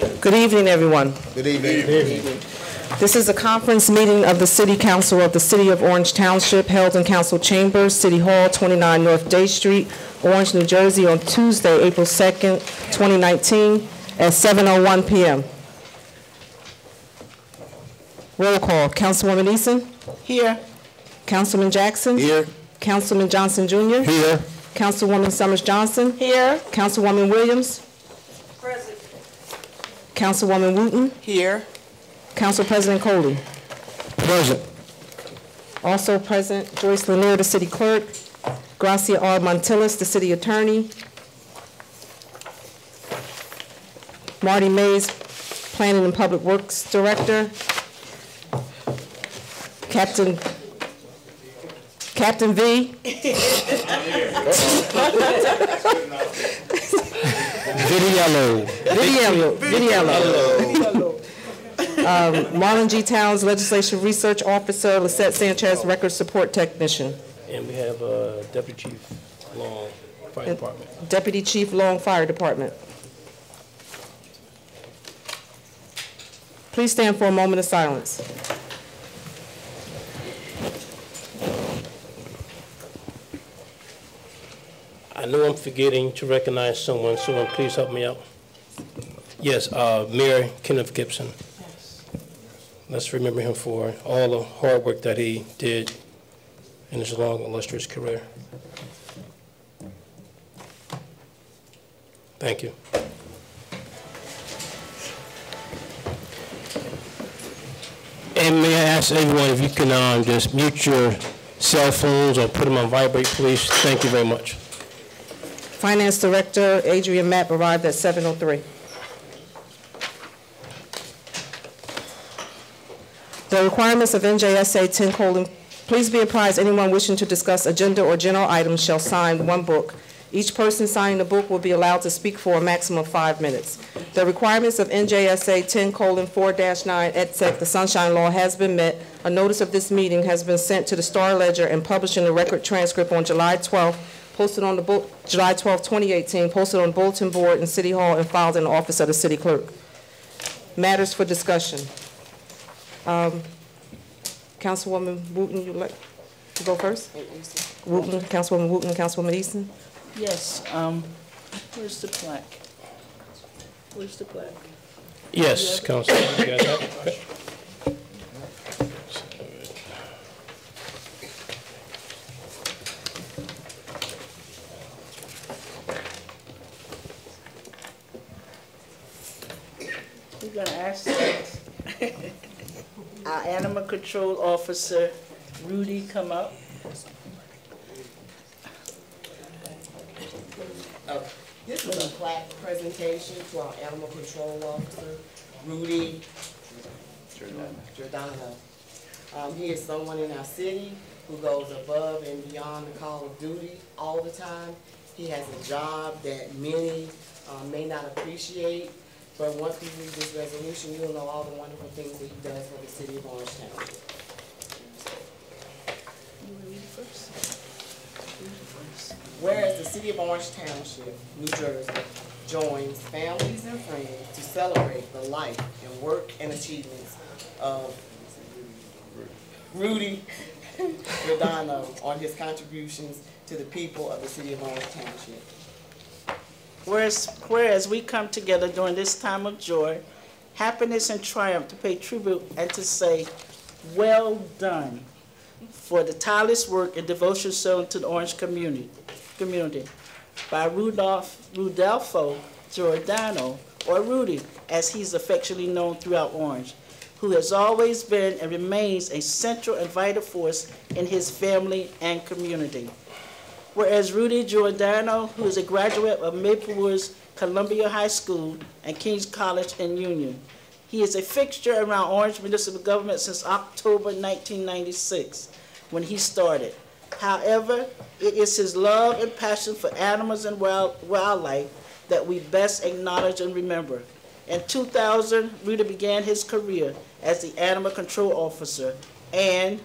Good evening, everyone. Good evening. Good evening. This is a conference meeting of the City Council of the City of Orange Township held in Council Chambers, City Hall, 29 North Day Street, Orange, New Jersey on Tuesday, April 2nd, 2019 at 7:01 p.m. Roll call. Councilwoman Eason? Here. Councilman Jackson? Here. Councilman Johnson Jr.? Here. Councilwoman Summers Johnson? Here. Councilwoman Williams? Present. Councilwoman Wooten? Here. Council President Coley? Present. Also present, Joyce Lanier, the City Clerk, Gracia R. Montillis, the City Attorney, Marty Mays, Planning and Public Works Director, Captain V. Vidiello. Marlon G. Towns, Legislation Research Officer, Lisette Sanchez, Record Support Technician. And we have Deputy Chief Long, Fire Department. Deputy Chief Long, Fire Department. Please stand for a moment of silence. I know I'm forgetting to recognize someone. Someone please help me out. Yes, Mayor Kenneth Gibson. Let's remember him for all the hard work that he did in his long, illustrious career. Thank you. And may I ask everyone if you can just mute your cell phones or put them on vibrate, please. Thank you very much. Finance Director Adrian Mapp arrived at 7:03. The requirements of NJSA 10:, please be apprised anyone wishing to discuss agenda or general items shall sign one book. Each person signing the book will be allowed to speak for a maximum of 5 minutes. The requirements of NJSA 10:4-9 et seq, the Sunshine Law, has been met. A notice of this meeting has been sent to the Star Ledger and published in the record transcript on July 12th, posted on the July 12, 2018, posted on the bulletin board in City Hall and filed in the office of the City Clerk. Matters for discussion. Councilwoman Wooten, you'd like to go first? Wooten, Councilwoman Wooten, and Councilwoman Easton. Yes. Where's the plaque? Where's the plaque? Yes, Council. You got that? Okay. We're going to ask our Animal Control Officer, Rudy, come up. This is a plaque presentation to our Animal Control Officer, Rudy Giordano. He is someone in our city who goes above and beyond the call of duty all the time. He has a job that many may not appreciate, but once we read this resolution, you'll know all the wonderful things that he does for the city of Orange Township. You want to read it first? Whereas the City of Orange Township, New Jersey, joins families and friends to celebrate the life and work and achievements of Rudy Giordano on his contributions to the people of the City of Orange Township. Whereas we come together during this time of joy, happiness, and triumph to pay tribute and to say, well done, for the tireless work and devotion shown to the Orange community by Rudolfo Giordano, or Rudy, as he's affectionately known throughout Orange, who has always been and remains a central and vital force in his family and community. Whereas Rudy Giordano, who is a graduate of Maplewood's Columbia High School and King's College in Union, he is a fixture around Orange municipal government since October 1996, when he started. However, it is his love and passion for animals and wildlife that we best acknowledge and remember. In 2000, Rudy began his career as the Animal Control Officer, and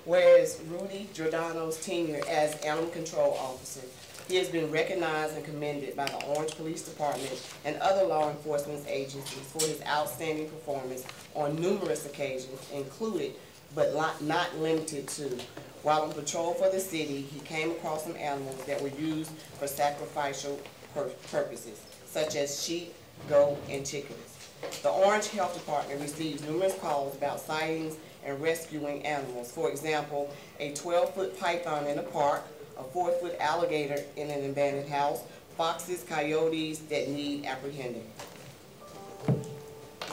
Whereas Rudy Giordano's tenure as animal control officer, he has been recognized and commended by the Orange Police Department and other law enforcement agencies for his outstanding performance on numerous occasions, included but not limited to, while on patrol for the city, he came across some animals that were used for sacrificial purposes, such as sheep, goat, and chickens. The Orange Health Department receives numerous calls about sightings and rescuing animals. For example, a 12-foot python in a park, a 4-foot alligator in an abandoned house, foxes, coyotes that need apprehending.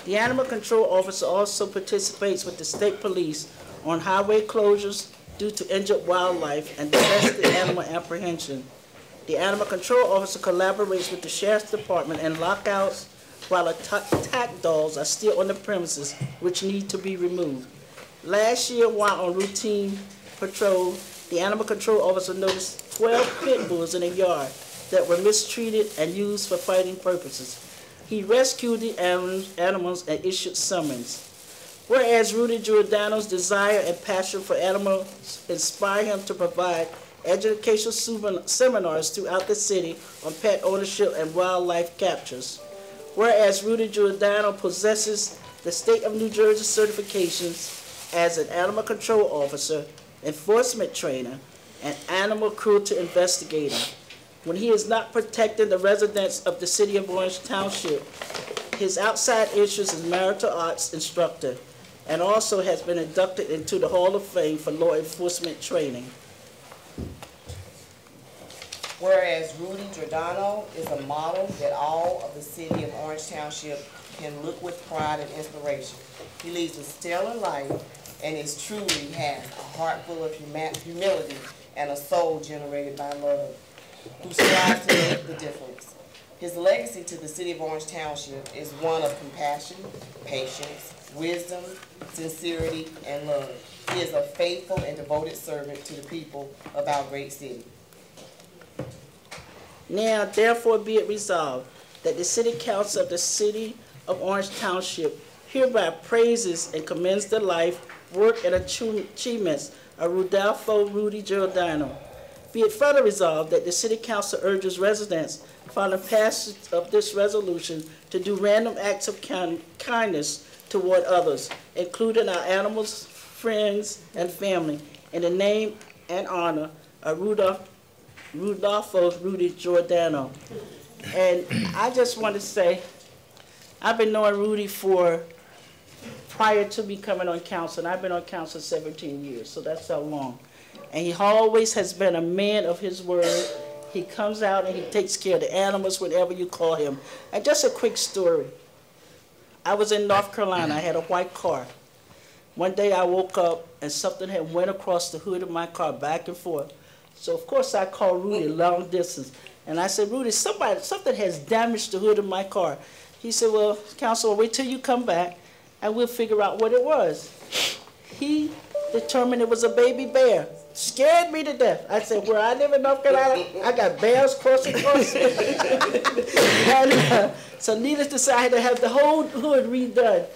The animal control officer also participates with the state police on highway closures due to injured wildlife and domestic animal apprehension. The animal control officer collaborates with the sheriff's department in lockouts while attack dogs are still on the premises, which need to be removed. Last year, while on routine patrol, the animal control officer noticed 12 pit bulls in a yard that were mistreated and used for fighting purposes. He rescued the animals and issued summons. Whereas Rudy Giordano's desire and passion for animals inspire him to provide educational seminars throughout the city on pet ownership and wildlife captures. Whereas Rudy Giordano possesses the state of New Jersey certifications as an animal control officer, enforcement trainer, and animal cruelty investigator. When he is not protecting the residents of the city of Orange Township, his outside interest is marital arts instructor, and also has been inducted into the Hall of Fame for law enforcement training. Whereas Rudy Giordano is a model that all of the city of Orange Township can look with pride and inspiration. He leads a stellar life and is truly has a heart full of humility and a soul generated by love, who strives to make the difference. His legacy to the city of Orange Township is one of compassion, patience, wisdom, sincerity, and love. He is a faithful and devoted servant to the people of our great city. Now, therefore, be it resolved that the City Council of the City of Orange Township hereby praises and commends the life, work, and achievements of Rudolfo Rudy Giordano. Be it further resolved that the City Council urges residents following passage of this resolution to do random acts of kindness toward others, including our animals, friends, and family, in the name and honor of Rudolfo Rudy Giordano. And I just want to say, I've been knowing Rudy prior to me coming on council, and I've been on council 17 years, so that's how long. And he always has been a man of his word. He comes out and he takes care of the animals whenever you call him. And just a quick story. I was in North Carolina. I had a white car. One day I woke up and something had went across the hood of my car back and forth. So of course I called Rudy long distance. And I said, Rudy, something has damaged the hood of my car. He said, well, Councilor, wait till you come back and we'll figure out what it was. He determined it was a baby bear. Scared me to death. I said, where I live in North Carolina, I got bears crossing. So needless to say, I had to have the whole hood redone.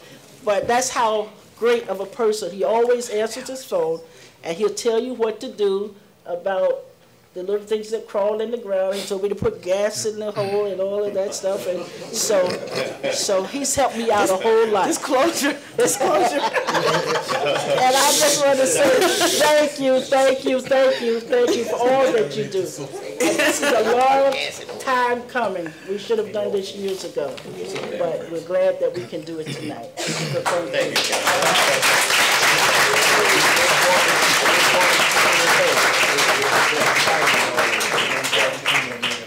But that's how great of a person. He always answers his phone, and he'll tell you what to do about the little things that crawl in the ground. He told me to put gas in the hole and all of that stuff. And so he's helped me out a whole lot. Disclosure. And I just want to say thank you for all that you do. And this is a long time coming. We should have done this years ago. But we're glad that we can do it tonight. So thank you.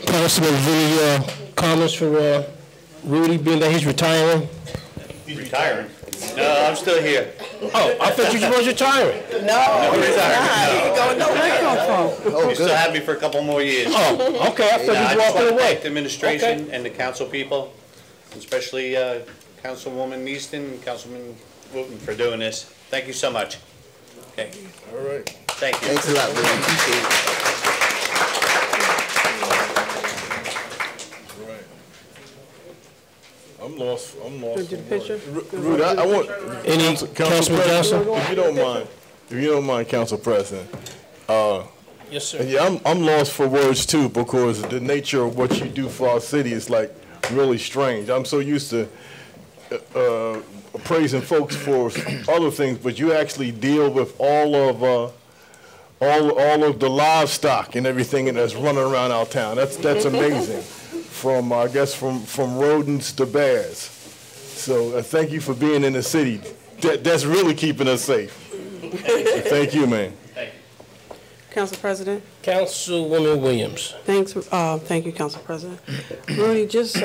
Councilman, any comments for Rudy, being that he's retiring? He's retiring? No, I'm still here. Oh, I thought you was retiring. No, I'm retiring. No, where you come from? You still have me for a couple more years. Oh, okay, I thought I you just walked want to away. thank the administration and the council people, especially Councilwoman Neeston and Councilman Wooten for doing this. Thank you so much. Okay. All right. Thank you. Thanks a lot, man. Appreciate it. I'm lost. Did you picture? Rudy, I want Any Councilman Johnson? if you don't mind. If you don't mind, Council President. Yes, sir. Yeah, I'm lost for words too, because the nature of what you do for our city is like really strange. I'm so used to praising folks for other things, but you actually deal with all of the livestock and everything that's running around our town. That's amazing. From I guess from rodents to bears. So thank you for being in the city. That's really keeping us safe. So thank you, man. Council President. Councilwoman Williams. Thank you, Council President. Rudy, just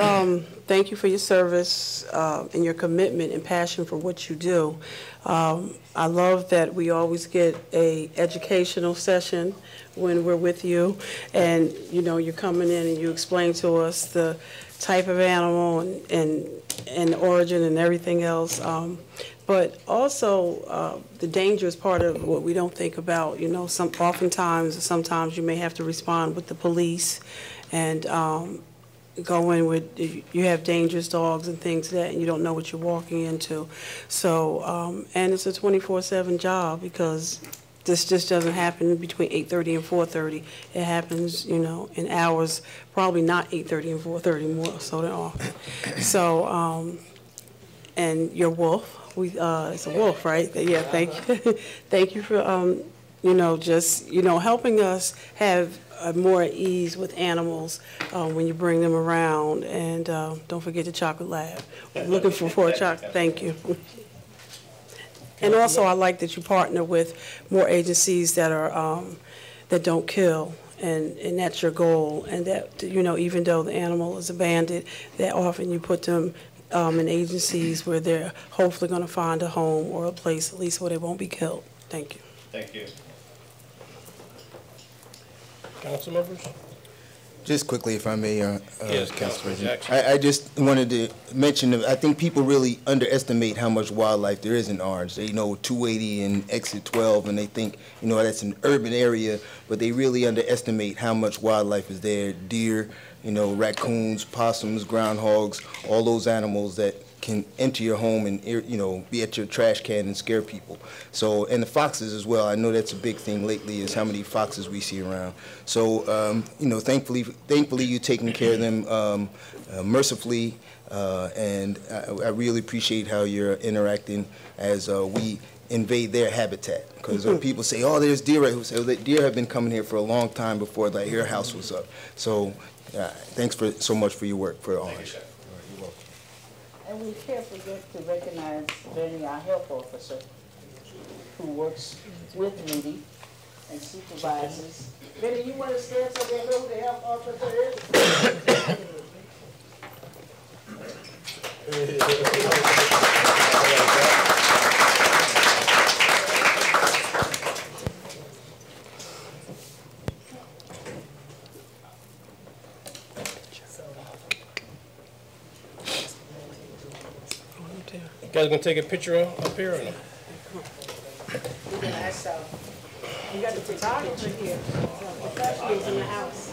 thank you for your service and your commitment and passion for what you do. I love that we always get a educational session when we're with you, and you're coming in and you explain to us the type of animal and the origin and everything else. But also, the dangerous part of what we don't think about, sometimes you may have to respond with the police and go in with, you have dangerous dogs and things like that, and you don't know what you're walking into. So, and it's a 24/7 job, because this just doesn't happen between 8:30 and 4:30. It happens, in hours, probably not 8:30 and 4:30 more so than often. So, and your wolf. It's a wolf, right? Yeah, thank you. Thank you for, just, helping us have more ease with animals when you bring them around. And don't forget the chocolate lab. We're looking for a chocolate. Thank you. And also, I like that you partner with more agencies that are, that don't kill. And that's your goal. And that, even though the animal is abandoned, that often you put them in agencies where they're hopefully going to find a home or a place at least where they won't be killed. Thank you. Thank you. Council members? Just quickly, if I may, Yes, Council President. Jackson. I just wanted to mention, I think people really underestimate how much wildlife there is in Orange. They know 280 and Exit 12, and they think, that's an urban area, but they really underestimate how much wildlife is there. Deer, raccoons, possums, groundhogs, all those animals that can enter your home and, be at your trash can and scare people. So, and the foxes as well. I know that's a big thing lately, is how many foxes we see around. So, thankfully you're taking care of them mercifully, and I really appreciate how you're interacting as we invade their habitat. Because when people say, oh, there's deer right here, so the deer have been coming here for a long time before their house was up. So, thanks so much for your work for Orange. And we can't forget to recognize Benny, our health officer, who works with Rudy and supervises. Benny, you want to stand so they know who the health officer You guys gonna take a picture up here or no? You got the photographer here. Professionals in the house.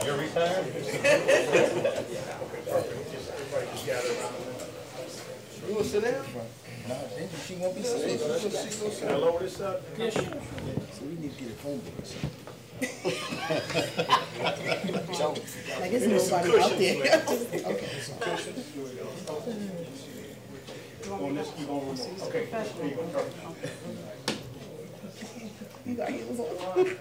You're retired? You want to sit down? No, she won't be safe. Can I lower this up? Yeah, sure. So we need to get a phone book or something. Like, there's nobody out there. Okay. Okay. You got yours on.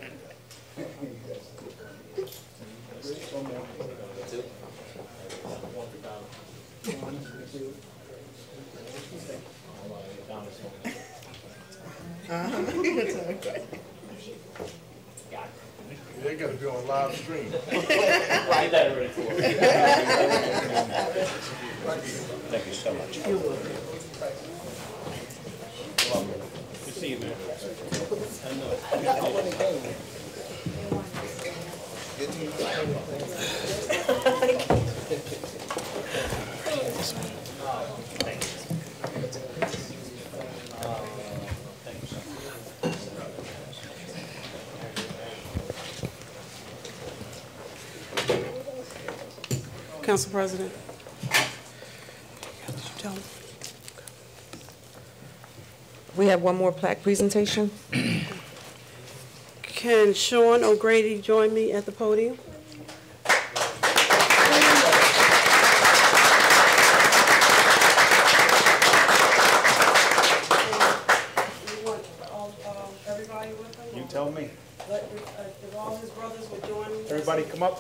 They got to be on live stream. Get that ready for me. Thank you so much. You're welcome. Good to see you, man. Council President. We have one more plaque presentation. Can Sean O'Grady join me at the podium? Everybody with him? You tell me. If all his brothers would join me. Everybody come up.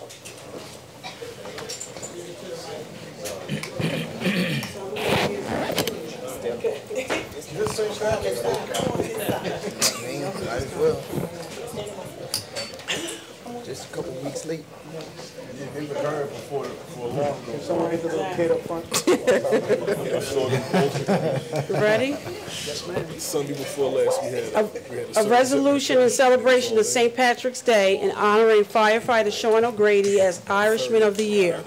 Might as well. Just a couple weeks late. They were heard for long ago. Someone hit the little kid up front. Ready? Sunday before last, we had A resolution in celebration of St. Patrick's Day and honoring firefighter Sean O'Grady as Irishman of the Year.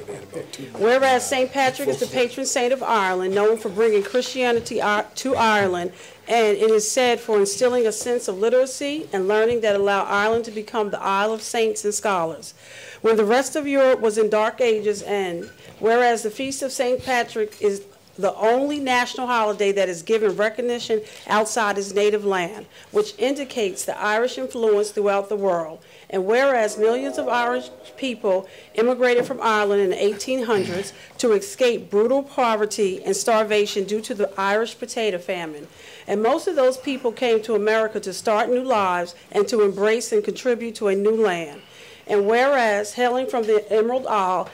Whereas St. Patrick is the patron saint of Ireland, known for bringing Christianity to Ireland, and it is said for instilling a sense of literacy and learning that allow Ireland to become the Isle of Saints and Scholars. When the rest of Europe was in dark ages, and whereas the Feast of St. Patrick is the only national holiday that is given recognition outside its native land, which indicates the Irish influence throughout the world. And whereas millions of Irish people immigrated from Ireland in the 1800s to escape brutal poverty and starvation due to the Irish potato famine. And most of those people came to America to start new lives and to embrace and contribute to a new land. And whereas, hailing from the Emerald Isle,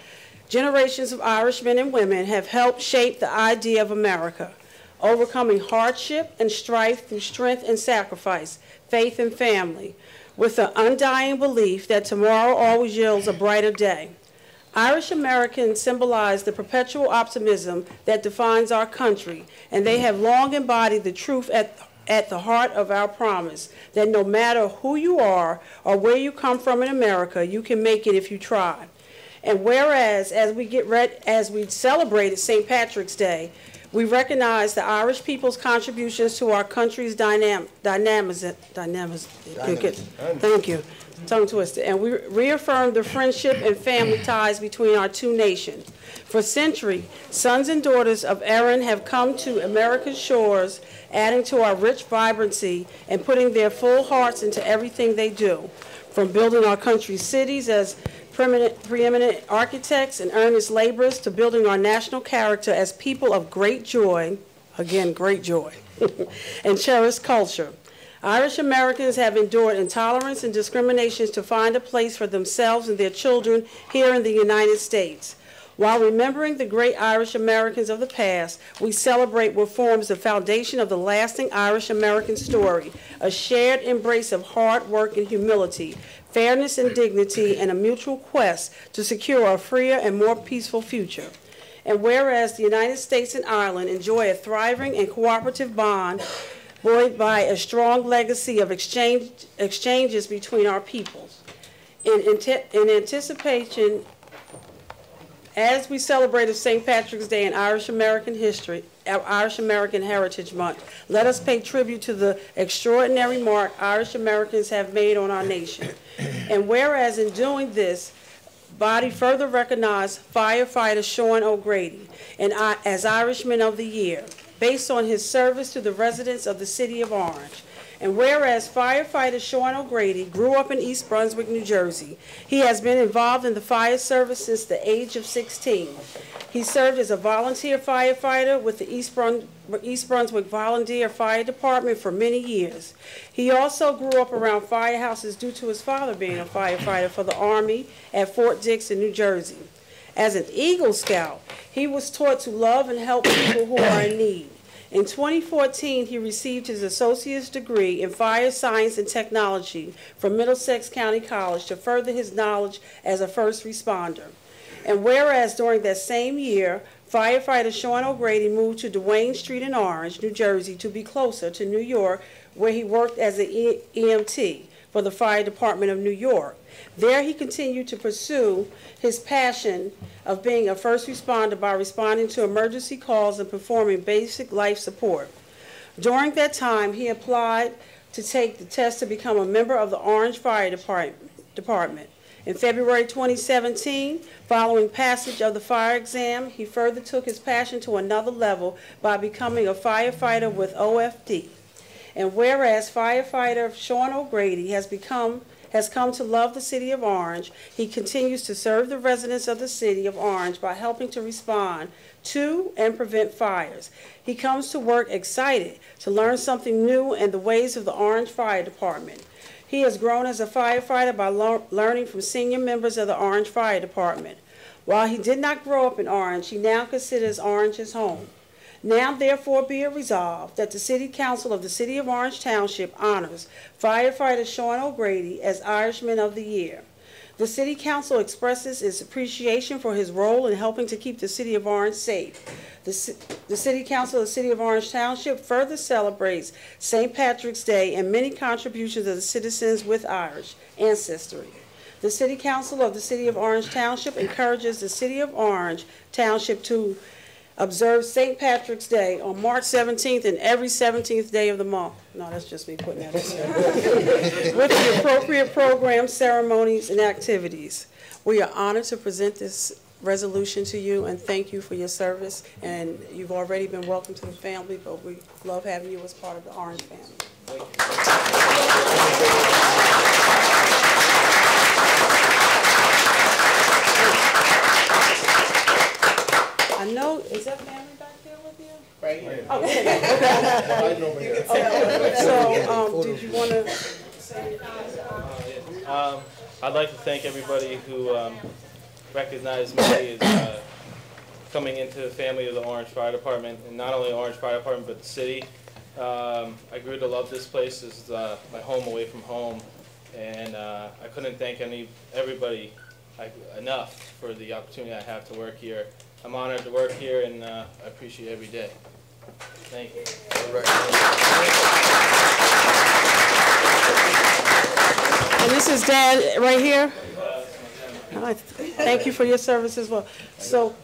generations of Irish men and women have helped shape the idea of America, overcoming hardship and strife through strength and sacrifice, faith and family, with the undying belief that tomorrow always yields a brighter day. Irish Americans symbolize the perpetual optimism that defines our country, and they have long embodied the truth at the heart of our promise, that no matter who you are or where you come from in America, you can make it if you try. And whereas, as we celebrated St. Patrick's Day, we recognize the Irish people's contributions to our country's dynamism. Thank you. Tongue twister. And we reaffirm the friendship and family ties between our two nations. For centuries, sons and daughters of Erin have come to America's shores, adding to our rich vibrancy and putting their full hearts into everything they do, from building our country's cities as preeminent architects and earnest laborers to building our national character as people of great joy, again, great joy, and cherished culture. Irish Americans have endured intolerance and discriminations to find a place for themselves and their children here in the United States. While remembering the great Irish Americans of the past, we celebrate what forms the foundation of the lasting Irish American story, a shared embrace of hard work and humility, fairness and dignity, and a mutual quest to secure a freer and more peaceful future. And whereas the United States and Ireland enjoy a thriving and cooperative bond, buoyed by a strong legacy of exchanges between our peoples. In anticipation, as we celebrated St. Patrick's Day and Irish American Heritage Month, let us pay tribute to the extraordinary mark Irish Americans have made on our nation. And whereas in doing this, body further recognized firefighter Sean O'Grady as Irishman of the Year, based on his service to the residents of the city of Orange. And whereas firefighter Sean O'Grady grew up in East Brunswick, New Jersey, he has been involved in the fire service since the age of 16. He served as a volunteer firefighter with the East Brunswick Volunteer Fire Department for many years. He also grew up around firehouses due to his father being a firefighter for the Army at Fort Dix in New Jersey. As an Eagle Scout, he was taught to love and help people who are in need. In 2014, he received his associate's degree in fire science and technology from Middlesex County College to further his knowledge as a first responder. And whereas during that same year, firefighter Sean O'Grady moved to Duane Street in Orange, New Jersey, to be closer to New York, where he worked as an EMT for the Fire Department of New York. There he continued to pursue his passion of being a first responder by responding to emergency calls and performing basic life support. During that time, he applied to take the test to become a member of the Orange Fire Department. In February 2017, following passage of the fire exam, he further took his passion to another level by becoming a firefighter with OFD. And whereas firefighter Sean O'Grady has come to love the city of Orange, he continues to serve the residents of the city of Orange by helping to respond to and prevent fires. He comes to work excited to learn something new in the ways of the Orange Fire Department. He has grown as a firefighter by learning from senior members of the Orange Fire Department. While he did not grow up in Orange, he now considers Orange his home. Now therefore be it resolved that the City Council of the City of Orange Township honors firefighter Sean O'Grady as Irishman of the Year. The City Council expresses its appreciation for his role in helping to keep the City of Orange safe. The City Council of the City of Orange Township further celebrates St. Patrick's Day and many contributions of the citizens with Irish ancestry. The City Council of the City of Orange Township encourages the City of Orange Township to observe St. Patrick's Day on March 17th and every 17th day of the month. No, that's just me putting that in. With the appropriate programs, ceremonies, and activities. We are honored to present this resolution to you and thank you for your service. And you've already been welcomed to the family, but we love having you as part of the Orange family. I know, is that family back there with you? Right here. Okay. So, did you want to say anything? I'd like to thank everybody who recognized me as coming into the family of the Orange Fire Department, and not only the Orange Fire Department, but the city. I grew to love this place. This is my home away from home, and I couldn't thank everybody enough for the opportunity I have to work here. I'm honored to work here, and I appreciate every day. Thank you. And this is Dad right here? All right. Thank you for your service as well. So,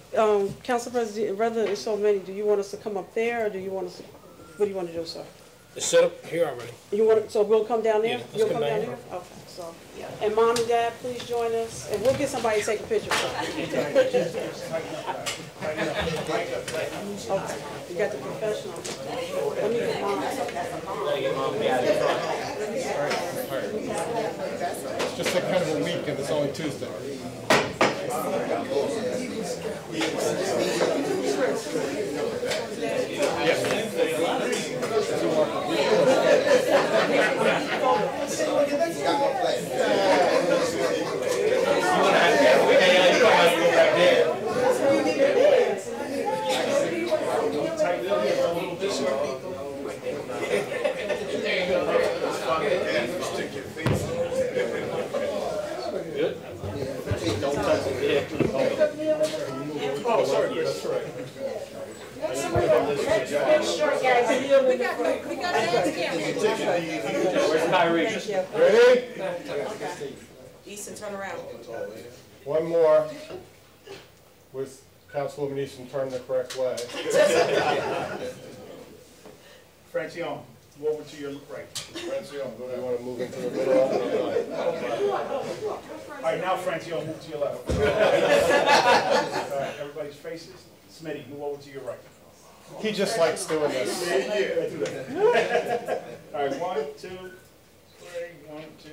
Council President, rather than so many, do you want us to come up there, or do you want us to, what do you want to do, sir? It's set up here already. You want, so we'll come down there? Yeah, let's You'll come come down down there? Okay, so, and Mom and Dad, please join us, and we'll get somebody to take a picture. Okay, you got the professional. Let me get Mom. It's just a kind of a week and it's only Tuesday. Oh, sorry. Yes, that's right. We got Where's Kyrie? Ready? Easton, turn around. One more. With Councilwoman Easton turned the correct way. Francione, go over to your right. Francione, do you want to move into the middle? All right, now Francione, move to your left. All right, everybody's faces. Smitty, move over to your right. He just likes doing this. All right, 1, 2, 3, 1, 2,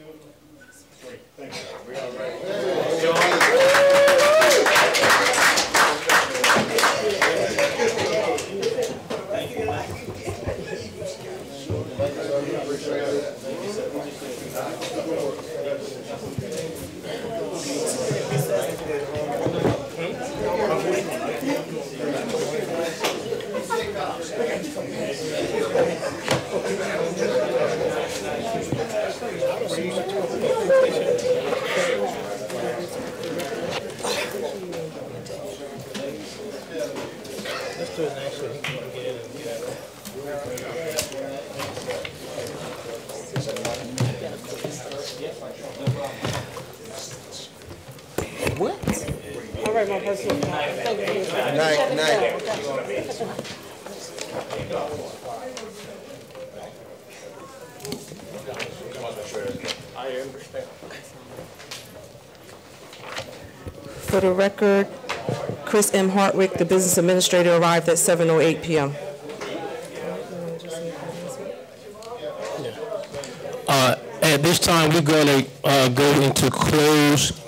3. Thank you. We are ready. All right, my president. Thank you. Night, night. For the record, Chris M. Hartwick, the business administrator, arrived at 7:08 p.m. At this time, we're going to go into closed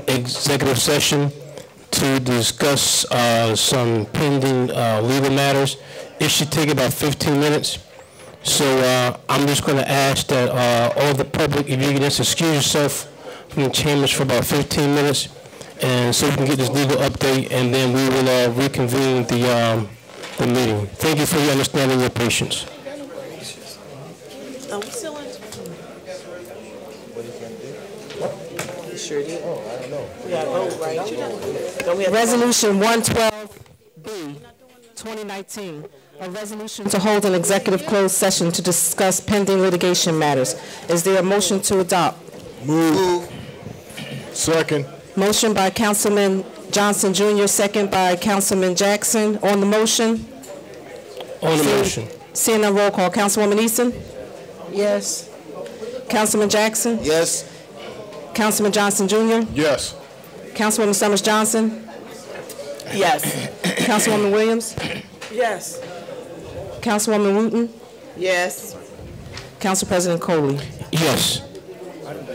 executive session to discuss some pending legal matters. It should take about 15 minutes. So I'm just going to ask that all the public, if you can just excuse yourself from the chambers for about 15 minutes, and so we can get this legal update, and then we will reconvene the meeting. Thank you for your understanding and your patience. Are we still in? Sure did. Oh, I don't know. We got to vote, right? Don't we have to vote? Resolution 112B, 2019, a resolution to hold an executive closed session to discuss pending litigation matters. Is there a motion to adopt? Move. Second. Motion by Councilman Johnson Jr., second by Councilman Jackson. On the motion? On the motion. Seeing none, roll call. Councilwoman Easton? Yes. Councilman Jackson? Yes. Councilman Johnson Jr.? Yes. Councilwoman Summers Johnson? Yes. Councilwoman Williams? Yes. Councilwoman Wooten? Yes. Council President Coley? Yes.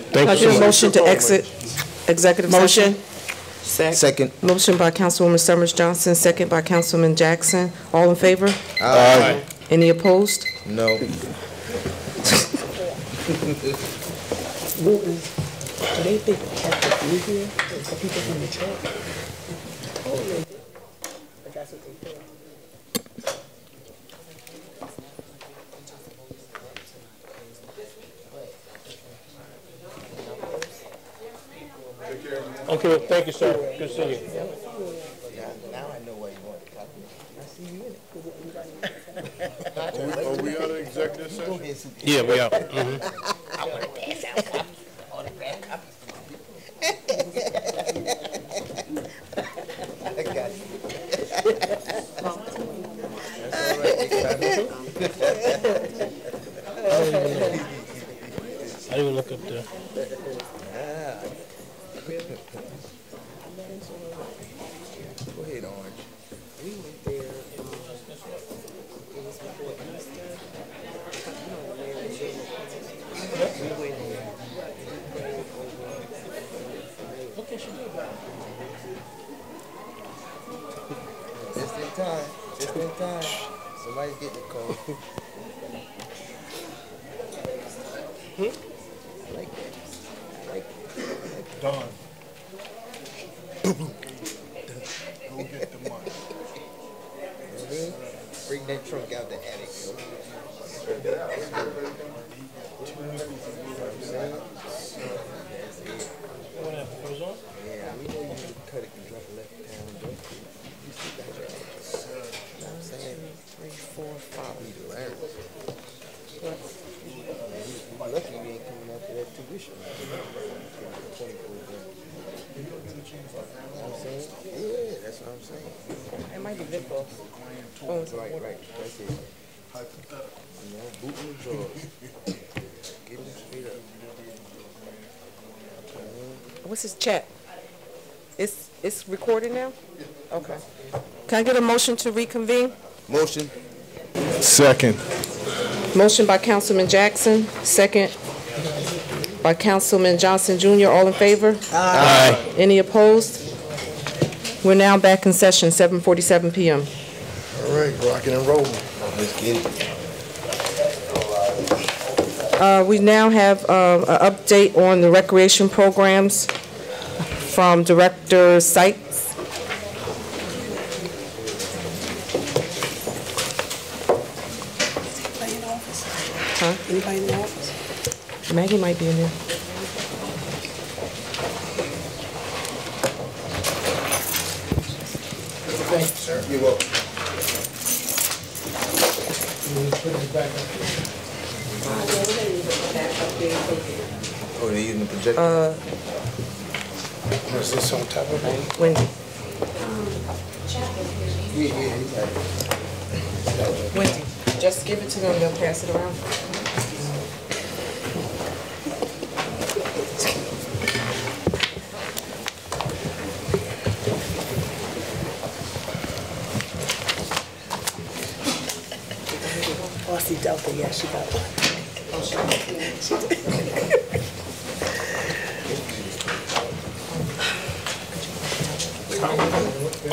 Thank you Is there so a much. motion to exit executive session? Second. Motion by Councilwoman Summers Johnson, second by Councilman Jackson. All in favor? Aye. Any opposed? No. Do they think have to be here for people from the church? Totally. But that's what they feel. Okay, well, thank you, sir. Good to see you. Now I know why you want to copy. I see you in it. Are we out of executive session? Yeah, we out. I want to pass out copies. Autograph copies. I got you. I didn't even look up there. Go ahead, Orange. We went there, it was before Easter. We went there. Okay, she did. Just in time. Just in time. Somebody's getting a call. I like that. I like that. Done. Go get the money. Bring that trunk out the attic. Yeah, we know you can cut it and drop a left down, but you still got your ass. You know what I'm saying? 3, 4, 5. You need to learn. You're lucky you ain't coming after that tuition. 24 grand. You know what I'm saying? Yeah, that's what I'm saying. It might be lip gloss. Right. That's it. You know, boot in the drawers. Get him straight up. What's his chat? It's recorded now? Okay. Can I get a motion to reconvene? Motion. Second. Motion by Councilman Jackson, second by Councilman Johnson Jr. All in favor? Aye. Any opposed? We're now back in session, 7:47 p.m. All right, rocking and rolling. Let's get it. We now have an update on the recreation programs from Director Sykes. Huh? Anybody in the office? Maggie might be in there. Thank you, sir. You're welcome. Oh, they're using the projector? Was this on top of it? Wendy. Wendy, just give it to them, they'll pass it around. Oh, I see Delta, yeah, she got one.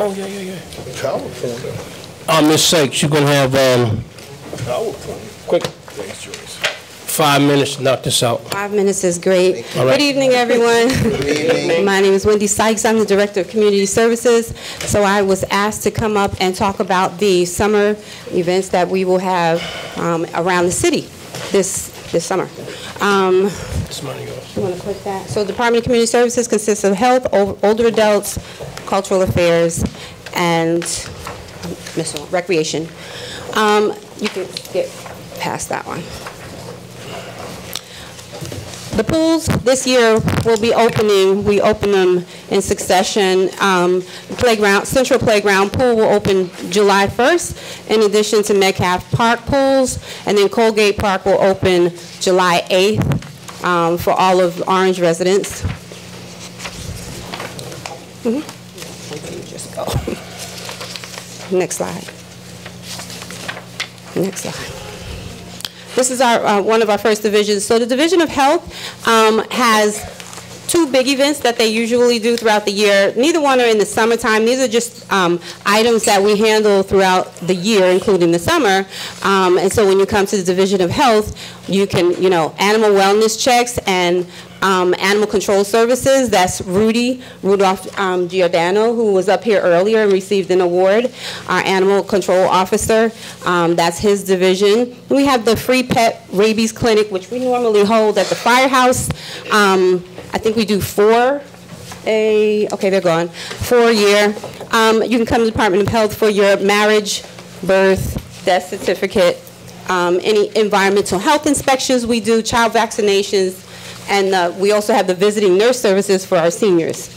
Oh, yeah. PowerPoint. Ms. Sakes, you're gonna have, PowerPoint. quick, Thanks, Joyce. 5 minutes to knock this out. 5 minutes is great. All right. Good evening, everyone. My name is Wendy Sykes. I'm the Director of Community Services. So I was asked to come up and talk about the summer events that we will have around the city this summer. This money goes. You want to click that? So the Department of Community Services consists of health, older adults, cultural affairs, and recreation. You can get past that one. The pools this year will be opening. We open them in succession. Central Playground Pool will open July 1st, in addition to Metcalf Park pools, and then Colgate Park will open July 8th for all of Orange residents. Just go. Next slide. Next slide. This is our one of our first divisions. So the Division of Health has two big events that they usually do throughout the year. Neither one are in the summertime. These are just items that we handle throughout the year, including the summer. And so when you come to the Division of Health, you can, animal wellness checks and animal control services. That's Rudolph Giordano, who was up here earlier and received an award, our animal control officer. That's his division. We have the free pet rabies clinic, which we normally hold at the firehouse. I think we do okay, they're gone, 4 a year. You can come to the Department of Health for your marriage, birth, death certificate, any environmental health inspections we do, child vaccinations, and we also have the visiting nurse services for our seniors.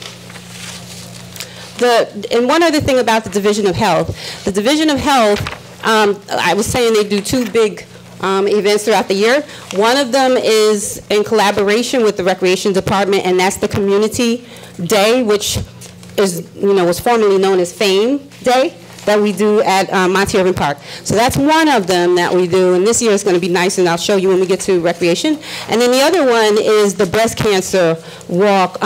And one other thing about the Division of Health. The Division of Health, I was saying they do two big events throughout the year. One of them is in collaboration with the Recreation Department, and that's the Community Day, which is, was formerly known as Fame Day, that we do at Monte Irving Park. So that's one of them that we do, and this year is going to be nice, and I'll show you when we get to recreation. And then the other one is the breast cancer walk,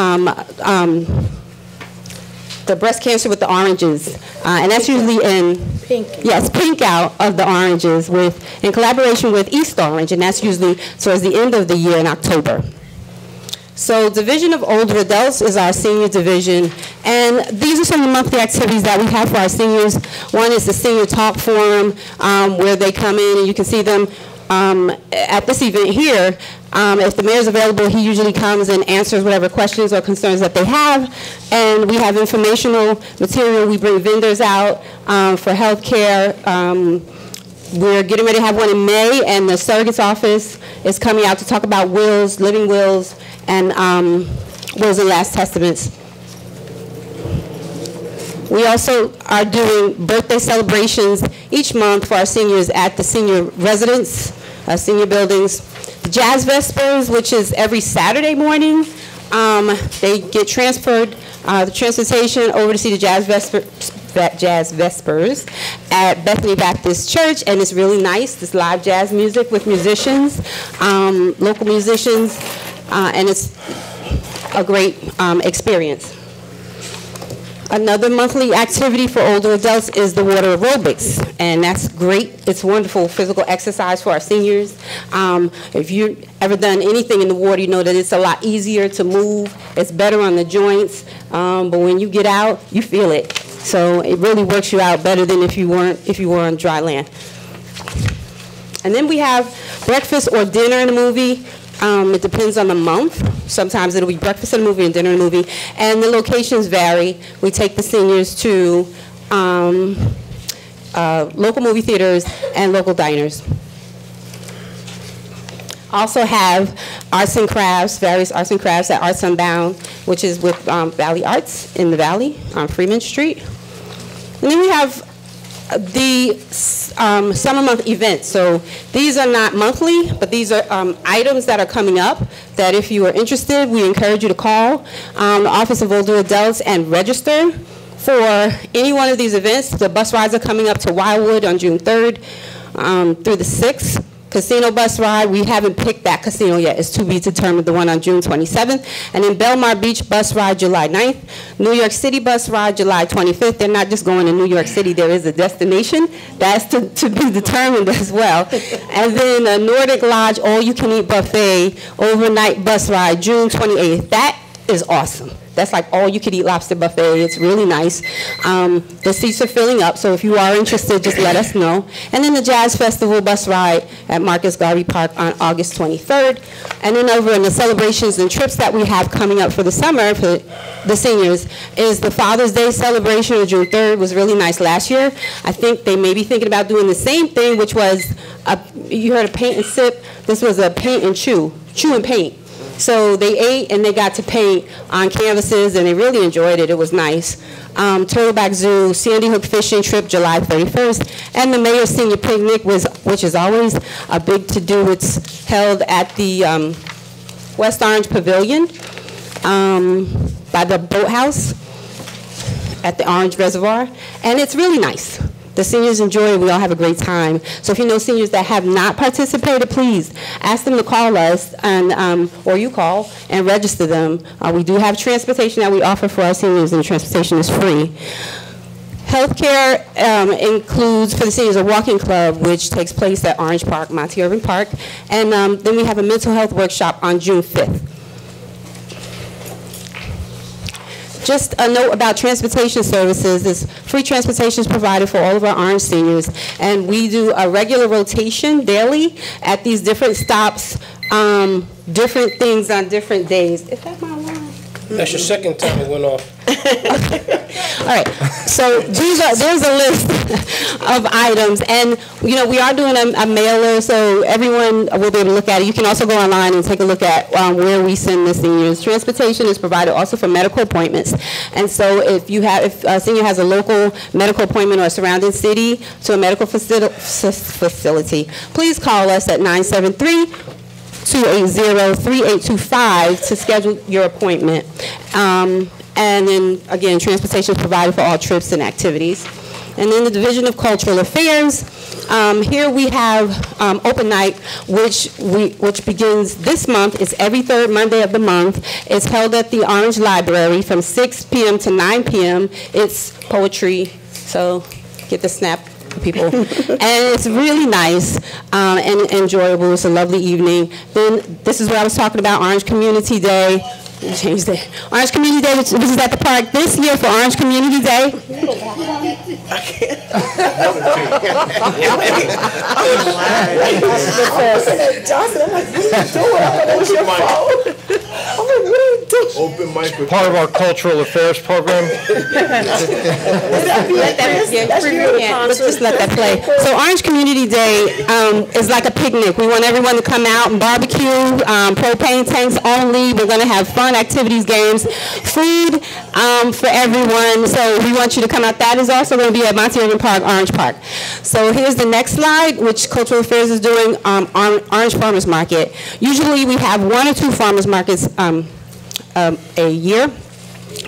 the breast cancer with the oranges, and that's usually in pink out of the oranges in collaboration with East Orange, and that's usually towards the end of the year in October. So Division of Older Adults is our senior division, and these are some of the monthly activities that we have for our seniors. One is the Senior Talk Forum, where they come in, and you can see them at this event here. If the mayor's available, he usually comes and answers whatever questions or concerns that they have. And we have informational material. We bring vendors out for health care. We're getting ready to have one in May, and the surrogate's office is coming out to talk about wills, living wills, and wills and last testaments. We also are doing birthday celebrations each month for our seniors at the senior residence, senior buildings. Jazz Vespers, which is every Saturday morning. They get transferred, the transportation over to see the Jazz Vespers at Bethany Baptist Church, and it's really nice. It's live jazz music with musicians, local musicians, and it's a great experience. Another monthly activity for older adults is the water aerobics, and that's great. It's wonderful physical exercise for our seniors. If you've ever done anything in the water, you know that it's a lot easier to move. It's better on the joints, but when you get out, you feel it. So it really works you out better than if you were on dry land. And then we have breakfast or dinner in a movie. It depends on the month. Sometimes it'll be breakfast in a movie and dinner in a movie. And the locations vary. We take the seniors to local movie theaters and local diners. Also have arts and crafts, various arts and crafts at Arts Unbound, which is with Valley Arts in the Valley on Freeman Street. And then we have the summer month events. So these are not monthly, but these are items that are coming up that if you are interested, we encourage you to call the Office of Older Adults and register for any one of these events. The bus rides are coming up to Wildwood on June 3rd through the 6th. Casino bus ride, we haven't picked that casino yet. It's to be determined, the one on June 27th. And then Belmar Beach bus ride July 9th. New York City bus ride July 25th. They're not just going to New York City. There is a destination. That's to be determined as well. And then a Nordic Lodge all-you-can-eat buffet overnight bus ride June 28th. That is awesome. That's like all-you-could-eat lobster buffet. It's really nice. The seats are filling up, so if you are interested, just let us know. And then the Jazz Festival bus ride at Marcus Garvey Park on August 23rd. And then over in the celebrations and trips that we have coming up for the summer for the seniors is the Father's Day celebration on June 3rd. Was really nice last year. I think they may be thinking about doing the same thing, which was, you heard of paint and sip? This was a paint and chew and paint. So they ate and they got to paint on canvases and they really enjoyed it. It was nice. Turtleback Zoo, Sandy Hook fishing trip July 31st, and the Mayor's Senior Picnic, which is always a big to-do. It's held at the West Orange Pavilion by the boathouse at the Orange Reservoir, and it's really nice. The seniors enjoy it. We all have a great time. So if you know seniors that have not participated, please ask them to call us, and or you call and register them. We do have transportation that we offer for our seniors, and transportation is free. Healthcare includes for the seniors a walking club, which takes place at Orange Park, Monty Irving Park, and then we have a mental health workshop on June 5th. Just a note about transportation services. This free transportation is provided for all of our Orange seniors, and we do a regular rotation daily at these different stops, different things on different days. Is that my line? That's your second time it went off. All right, so there's a list of items, and you know we are doing a mailer, so everyone will be able to look at it. You can also go online and take a look at where we send the seniors. Transportation is provided also for medical appointments, and so if a senior has a local medical appointment or a surrounding city to a medical facility, please call us at 973-280-3825 to schedule your appointment. And then, again, transportation is provided for all trips and activities. And then the Division of Cultural Affairs. Here we have open night, which begins this month. It's every third Monday of the month. It's held at the Orange Library from 6 p.m. to 9 p.m. It's poetry, so get the snap, people. And it's really nice and enjoyable. It's a lovely evening. Then this is what I was talking about, Orange Community Day. Changed it. Orange Community Day, which is at the park this year for Orange Community Day. Johnson, I'm like, what are you doing? I thought that was your phone. I'm like, what are you doing? Open mic. Part of our cultural affairs program. Just let that play. So Orange Community Day is like a picnic. We want everyone to come out and barbecue, propane tanks only. We're going to have fun activities, games, food for everyone. So we want you to come out. That is also going to be at Monty Irving Park, Orange Park. So here's the next slide, which Cultural Affairs is doing on Orange Farmers Market. Usually we have 1 or 2 farmers markets a year.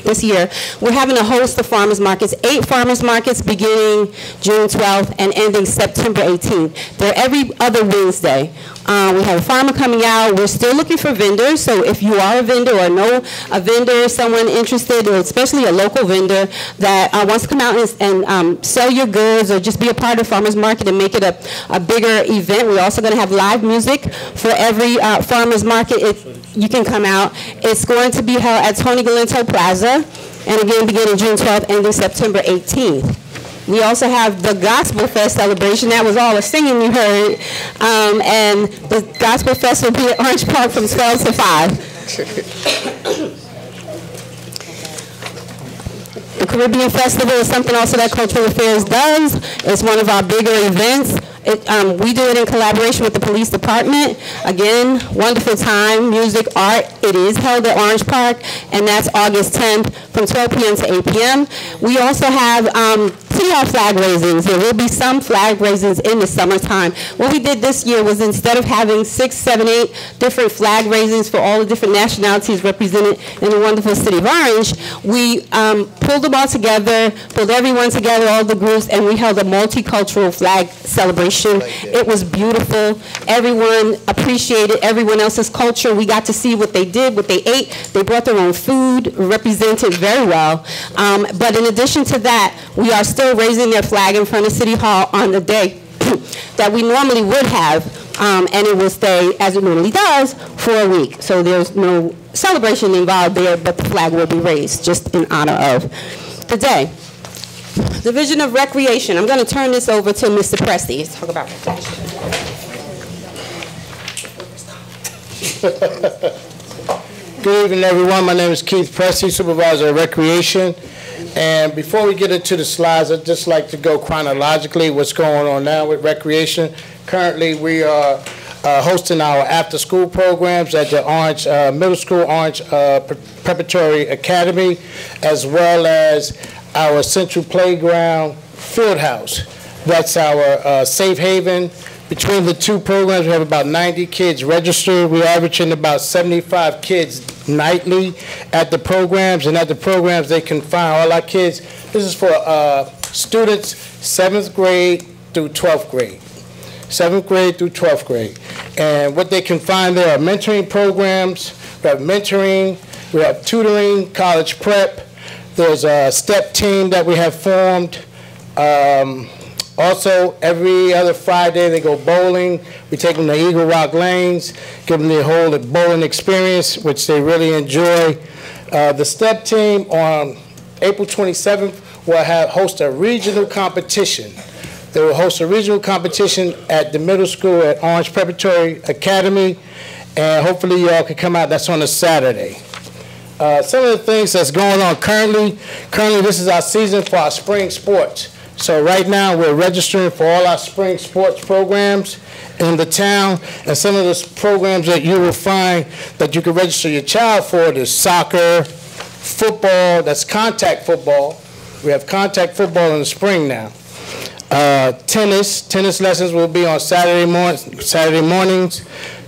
This year, we're having a host of farmers markets, 8 farmers markets beginning June 12th and ending September 18th. They're every other Wednesday. We have a farmer coming out. We're still looking for vendors, so if you are a vendor or know a vendor, someone interested, or especially a local vendor that wants to come out and sell your goods or just be a part of farmers market and make it a bigger event. We're also going to have live music for every farmers market. You can come out. It's going to be held at Tony Galento Plaza, and again beginning June 12th, ending September 18th. We also have the Gospel Fest celebration. That was all the singing you heard. And the Gospel Fest will be at Orange Park from 12 to 5. The Caribbean Festival is something also that Cultural Affairs does. It's one of our bigger events. We do it in collaboration with the police department. Again, wonderful time, music, art. It is held at Orange Park, and that's August 10th from 12 p.m. to 8 p.m. We also have City Hall flag raisings. There will be some flag raisings in the summertime. What we did this year was instead of having 6, 7, 8 different flag raisings for all the different nationalities represented in the wonderful city of Orange, we pulled them all together, pulled everyone together, all the groups, and we held a multicultural flag celebration. It was beautiful. Everyone appreciated everyone else's culture. We got to see what they did, what they ate. They brought their own food, represented very well. But in addition to that, we are still raising their flag in front of City Hall on the day that we normally would have, and it will stay, as it normally does, for a week. So there's no celebration involved there, but the flag will be raised just in honor of the day. Division of Recreation. I'm going to turn this over to Mr. Presti to talk about Good evening, everyone. My name is Keith Presti, Supervisor of Recreation. And before we get into the slides, I'd just like to go chronologically what's going on now with Recreation. Currently, we are hosting our after-school programs at the Orange Middle School, Orange Preparatory Academy, as well as our Central Playground Field House. That's our safe haven. Between the two programs, we have about 90 kids registered. We're averaging about 75 kids nightly at the programs, and at the programs they can find all our kids. This is for students 7th grade through 12th grade. 7th grade through 12th grade. And what they can find there are mentoring programs. We have mentoring, we have tutoring, college prep. There's a step team that we have formed. Also, every other Friday, they go bowling. We take them to Eagle Rock Lanes, give them the whole bowling experience, which they really enjoy. The step team on April 27th will host a regional competition. They will host a regional competition at the middle school at Orange Preparatory Academy, and hopefully y'all can come out. That's on a Saturday. Some of the things that's going on currently this is our season for our spring sports. So right now we're registering for all our spring sports programs in the town, and some of the programs that you will find that you can register your child for is soccer, football, that's contact football. We have contact football in the spring now. Tennis lessons will be on Saturday mornings,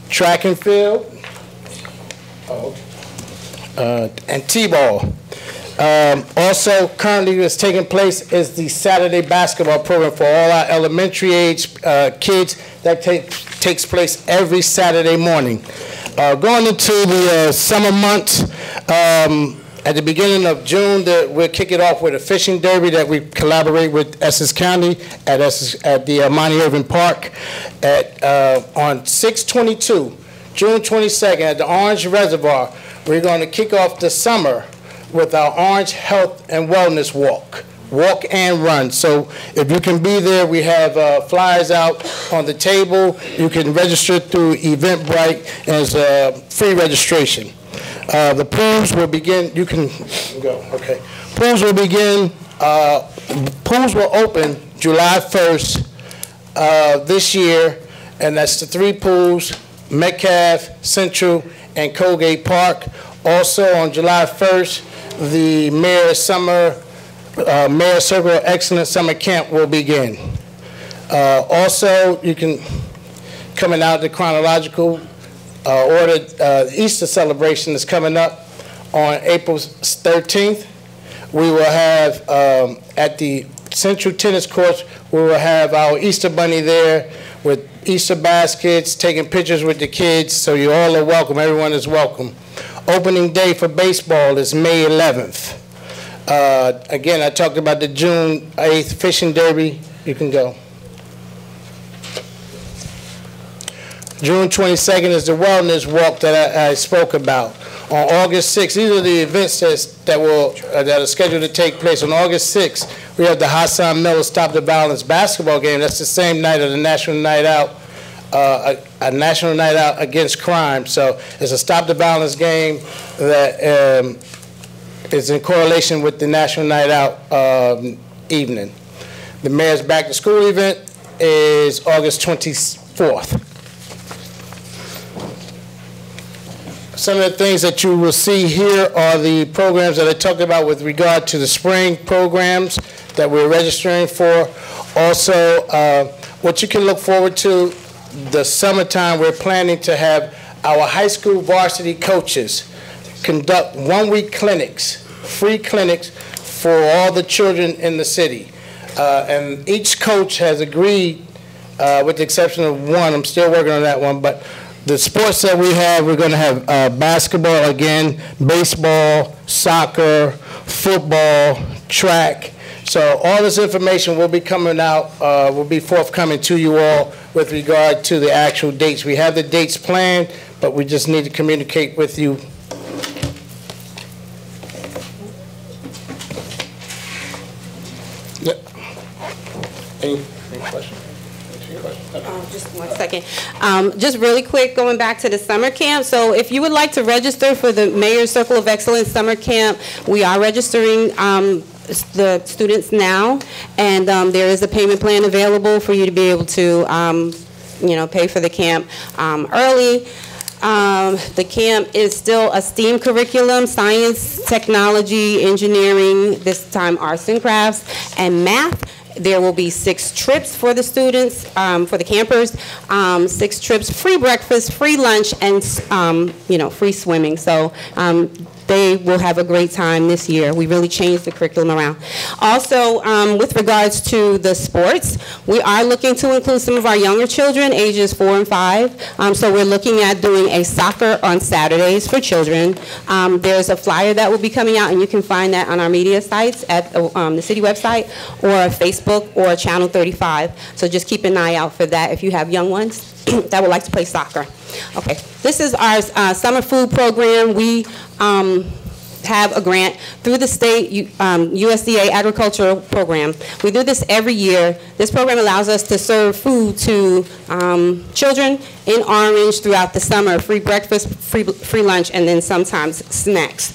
track and field, and T-ball. Also, currently what's taking place is the Saturday basketball program for all our elementary age kids that takes place every Saturday morning. Going into the summer months, at the beginning of June, we'll kick it off with a fishing derby that we collaborate with Essex County at the Monty Irving Park on 6/22, June 22nd at the Orange Reservoir. We're going to kick off the summer with our Orange Health and Wellness Walk and Run. So if you can be there, we have flyers out on the table. You can register through Eventbrite, and it's free registration. The pools will begin, you can go, okay. Pools will begin, pools will open July 1st this year, and that's the 3 pools, Metcalf, Central, and Colgate Park. Also on July 1st, the Mayor Circle of Excellence Summer Camp will begin. Also, you can, coming out the chronological order, Easter celebration is coming up on April 13th. We will have, at the Central Tennis Courts, we will have our Easter Bunny there with Easter baskets, taking pictures with the kids, so you all are welcome. Everyone is welcome. Opening day for baseball is May 11th. Again, I talked about the June 8th fishing derby. You can go. June 22nd is the wellness walk that I spoke about. On August 6th, these are the events that are scheduled to take place. On August 6th, we have the Hassan Miller Stop the Violence basketball game. That's the same night of the National Night Out, a National Night Out Against Crime. So it's a Stop the Violence game that is in correlation with the National Night Out evening. The Mayor's Back to School event is August 24th. Some of the things that you will see here are the programs that I talked about with regard to the spring programs that we're registering for. Also, what you can look forward to, the summertime, we're planning to have our high school varsity coaches conduct one-week clinics, free clinics for all the children in the city. And each coach has agreed, with the exception of one, I'm still working on that one, but the sports that we have, we're going to have basketball again, baseball, soccer, football, track. So all this information will be coming out, will be forthcoming to you all with regard to the actual dates. We have the dates planned, but we just need to communicate with you. Yep. Any questions? Just 1 second. Just really quick, going back to the summer camp. So if you would like to register for the Mayor's Circle of Excellence Summer Camp, we are registering the students now, and there is a payment plan available for you to be able to, pay for the camp early. The camp is still a STEAM curriculum: science, technology, engineering, this time arts and crafts, and math. There will be 6 trips for the students, for the campers, 6 trips, free breakfast, free lunch, and, free swimming. So they will have a great time this year. We really changed the curriculum around. Also, with regards to the sports, we are looking to include some of our younger children, ages 4 and 5. So we're looking at doing a soccer on Saturdays for children. There's a flyer that will be coming out, and you can find that on our media sites at the city website or Facebook or Channel 35. So just keep an eye out for that if you have young ones that would like to play soccer. Okay, this is our summer food program. We have a grant through the state USDA agricultural program. We do this every year. This program allows us to serve food to children in Orange throughout the summer, free breakfast, free lunch, and then sometimes snacks.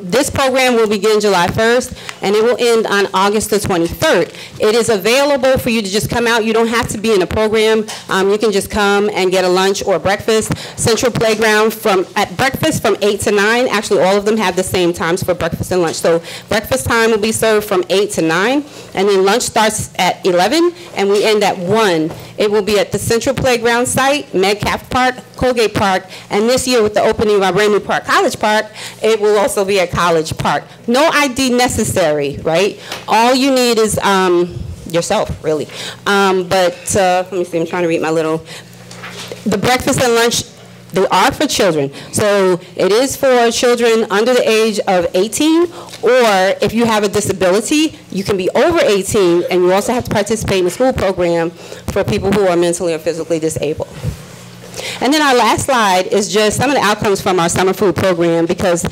This program will begin July 1st, and it will end on August the 23rd. It is available for you to just come out. You don't have to be in a program. You can just come and get a lunch or breakfast. Central Playground at breakfast from 8 to 9. Actually, all of them have the same times for breakfast and lunch. So breakfast time will be served from 8 to 9, and then lunch starts at 11, and we end at 1. It will be at the Central Playground site, Metcalf Park, Colgate Park, and this year with the opening of our brand new park, College Park, it will also be at College Park. No ID necessary, right? All you need is yourself, really. Let me see, I'm trying to read my little, the breakfast and lunch, they are for children. So it is for children under the age of 18, or if you have a disability, you can be over 18, and you also have to participate in the school program for people who are mentally or physically disabled. And then our last slide is just some of the outcomes from our summer food program, because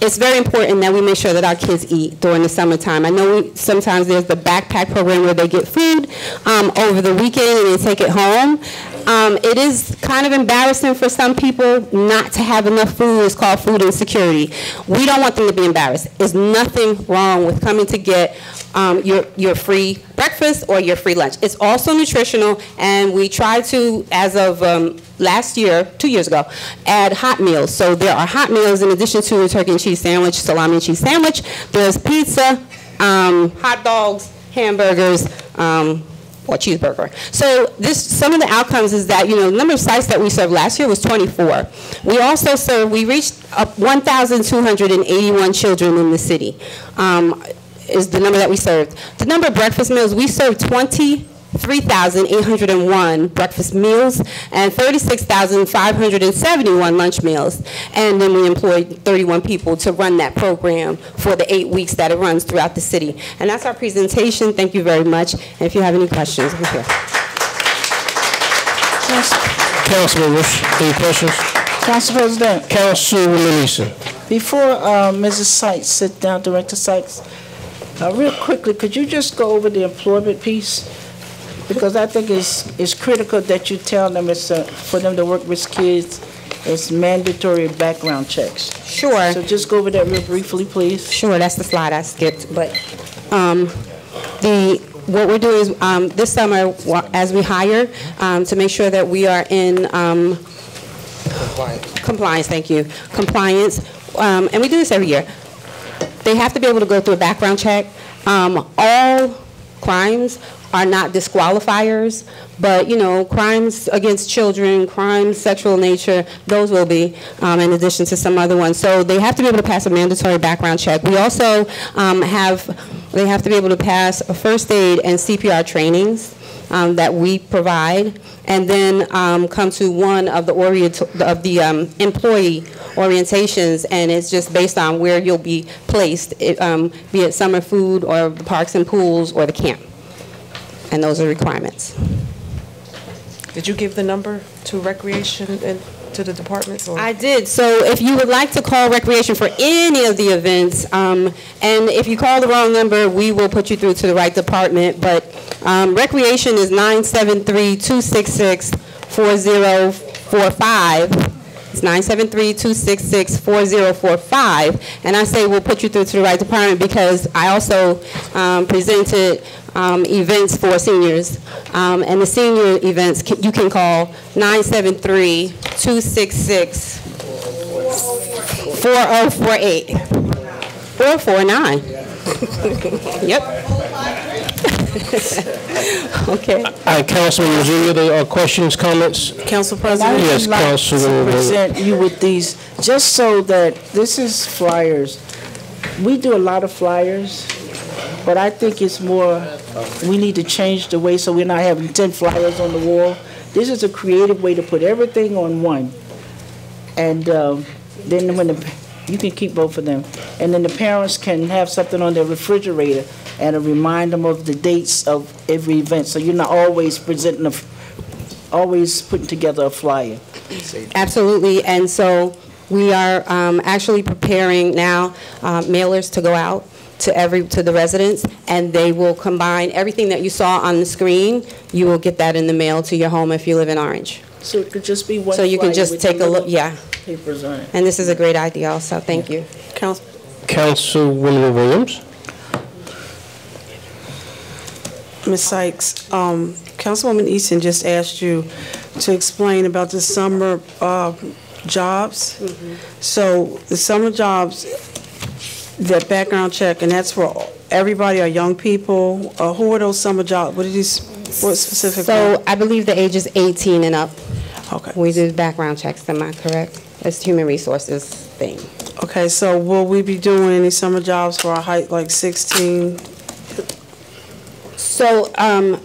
it's very important that we make sure that our kids eat during the summertime. I know sometimes there's the backpack program where they get food over the weekend and they take it home. It is kind of embarrassing for some people not to have enough food. It's called food insecurity. We don't want them to be embarrassed. There's nothing wrong with coming to get your free breakfast or your free lunch. It's also nutritional, and we try to, as of last year, 2 years ago, add hot meals. So there are hot meals in addition to a turkey and cheese sandwich, salami and cheese sandwich. There's pizza, hot dogs, hamburgers, or cheeseburger. So some of the outcomes is that, the number of sites that we served last year was 24. We also we reached 1,281 children in the city, is the number that we served. The number of breakfast meals, we served 23,801 breakfast meals and 36,571 lunch meals. And then we employed 31 people to run that program for the 8 weeks that it runs throughout the city. And that's our presentation. Thank you very much. And if you have any questions, we're here. Council members, any questions? Council President. Councilwoman Eason. Before Mrs. Sykes sit down, Director Sykes, real quickly, could you just go over the employment piece? Because I think it's critical that you tell them it's for them to work with kids, it's mandatory background checks. Sure. So just go over that real briefly, please. Sure, that's the slide I skipped. But the what we're doing is this summer, as we hire, to make sure that we are in compliance. Thank you, compliance, and we do this every year. They have to be able to go through a background check. All crimes are not disqualifiers, but crimes against children, crimes sexual nature, those will be, in addition to some other ones. So they have to be able to pass a mandatory background check. We also they have to be able to pass a first aid and CPR trainings that we provide, and then come to one of the employee orientations, and it's just based on where you'll be placed, be it summer food or the parks and pools or the camp. And those are requirements. Did you give the number to recreation and to the departments? Or? I did. So if you would like to call recreation for any of the events, and if you call the wrong number, we will put you through to the right department. But recreation is 973-266-4045. It's 973-266-4045. And I say we'll put you through to the right department because I also presented events for seniors. And the senior events, you can call 973-266-4048 or 49. Yep. Okay. Councilman Missouri, there are questions, comments? Council President? Yes, Councilman. To present you with these, just so that this is flyers. We do a lot of flyers, but I think it's more, we need to change the way so we're not having 10 flyers on the wall. This is a creative way to put everything on one. And then when you can keep both of them. And then the parents can have something on their refrigerator and remind them of the dates of every event. So you're not always presenting, always putting together a flyer. Absolutely. And so we are actually preparing now mailers to go out to the residents, and they will combine everything that you saw on the screen. You will get that in the mail to your home if you live in Orange. So it could just be one. So you can just take a look. Yeah. Papers on it. And this is a great idea also. Thank you. Councilwoman Williams. Ms. Sykes, Councilwoman Easton just asked you to explain about the summer jobs. Mm-hmm. So the summer jobs, that background check, and that's for everybody or young people. Who are those summer jobs? What specifically? So I believe the age is 18 and up. Okay. We do background checks, am I correct? It's human resources thing. Okay, so will we be doing any summer jobs for a height like 16? So I'm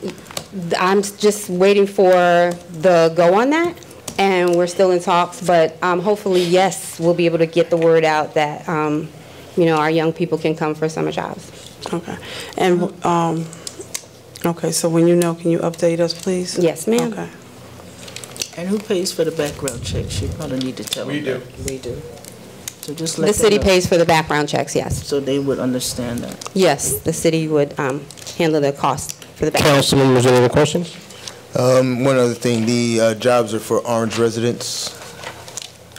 just waiting for the go on that, and we're still in talks, but hopefully, yes, we'll be able to get the word out that, our young people can come for summer jobs. Okay. And, okay, so when you know, can you update us, please? Yes, ma'am. Okay. And who pays for the background checks? You probably need to tell them. We do. We do. So just let The them city know. pays for the background checks, yes. So they would understand that. Yes, the city would handle the cost for the background. Councilman, was there any questions? One other thing, the jobs are for Orange residents.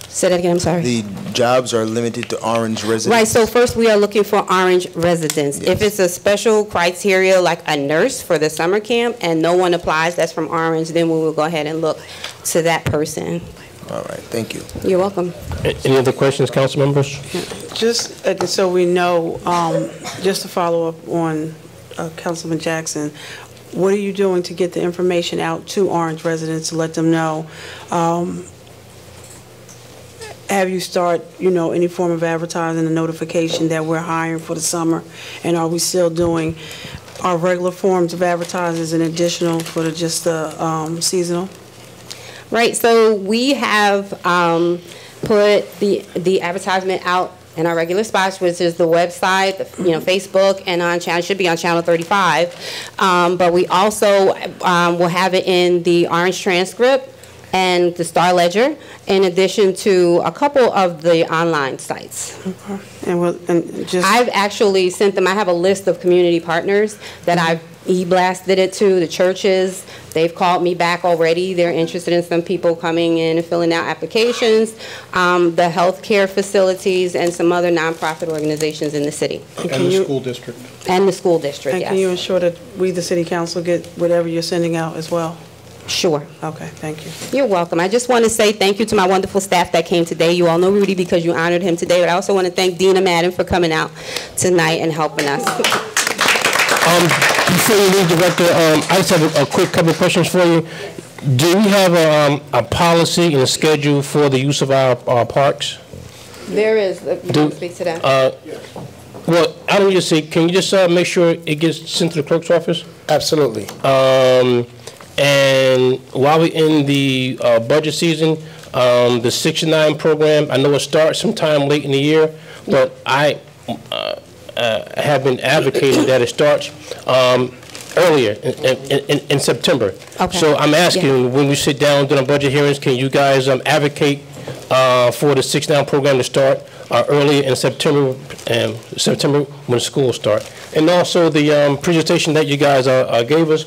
Say that again, I'm sorry. The jobs are limited to Orange residents. Right, so first we are looking for Orange residents. Yes. If it's a special criteria like a nurse for the summer camp and no one applies that's from Orange, then we will go ahead and look to that person. All right, thank you. You're welcome. Any other questions, council members? Just so we know, just to follow up on Councilman Jackson, what are you doing to get the information out to Orange residents to let them know? Have you start, any form of advertising, a notification that we're hiring for the summer? And are we still doing our regular forms of advertising and additional for just the seasonal? Right, so we have put the advertisement out in our regular spots, which is the website, Facebook, and on channel, should be on channel 35. But we also will have it in the Orange Transcript and the Star Ledger, in addition to a couple of the online sites. Okay. And I've actually sent them, I have a list of community partners that I've e-blasted it to the churches. They've called me back already. They're interested in some people coming in and filling out applications, the healthcare facilities, and some other nonprofit organizations in the city. And the school district. And the school district, And yes. can you ensure that we, the city council, get whatever you're sending out as well? Sure. Okay, thank you. You're welcome. I just want to say thank you to my wonderful staff that came today. You all know Rudy because you honored him today, but I also want to thank Dina Madden for coming out tonight and helping us. Before you leave, Director, I just have a quick couple of questions for you. Do we have a policy and a schedule for the use of our parks? There is. You want to speak to that? Well, I don't just say, can you just make sure it gets sent to the clerk's office? Absolutely. And while we're in the budget season, the 69 program, I know it starts sometime late in the year, but I have been advocating that it starts earlier in September. Okay. So I'm asking, when we sit down during budget hearings, can you guys advocate for the 69 program to start earlier in September, when school starts? And also the presentation that you guys gave us,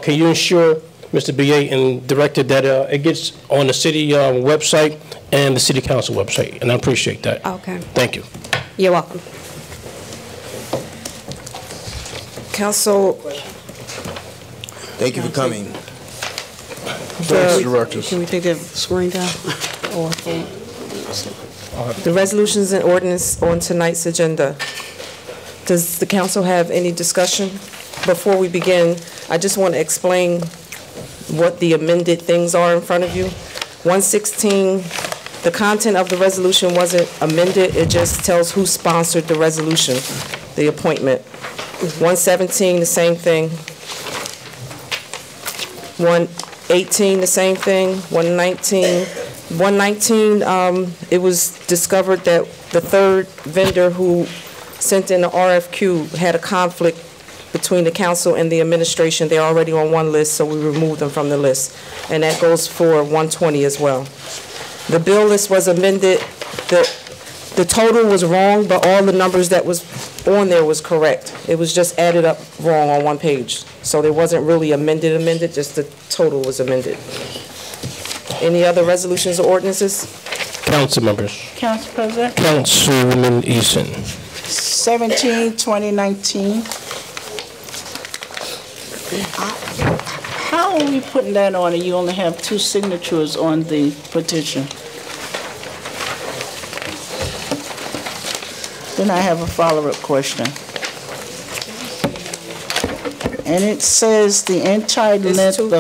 can you ensure, Mr. BA and Director, that it gets on the city website and the city council website? And I appreciate that. Okay. Thank you. You're welcome. Council, Thank you for coming. Thanks, Directors. Can we take that screen down? Or, the resolutions and ordinance on tonight's agenda. Does the council have any discussion? Before we begin, I just want to explain what the amended things are in front of you. 116, the content of the resolution wasn't amended, it just tells who sponsored the resolution, the appointment. 117, the same thing. 118, the same thing. 119, it was discovered that the third vendor who sent in the RFQ had a conflict between the council and the administration. They're already on one list, so we removed them from the list. And that goes for 120 as well. The bill list was amended. The total was wrong, but all the numbers that was on there was correct. It was just added up wrong on one page. So there wasn't really amended, just the total was amended. Any other resolutions or ordinances? Council members. Council President, Councilwoman Eason. 17, 2019. How are we putting that on and you only have 2 signatures on the petition? Then I have a follow-up question. And it says the entire length of...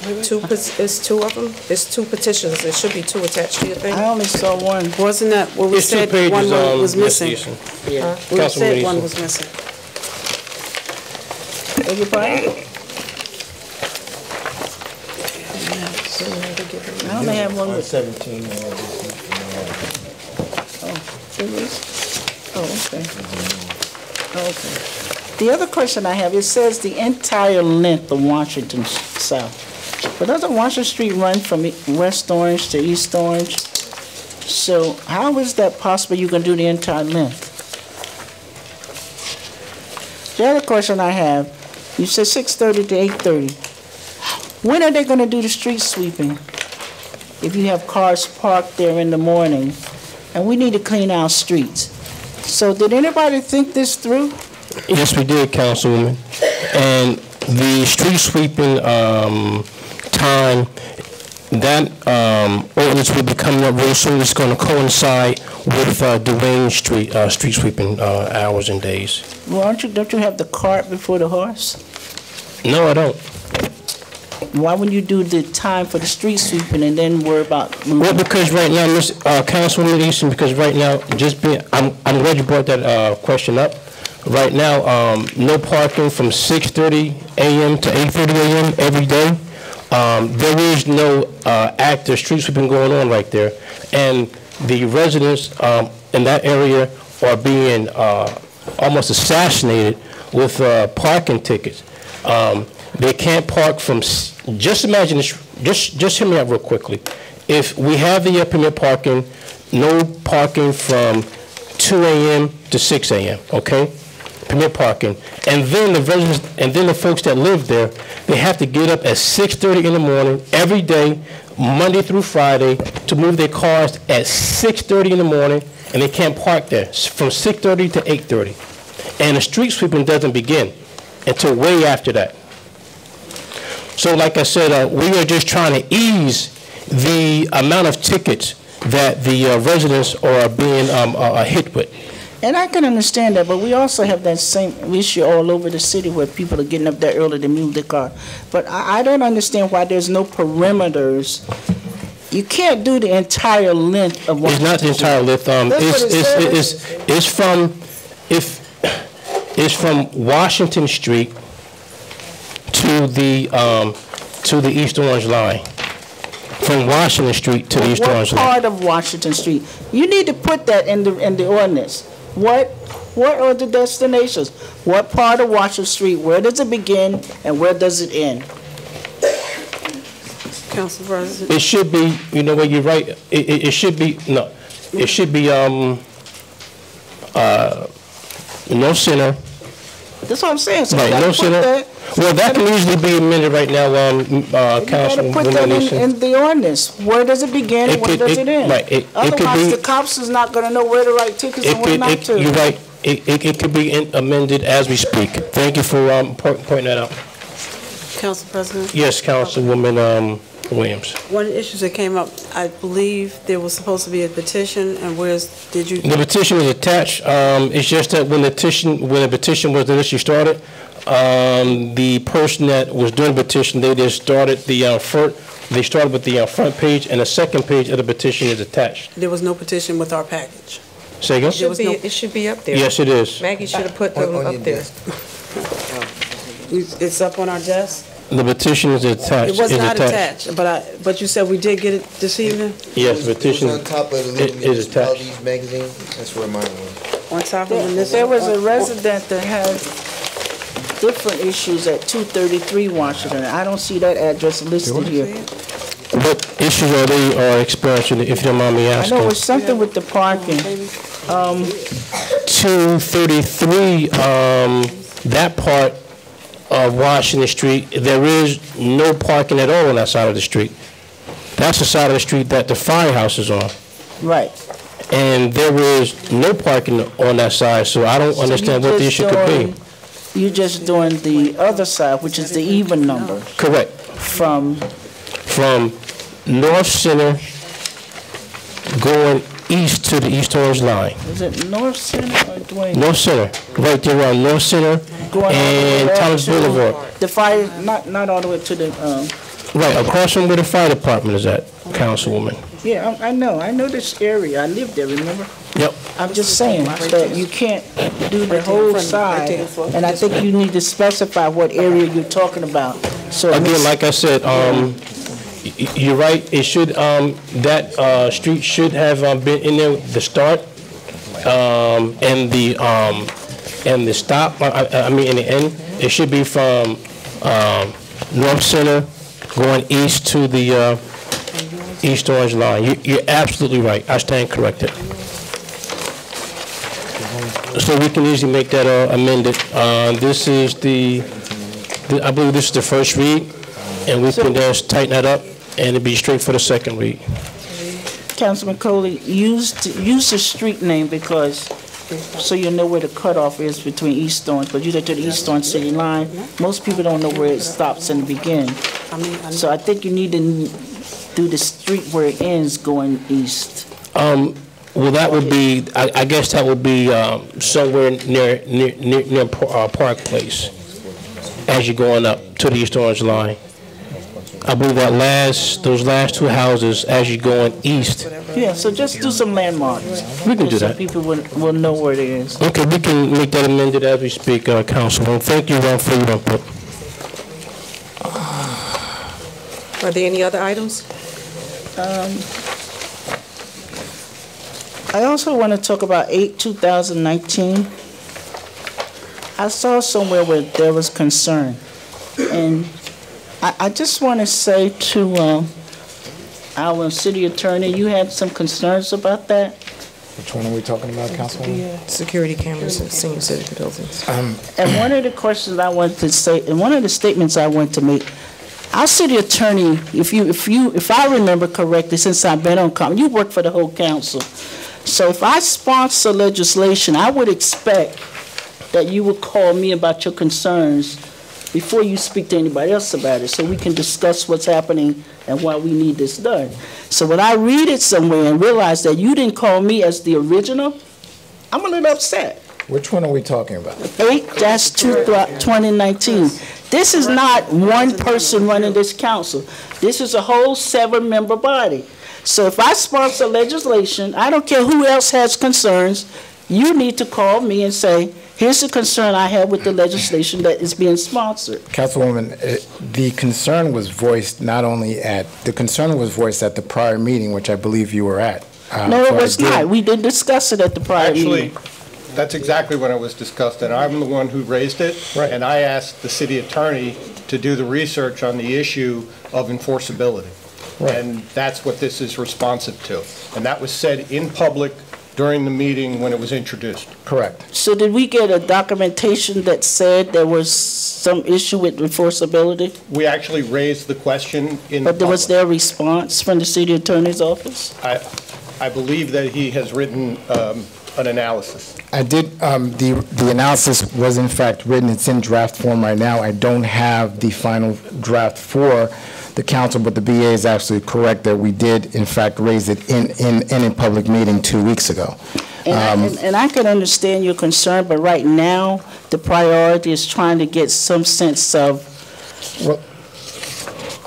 It's two of them? It's 2 petitions. There should be 2 attached to your thing. I only saw one. wasn't that what we It's 2 said pages, one was Ms. missing? Eason. Yeah. We Councilwoman said one Eason. was missing. Beg your pardon? I only have one with... 17. Oh, okay. Okay. The other question I have, it says the entire length of Washington South. But doesn't Washington Street run from West Orange to East Orange? So how is that possible you can do the entire length? The other question I have, you said 6:30 to 8:30. When are they going to do the street sweeping? If you have cars parked there in the morning, and we need to clean our streets. So did anybody think this through? Yes, we did, Councilwoman. And the street sweeping time, that ordinance will be coming up real soon. It's going to coincide with Duane Street street sweeping hours and days. Well, don't you have the cart before the horse? No, I don't. Why wouldn't you do the time for the street sweeping and then worry about... Well, because right now, Councilwoman Easton, because right now, I'm glad you brought that question up. Right now, no parking from 6:30 a.m. to 8:30 a.m. every day. There is no active street sweeping going on right there. And the residents in that area are being almost assassinated with parking tickets. They can't park from, just imagine this, just hear me out real quickly. If we have the permit parking, no parking from 2 a.m. to 6 a.m., okay? permit parking. And then the residents, and then the folks that live there, they have to get up at 6:30 in the morning every day, Monday through Friday, to move their cars at 6:30 in the morning, and they can't park there from 6:30 to 8:30. And the street sweeping doesn't begin until way after that. So like I said, we are just trying to ease the amount of tickets that the residents are being hit with. And I can understand that, but we also have that same issue all over the city where people are getting up there early to move their car. But I don't understand why there's no perimeters. You can't do the entire length of Washington. It's not the entire length. It's from Washington Street to the East Orange line. From Washington Street to the East Orange line. What part of Washington Street? You need to put that in the ordinance. What are the destinations? What part of Washington Street? Where does it begin and where does it end? Council President. It should be, you know what, you're right. It should be, no. It should be no center. That's what I'm saying. So right, no center. Well, that can easily be amended right now, Councilwoman. Put that in the ordinance. Where does it begin and where does it end? Right. Otherwise, the cops is not going to know where to write tickets and where not to. You're right. It could be amended as we speak. Thank you for pointing that out. Council President? Yes, Councilwoman Williams. One of the issues that came up, I believe there was supposed to be a petition, and did you? The petition is attached. It's just that when the petition was initially started, the person that was doing the petition, they just started they started with the front page, and the second page of the petition is attached. There was no petition with our package. Say again? It should be up there. Yes, it is. Maggie should have put them up there. It's up on our desk? The petition is attached. It was not attached, but you said we did get it this evening? Yes, the petition on top of the is attached. magazine. That's where mine was. On top of this? There was a resident that had different issues at 233 Washington. I don't see that address listed here. What issues are they experiencing, if you don't mind me asking? I know it was something with the parking. 233, that part of Washington Street, there is no parking at all on that side of the street. That's the side of the street that the firehouse is on. Right. And there is no parking on that side, so I don't understand what the issue could be. You're just doing the other side, which is the even number. Correct. From North Center going east to the East Orange line. Is it North Center or Dwayne? North Center, right there on North Center and Thomas Boulevard. The fire, not all the way to the. Right, across from where the fire department is at, Councilwoman. Yeah, I know this area. I lived there, remember? Yep. I'm just saying that you can't do the whole side, and I think you need to specify what area you're talking about. So again, like I said, you're right. It should that street should have been in there the start and the stop. I mean, in the end, it should be from North Center going east to the East Orange line. You're absolutely right. I stand corrected. So we can easily make that amended. This is I believe this is the first read, and we can just tighten that up, and it'll be straight for the second read. Councilman Coley, use the street name so you know where the cutoff is between East Orange, because you get to the East Orange city line. Most people don't know where it stops and begins. So I think you need to do the street where it ends going east. Well, that would be, I guess that would be somewhere near Park Place as you're going up to the East Orange line. I believe those last two houses as you're going east. Yeah, so just do some landmarks. We can do that. So people will know where it is. Okay, we can make that amended as we speak, Councilman. Thank you, Ron, for your input. Are there any other items? I also want to talk about 8/2019. I saw somewhere where there was concern, and I just want to say to our city attorney, you had some concerns about that. Which one are we talking about, Councilwoman? Security cameras in senior citizen buildings. And one of the questions I wanted to say, and one of the statements I want to make, our city attorney, if I remember correctly, since I've been on council, you work for the whole council. So if I sponsor legislation, I would expect that you would call me about your concerns before you speak to anybody else about it, so we can discuss what's happening and why we need this done. So when I read it somewhere and realize that you didn't call me as the original, I'm a little upset. Which one are we talking about? 8-2019. This is not one person running this council. This is a whole 7-member body. So if I sponsor legislation, I don't care who else has concerns, you need to call me and say, here's the concern I have with the legislation that is being sponsored. Councilwoman, the concern was voiced not only at, the concern was voiced at the prior meeting, which I believe you were at. No, it was not. We didn't discuss it at the prior meeting. Actually, that's exactly when it was discussed, and I'm the one who raised it. Right. And I asked the city attorney to do the research on the issue of enforceability. Right. And that's what this is responsive to. And that was said in public during the meeting when it was introduced. Correct. So did we get a documentation that said there was some issue with enforceability? We actually raised the question in the But was there a response from the city attorney's office? I believe that he has written an analysis. I did, the analysis was in fact written, it's in draft form right now. I don't have the final draft for the council, but the BA is absolutely correct that we did in fact raise it in a public meeting 2 weeks ago. And I can understand your concern, but right now, the priority is trying to get some sense of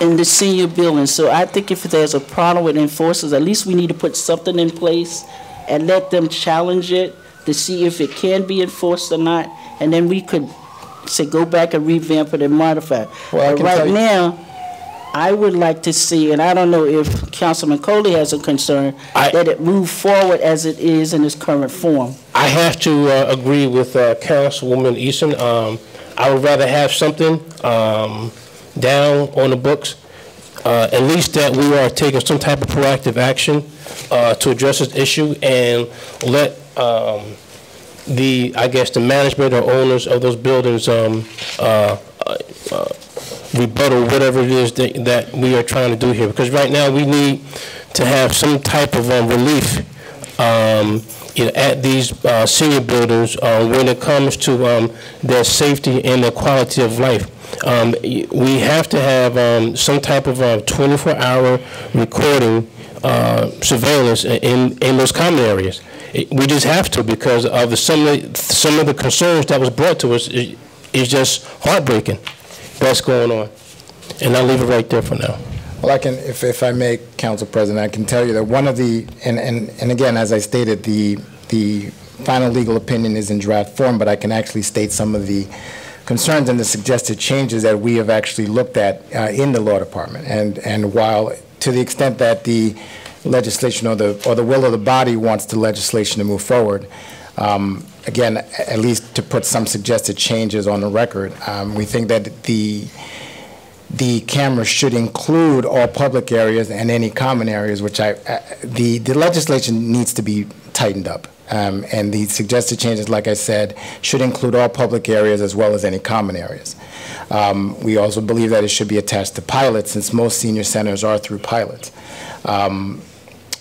in the senior building. So I think if there's a problem with enforcers, at least we need to put something in place and let them challenge it to see if it can be enforced or not, and then we could say go back and revamp it and modify it. Well, but right now, I would like to see, and I don't know if Councilman Coley has a concern, that it move forward as it is in its current form. I have to agree with Councilwoman Easton. I would rather have something down on the books, at least that we are taking some type of proactive action to address this issue and let I guess the management or owners of those buildings rebuttal whatever it is that we are trying to do here. Because right now we need to have some type of relief at these senior buildings when it comes to their safety and their quality of life. We have to have some type of 24-hour recording surveillance in those common areas. We just have to, because of some of the concerns that was brought to us is just heartbreaking that's going on. And I'll leave it right there for now. Well, I can, if I may, Council President, I can tell you that one of the, and again, as I stated, the final legal opinion is in draft form, but I can actually state some of the concerns and the suggested changes that we have actually looked at in the law department. And while, to the extent that the legislation or the will of the body wants the legislation to move forward, again, at least to put some suggested changes on the record, we think that the camera should include all public areas and any common areas, which the legislation needs to be tightened up. And the suggested changes, like I said, should include all public areas as well as any common areas. We also believe that it should be attached to pilots, since most senior centers are through pilots.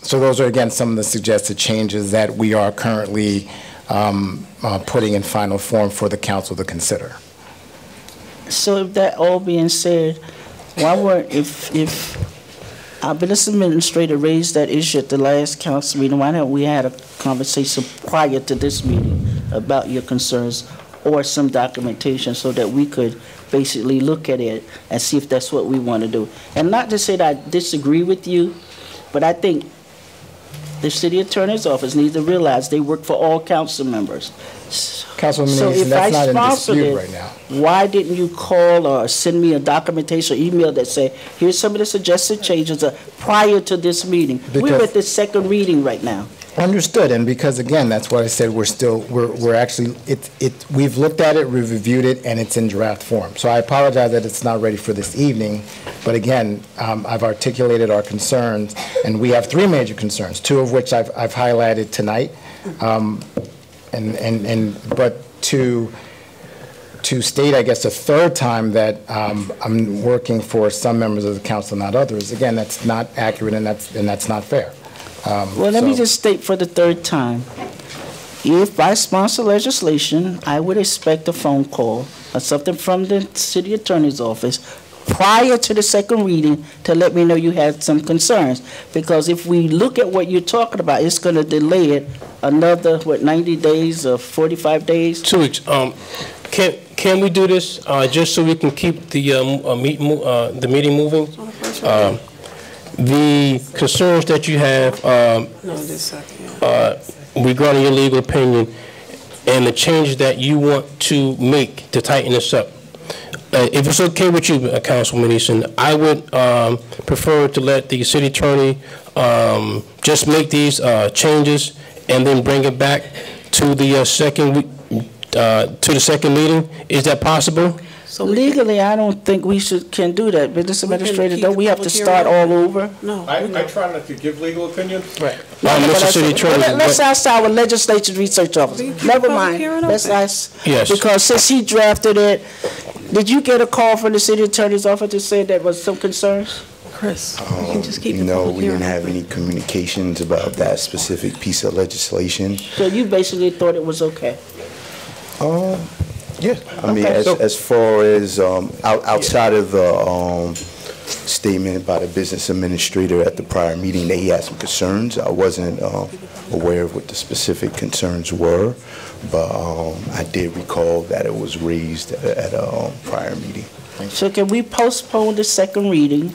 So those are, again, some of the suggested changes that we are currently putting in final form for the council to consider. So if that all being said, why weren't, if our business administrator raised that issue at the last council meeting, why don't we had a conversation prior to this meeting about your concerns or some documentation so that we could basically look at it and see if that's what we want to do? And not to say that I disagree with you, but I think the city attorney's office needs to realize they work for all council members. Councilwoman, So if that's I not in sponsored dispute it, right now. why didn't you call or send me a documentation or email that say, here's some of the suggested changes prior to this meeting? We're Because- at the second reading right now. Understood, and because again, that's why I said we're actually, we've looked at it, we've reviewed it, and it's in draft form. So I apologize that it's not ready for this evening, but again, I've articulated our concerns, and we have 3 major concerns, 2 of which I've highlighted tonight, but to state, I guess, a 3rd time that I'm working for some members of the council, not others, again, that's not accurate, and that's not fair. Well, let me just state for the 3rd time. If I sponsor legislation, I would expect a phone call or something from the city attorney's office prior to the 2nd reading to let me know you had some concerns. Because if we look at what you're talking about, it's going to delay it another, 90 days or 45 days? 2 weeks. Can we do this just so we can keep the meeting moving? The concerns that you have regarding your legal opinion and the changes that you want to make to tighten this up. If it's okay with you, Councilwoman Easton, I would prefer to let the city attorney just make these changes and then bring it back to the second meeting. Is that possible? So legally, I don't think we can do that. Business administrator, don't we have to start all over? No. I try not to give legal opinions. Right. Mr. City Attorney, Let's ask our legislature research officer. Never mind. Let's ask. Yes. Because since he drafted it, did you get a call from the city attorney's office to say there was some concerns? Chris, you can just keep the No, public we didn't hearing have any communications about that specific piece of legislation. So you basically thought it was okay? Yeah. I mean, as far as outside of the statement by the business administrator at the prior meeting that he had some concerns, I wasn't aware of what the specific concerns were, but I did recall that it was raised at a prior meeting. So can we postpone the 2nd reading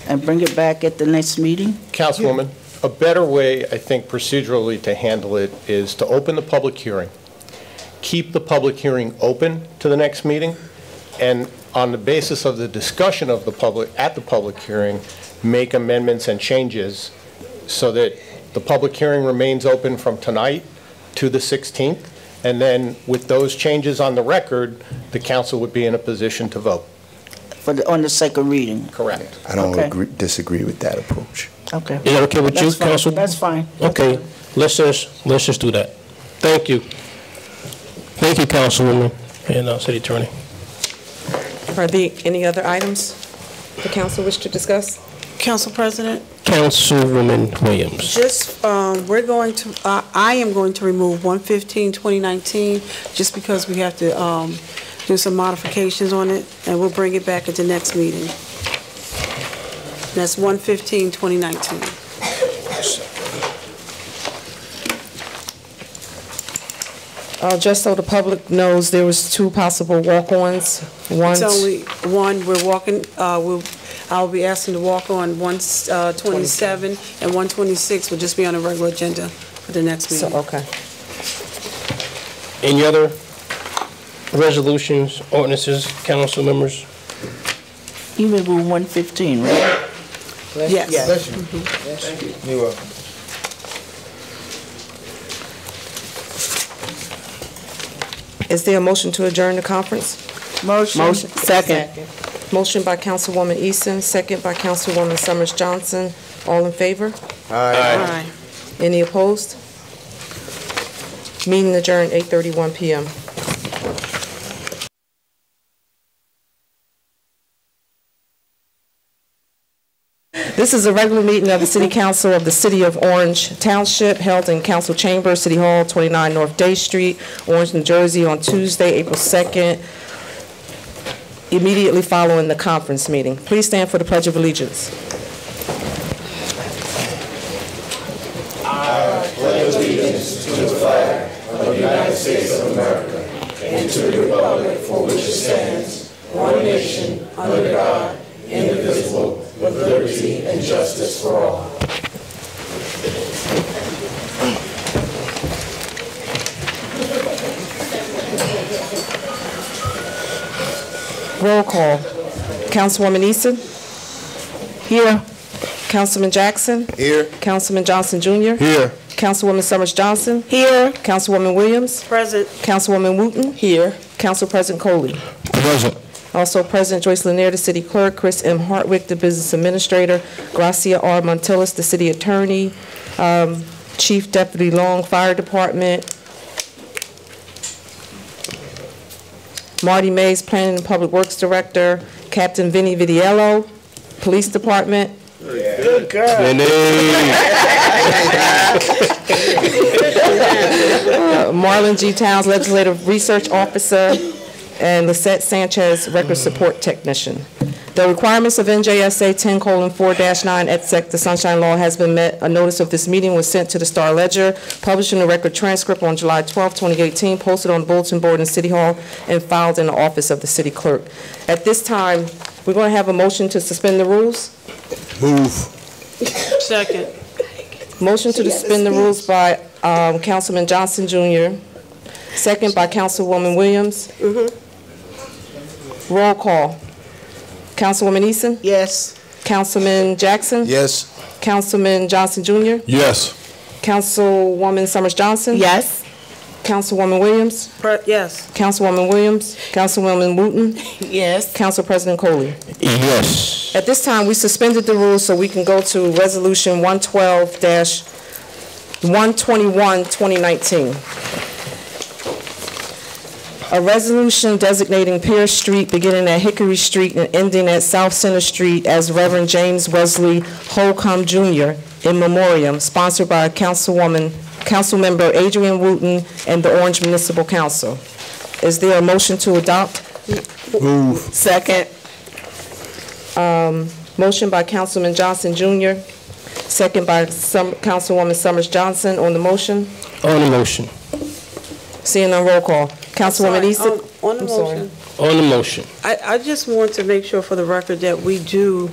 and bring it back at the next meeting? Councilwoman, a better way, I think, procedurally to handle it is to open the public hearing, keep the public hearing open to the next meeting, and on the basis of the discussion of the public hearing, make amendments and changes so that the public hearing remains open from tonight to the 16th, and then with those changes on the record, the council would be in a position to vote. On the 2nd reading? Correct. I don't disagree with that approach. Okay. Is that okay with you, Council? That's fine. Okay, let's just do that. Thank you. Thank you, Councilwoman and City Attorney. Are there any other items the council wish to discuss? Council President? Councilwoman Williams. Just, I am going to remove 115-2019 just because we have to do some modifications on it, and we'll bring it back at the next meeting. That's 115-2019. Just so the public knows, there was 2 possible walk-ons. It's only one. We're walking, I'll be asking to walk on 127 and 126 will just be on a regular agenda for the next meeting. Okay. Any other resolutions, ordinances, council members? You may move 115, right? Yes. Bless you. Thank you. You're welcome. Is there a motion to adjourn the conference? Motion. Second. Motion by Councilwoman Easton, second by Councilwoman Summers Johnson. All in favor? Aye. Any opposed? Meeting adjourned, 8:31 p.m. This is a regular meeting of the City Council of the City of Orange Township held in Council Chamber, City Hall, 29 North Day Street, Orange, New Jersey, on Tuesday, April 2nd, immediately following the conference meeting. Please stand for the Pledge of Allegiance. I pledge allegiance to the flag of the United States of America and to the republic for which it stands, one nation, under God, indivisible, with liberty and justice for all. Roll call. Councilwoman Easton? Here. Councilman Jackson? Here. Councilman Johnson Jr.? Here. Councilwoman Summers Johnson. Here. Councilwoman Williams. Present. Councilwoman Wooten. Here. Council President Coley. Present. Also present, Joyce Lanier, the city clerk, Chris M. Hartwick, the business administrator, Gracia R. Montillis, the city attorney, Chief Deputy Long, Fire Department, Marty Mays, Planning and Public Works Director, Captain Vinny Vidiello, Police Department. Good girl. Marlon G. Towns, Legislative Research Officer, and Lisette Sanchez, Record Support Technician. The requirements of NJSA 10:4-9 et sec, the Sunshine Law, has been met. A notice of this meeting was sent to the Star Ledger, published in the Record Transcript on July 12, 2018, posted on the bulletin board in City Hall, and filed in the office of the city clerk. At this time, we're going to have a motion to suspend the rules. Move. Second. Motion to suspend the rules by Councilman Johnson Jr., second by Councilwoman Williams. Roll call. Councilwoman Eason? Yes. Councilman Jackson? Yes. Councilman Johnson Jr.? Yes. Councilwoman Summers Johnson? Yes. Councilwoman Williams? Yes. Councilwoman Williams? Councilwoman Wooten? Yes. Council President Coley? Yes. At this time, we suspended the rules so we can go to Resolution 112-121, 2019. A resolution designating Pierce Street beginning at Hickory Street and ending at South Center Street as Reverend James Wesley Holcomb Jr. in memoriam, sponsored by Councilmember Adrian Wooten and the Orange Municipal Council. Is there a motion to adopt? Move. Second. Motion by Councilman Johnson Jr., second by Councilwoman Summers Johnson on the motion. On the motion. Seeing none, roll call. Councilwoman Eason? On the motion. On the motion. I just want to make sure for the record that we do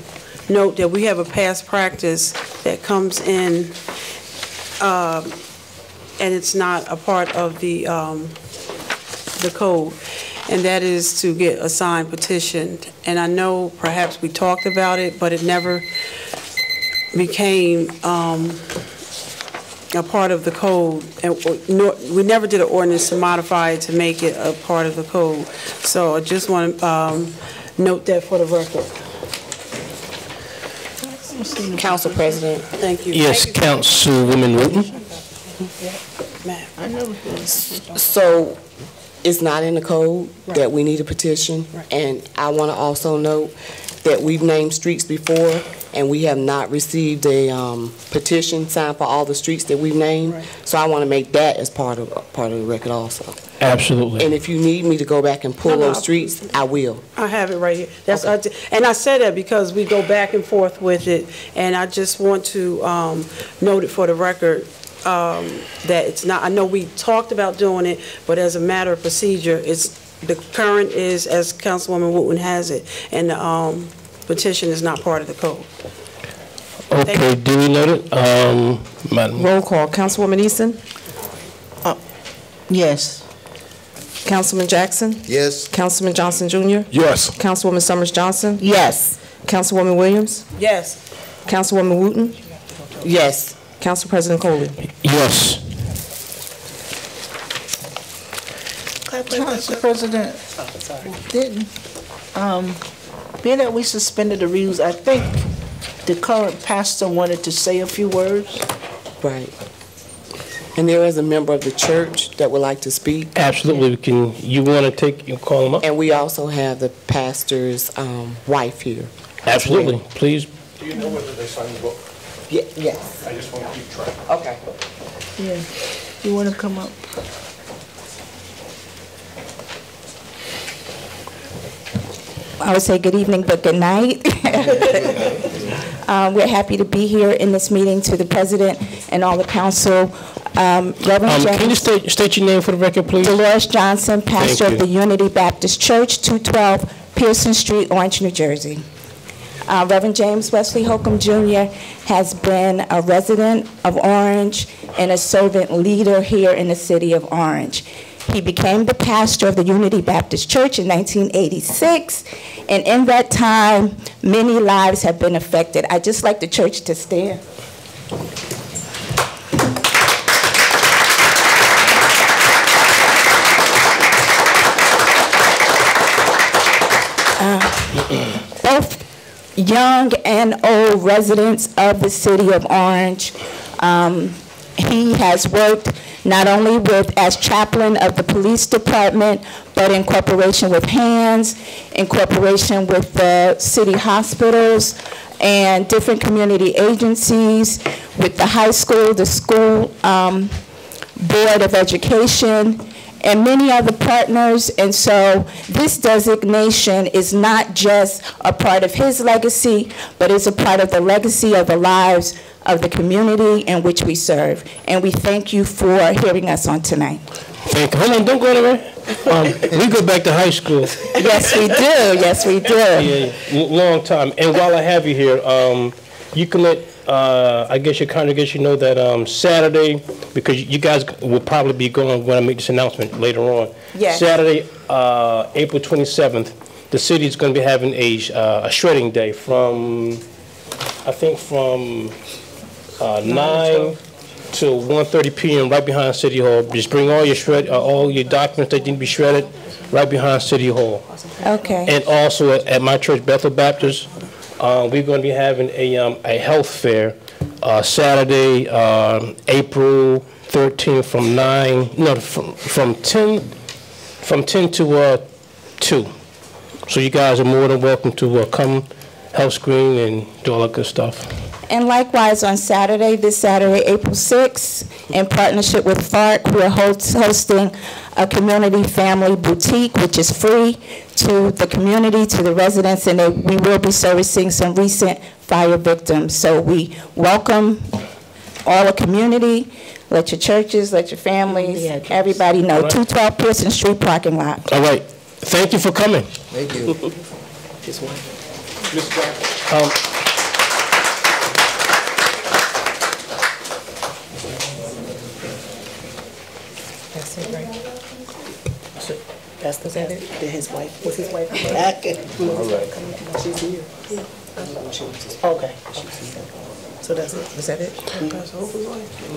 note that we have a past practice that comes in, and it's not a part of the code, and that is to get a signed petition. And I know perhaps we talked about it, but it never became a part of the code, and we never did an ordinance to modify it to make it a part of the code. So I just want to note that for the record. Council President. Thank you. Yes, Councilwoman Wooten. So it's not in the code that we need a petition, and I want to also note that we've named streets before, and we have not received a petition signed for all the streets that we've named. So I want to make that as part of the record also. Absolutely. And if you need me to go back and pull those streets, I will. I have it right here. That's and I said that because we go back and forth with it, and I just want to note it for the record that it's not. I know we talked about doing it, but as a matter of procedure, it's the current is as Councilwoman Wooten has it, and the petition is not part of the code. Okay, duly noted. Madam. Roll call. Councilwoman Eason? Yes. Councilman Jackson? Yes. Councilman Johnson Jr.? Yes. Councilwoman Summers Johnson? Yes. Councilwoman Williams? Yes. Councilwoman Wooten? Yes. Council President Coley? Yes. Council President, being that we suspended the rules, I think the current pastor wanted to say a few words. Right. And there is a member of the church that would like to speak. Absolutely. You want to call him up? And we also have the pastor's wife here. Absolutely. Please. Do you know whether they signed the book? Yes. I just want to keep track. Okay. Yeah. You want to come up? I would say good evening, but good night. We're happy to be here in this meeting to the president and all the council. Reverend can you state your name for the record, please? Dolores Johnson, pastor of the Unity Baptist Church, 212 Pearson Street, Orange, New Jersey. Reverend James Wesley Holcomb Jr. has been a resident of Orange and a servant leader here in the city of Orange. He became the pastor of the Unity Baptist Church in 1986, and in that time, many lives have been affected. I'd just like the church to stand. both young and old residents of the city of Orange. He has worked not only as chaplain of the police department, but in cooperation with HANDS, in cooperation with the city hospitals and different community agencies, with the high school, the school board of education, and many other partners. And so this designation is not just a part of his legacy, but it's a part of the legacy of the lives of the community in which we serve. And we thank you for hearing us on tonight. Thank you. Hold on, don't go anywhere. We go back to high school. Yes, we do. Yes, we do. Yeah, long time. And while I have you here, you can let, I guess, your congregation know that Saturday, because you guys will probably be going when I make this announcement later on. Yes. Saturday, April 27th, the city is going to be having a shredding day from, I think, from 9 to 1:30 p.m. right behind City Hall. Just bring all your documents that need to be shredded right behind City Hall. Okay. And also at my church, Bethel Baptist, we're going to be having a health fair Saturday, April 13th from 10 to 2. So you guys are more than welcome to come help screen and do all that good stuff. And likewise on Saturday, this Saturday, April 6th, in partnership with FARC, we're hosting a community family boutique, which is free to the community, to the residents, and we will be servicing some recent fire victims. So we welcome all the community. Let your churches, let your families, everybody know. Right. 212 Pearson Street parking lot. All right. Thank you for coming. Thank you. This one. That's it, right? That's it. His wife, was his wife back? All right. She's here. Okay. So that's it. Is that it?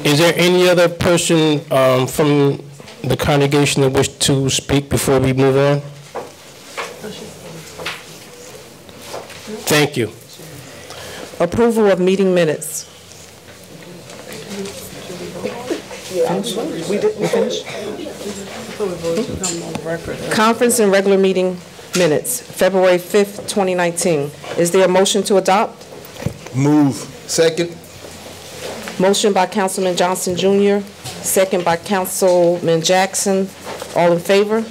Is there any other person from the congregation that wish to speak before we move on? Thank you. Approval of meeting minutes. We finished? Conference and regular meeting minutes, February 5th, 2019. Is there a motion to adopt? Move. Second. Motion by Councilman Johnson Jr., second by Councilman Jackson. All in favor?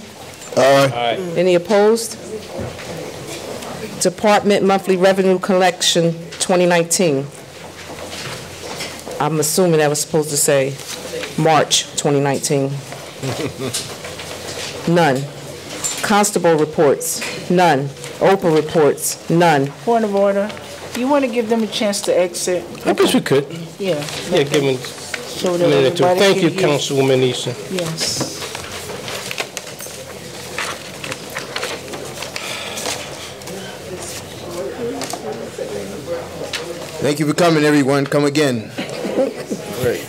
Aye. Any opposed? Department monthly revenue collection 2019. I'm assuming that was supposed to say March 2019. None. Constable reports, none. OPA reports, none. Point of order. You want to give them a chance to exit? I guess we could. Yeah. Yeah, give them So a minute or two. everybody Thank can you, hear. Councilwoman Easton. Yes. Thank you for coming, everyone. Come again. Great.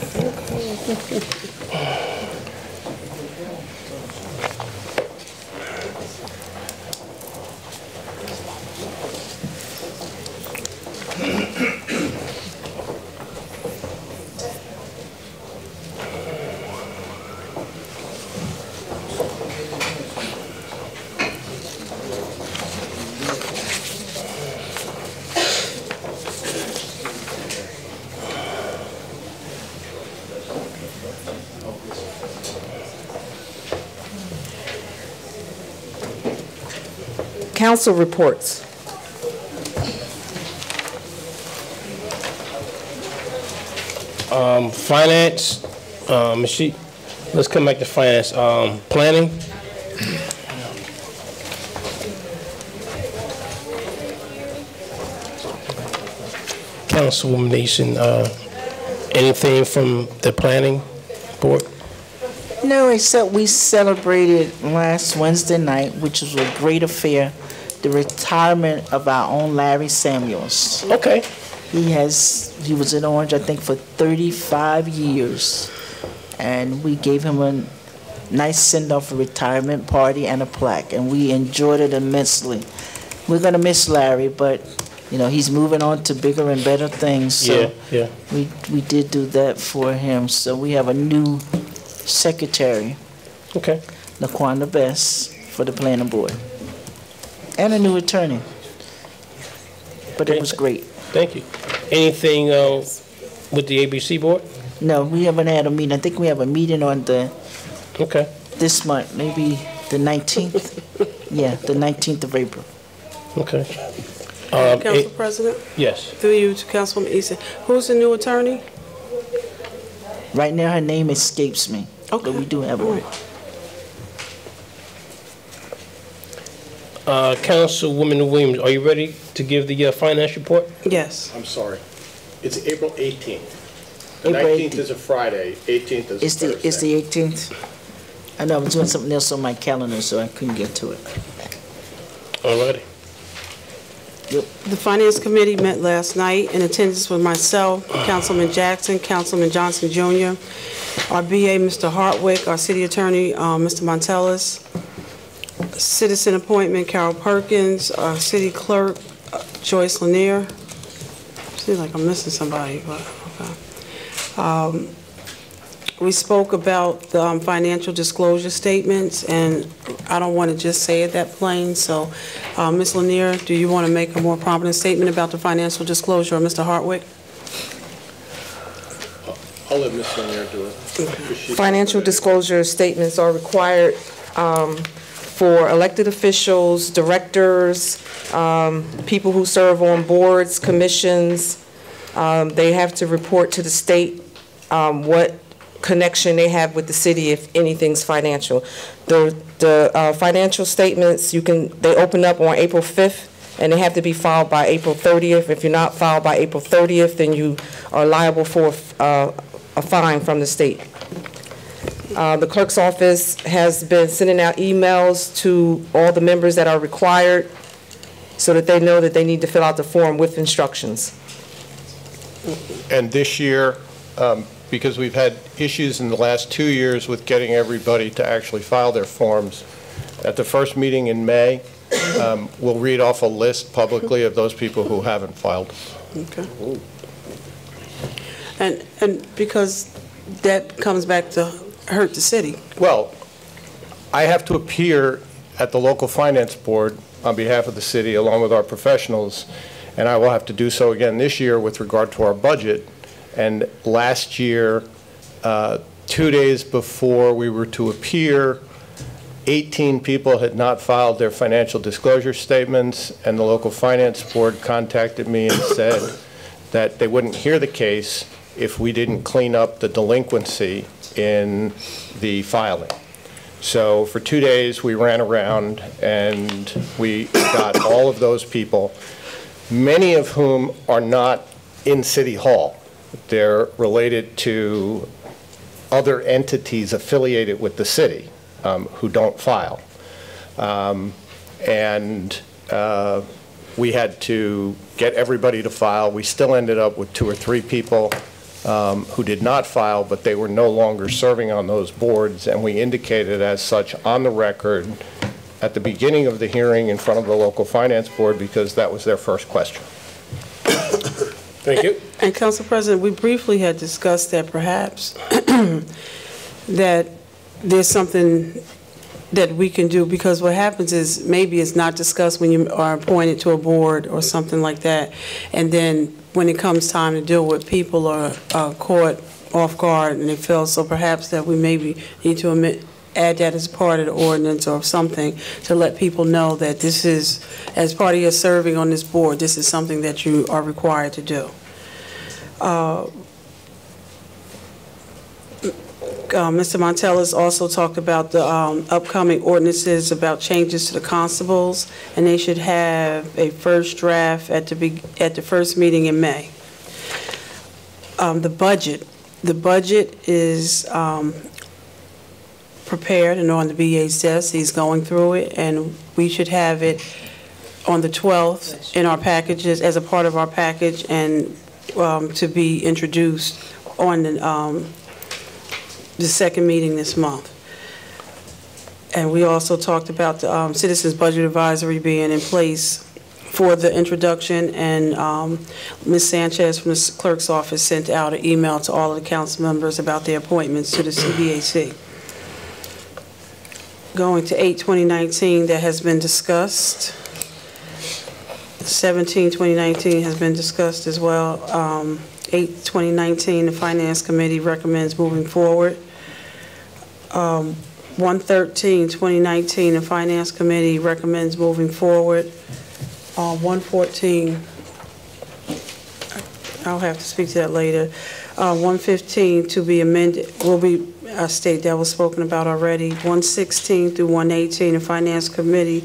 Council reports. Finance, let's come back to finance. Planning. Councilwoman Nation, anything from the planning board? No, except we celebrated last Wednesday night, which was a great affair, the retirement of our own Larry Samuels. Okay. He was in Orange, I think, for 35 years. And we gave him a nice send-off, a retirement party and a plaque, and we enjoyed it immensely. We're gonna miss Larry, but, you know, he's moving on to bigger and better things, so. Yeah. We did do that for him, so we have a new secretary. Okay. Laquanda Best for the planning board. And a new attorney. But it was great. Thank you. Anything with the ABC board? No, we haven't had a meeting. I think we have a meeting on this month, maybe the 19th. Yeah, the 19th of April. Okay. Council President? Yes. Through you to Councilwoman Easton. Who's the new attorney? Right now, her name escapes me. Okay. But we do have one. Councilwoman Williams, are you ready to give the finance report? Yes. I'm sorry. It's April 18th. The April 19th is a Friday, 18th is a Thursday. It's the 18th. I know I was doing something else on my calendar, so I couldn't get to it. All righty. The Finance Committee met last night. In attendance with myself, Councilman Jackson, Councilman Johnson Jr., our BA, Mr. Hartwick, our City Attorney, Mr. Montellis, Citizen Appointment, Carol Perkins, our City Clerk, Joyce Lanier. Seems like I'm missing somebody, but okay. We spoke about the financial disclosure statements, and I don't want to just say it that plain, so Ms. Lanier, do you want to make a more prominent statement about the financial disclosure, or Mr. Hartwick? I'll let Ms. Lanier do it. Financial disclosure statements are required for elected officials, directors, people who serve on boards, commissions. They have to report to the state what connection they have with the city if anything's financial. The financial statements, they open up on April 5th and they have to be filed by April 30th. If you're not filed by April 30th, then you are liable for a fine from the state. The clerk's office has been sending out emails to all the members that are required so that they know that they need to fill out the form with instructions. And this year, because we've had issues in the last 2 years with getting everybody to actually file their forms, at the first meeting in May, we'll read off a list publicly of those people who haven't filed. Okay. And because that comes back to hurt the city. Well, I have to appear at the local finance board on behalf of the city along with our professionals, and I will have to do so again this year with regard to our budget. And last year, 2 days before we were to appear, 18 people had not filed their financial disclosure statements, and the local finance board contacted me and said that they wouldn't hear the case if we didn't clean up the delinquency in the filing. So for 2 days, we ran around and we got all of those people, many of whom are not in City Hall. They're related to other entities affiliated with the city who don't file. We had to get everybody to file. We still ended up with 2 or 3 people who did not file, but they were no longer serving on those boards, and we indicated as such on the record at the beginning of the hearing in front of the local finance board because that was their first question. Thank you. And Council President, we briefly had discussed that perhaps that there's something that we can do, because what happens is maybe it's not discussed when you are appointed to a board or something like that, and then when it comes time to deal with people are caught off guard and they feel, so perhaps that we maybe need to add that as part of the ordinance or something to let people know that this is, as part of your serving on this board, this is something that you are required to do. Mr. Montellis also talked about the upcoming ordinances about changes to the constables, and they should have a first draft at the first meeting in May. The budget is prepared and on the VA's desk. He's going through it, and we should have it on the 12th in our packages, as a part of our package, and to be introduced on the second meeting this month. And we also talked about the Citizens Budget Advisory being in place for the introduction, and Ms. Sanchez from the clerk's office sent out an email to all of the council members about their appointments to the CBAC. Going to 8/2019, that has been discussed. 17/2019 has been discussed as well. 8/2019, the Finance Committee recommends moving forward. 1/13/2019, the Finance Committee recommends moving forward. 1/14, I'll have to speak to that later. 1/15 to be amended will be a state that was spoken about already. 1/16 through 1/18, the Finance Committee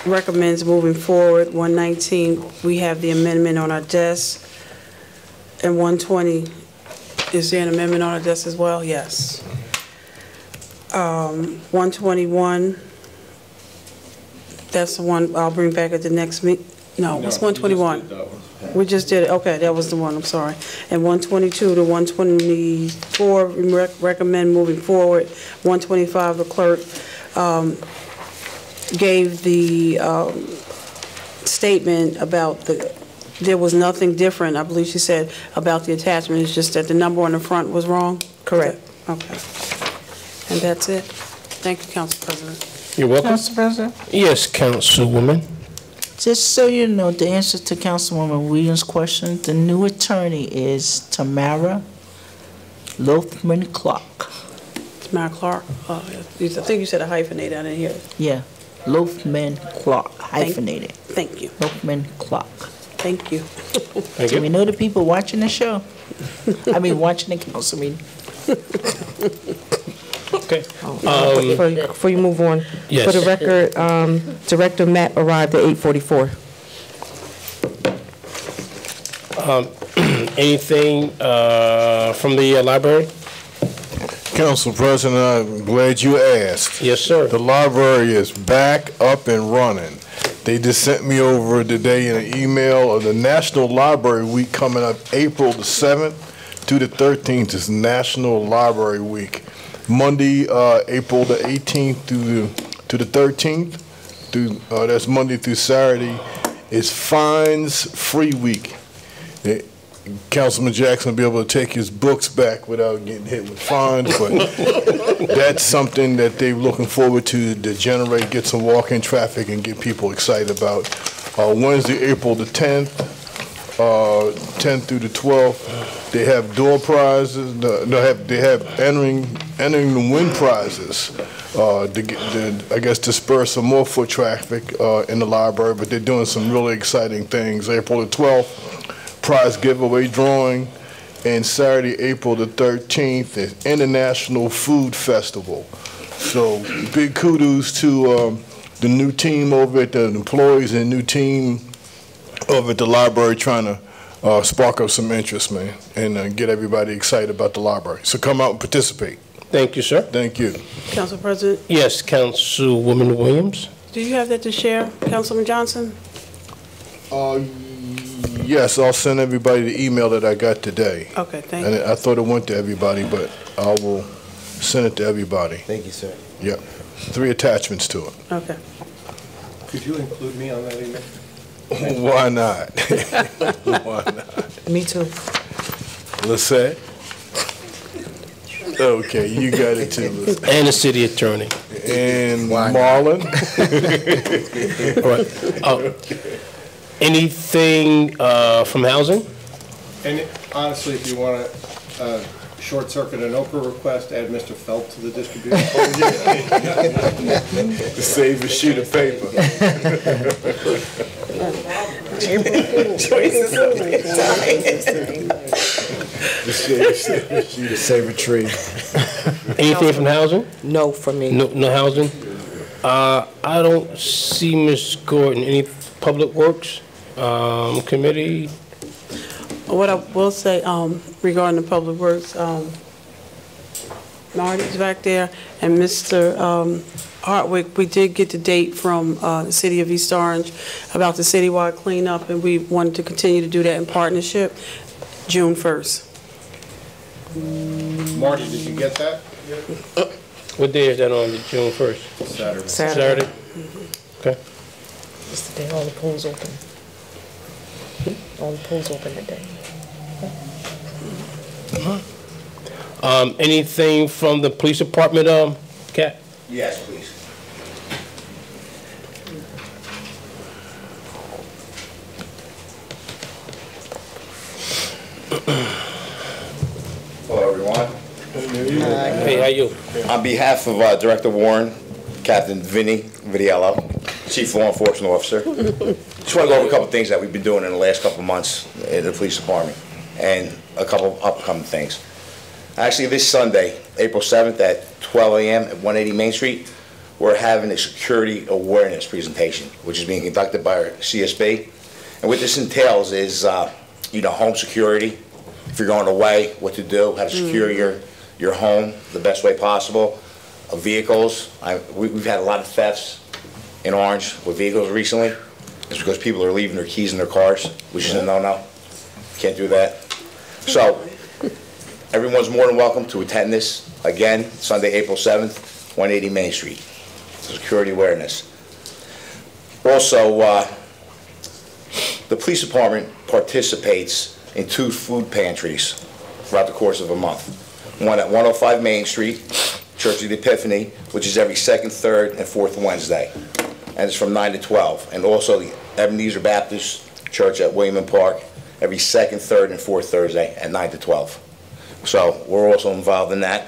recommends moving forward. 1/19, we have the amendment on our desk. And 1/20, is there an amendment on our desk as well? Yes. 1/21, that's the one I'll bring back at the next meet. No, it's 1/21. We just did it. Okay, that was the one. I'm sorry. And 1/22 to 1/24, recommend moving forward. 1/25, the clerk gave the statement about there was nothing different, I believe she said, about the attachment. It's just that the number on the front was wrong? Correct. Okay. And that's it. Thank you, Council President. You're welcome. Council President? Yes, Councilwoman. Just so you know, the answer to Councilwoman Williams' question, the new attorney is Tamara Lothman Clark. Tamara Clark? I think you said a hyphenate. I didn't hear it. Yeah, Lothman Clark, hyphenated. Thank you. Lothman Clark. Thank you. Thank So you. we know the people watching the show. I mean, watching the council meeting. Okay. Before you move on, Yes. for the record, Director Matt arrived at 8:44. Anything from the library? Council President, I'm glad you asked. Yes, sir. The library is back up and running. They just sent me over today an email of the National Library Week coming up April the 7th to the 13th is National Library Week. Monday, April the 18th to the 13th, that's Monday through Saturday, is fines-free week. Councilman Jackson will be able to take his books back without getting hit with fines, but that's something that they're looking forward to generate, get some walk-in traffic and get people excited about. Wednesday, April the 10th, 10th through the 12th, they have door prizes. They have entering the win prizes I guess to spur some more foot traffic in the library. But they're doing some really exciting things. April the 12th, prize giveaway drawing, and Saturday, April the 13th, is International Food Festival. So big kudos to the new team over at the employees and new team over at the library trying to spark up some interest, man, and get everybody excited about the library. So come out and participate. Thank you, sir. Thank you. Council President, Yes, Councilwoman Williams. do you have that to share, Councilman Johnson? Yes, I'll send everybody the email that I got today. Okay, thank And you. I thought it went to everybody, but I will send it to everybody. Thank you, sir. Yep. 3 attachments to it. Okay. Could you include me on that email? Why not? Why not? Me too. Lissette? Okay, you got it too, Lissette. And the city attorney. And Marlon? All right. Anything from housing? And honestly, if you want to short circuit an Oprah request, add Mr. Felt to the distribution. To save a sheet of paper. Save a tree. Anything from housing? No from me. No housing? I don't see Ms. Gordon. Any public works committee? What I will say regarding the public works, Marty's back there, and Mr. Hartwick, we did get the date from the city of East Orange about the citywide cleanup, and we wanted to continue to do that in partnership, June 1st. Marty, did you get that? What day is that on, June 1st? Saturday. Saturday? Okay. Just today, all the polls open. All the polls open today. Anything from the police department, Kat? Yes, please. Hello, everyone. Hey, how you? On behalf of Director Warren, Captain Vinny Vidiello, Chief Law Enforcement Officer, just want to go over a couple of things that we've been doing in the last couple of months in the police department and a couple of upcoming things. Actually, this Sunday, April 7th at 12 a.m. at 180 Main Street, we're having a security awareness presentation, which is being conducted by our CSB. And what this entails is, home security. If you're going away, what to do, how to secure your home the best way possible. Vehicles, we've had a lot of thefts in Orange with vehicles recently. It's because people are leaving their keys in their cars, which is a no-no. Can't do that. So, everyone's more than welcome to attend this, again, Sunday, April 7th, 180 Main Street. Security awareness. Also, the police department participates in 2 food pantries throughout the course of a month. One at 105 Main Street, Church of the Epiphany, which is every 2nd, 3rd, and 4th Wednesday. And it's from 9 to 12. And also the Ebenezer Baptist Church at William Park, every 2nd, 3rd, and 4th Thursday at 9 to 12. So we're also involved in that.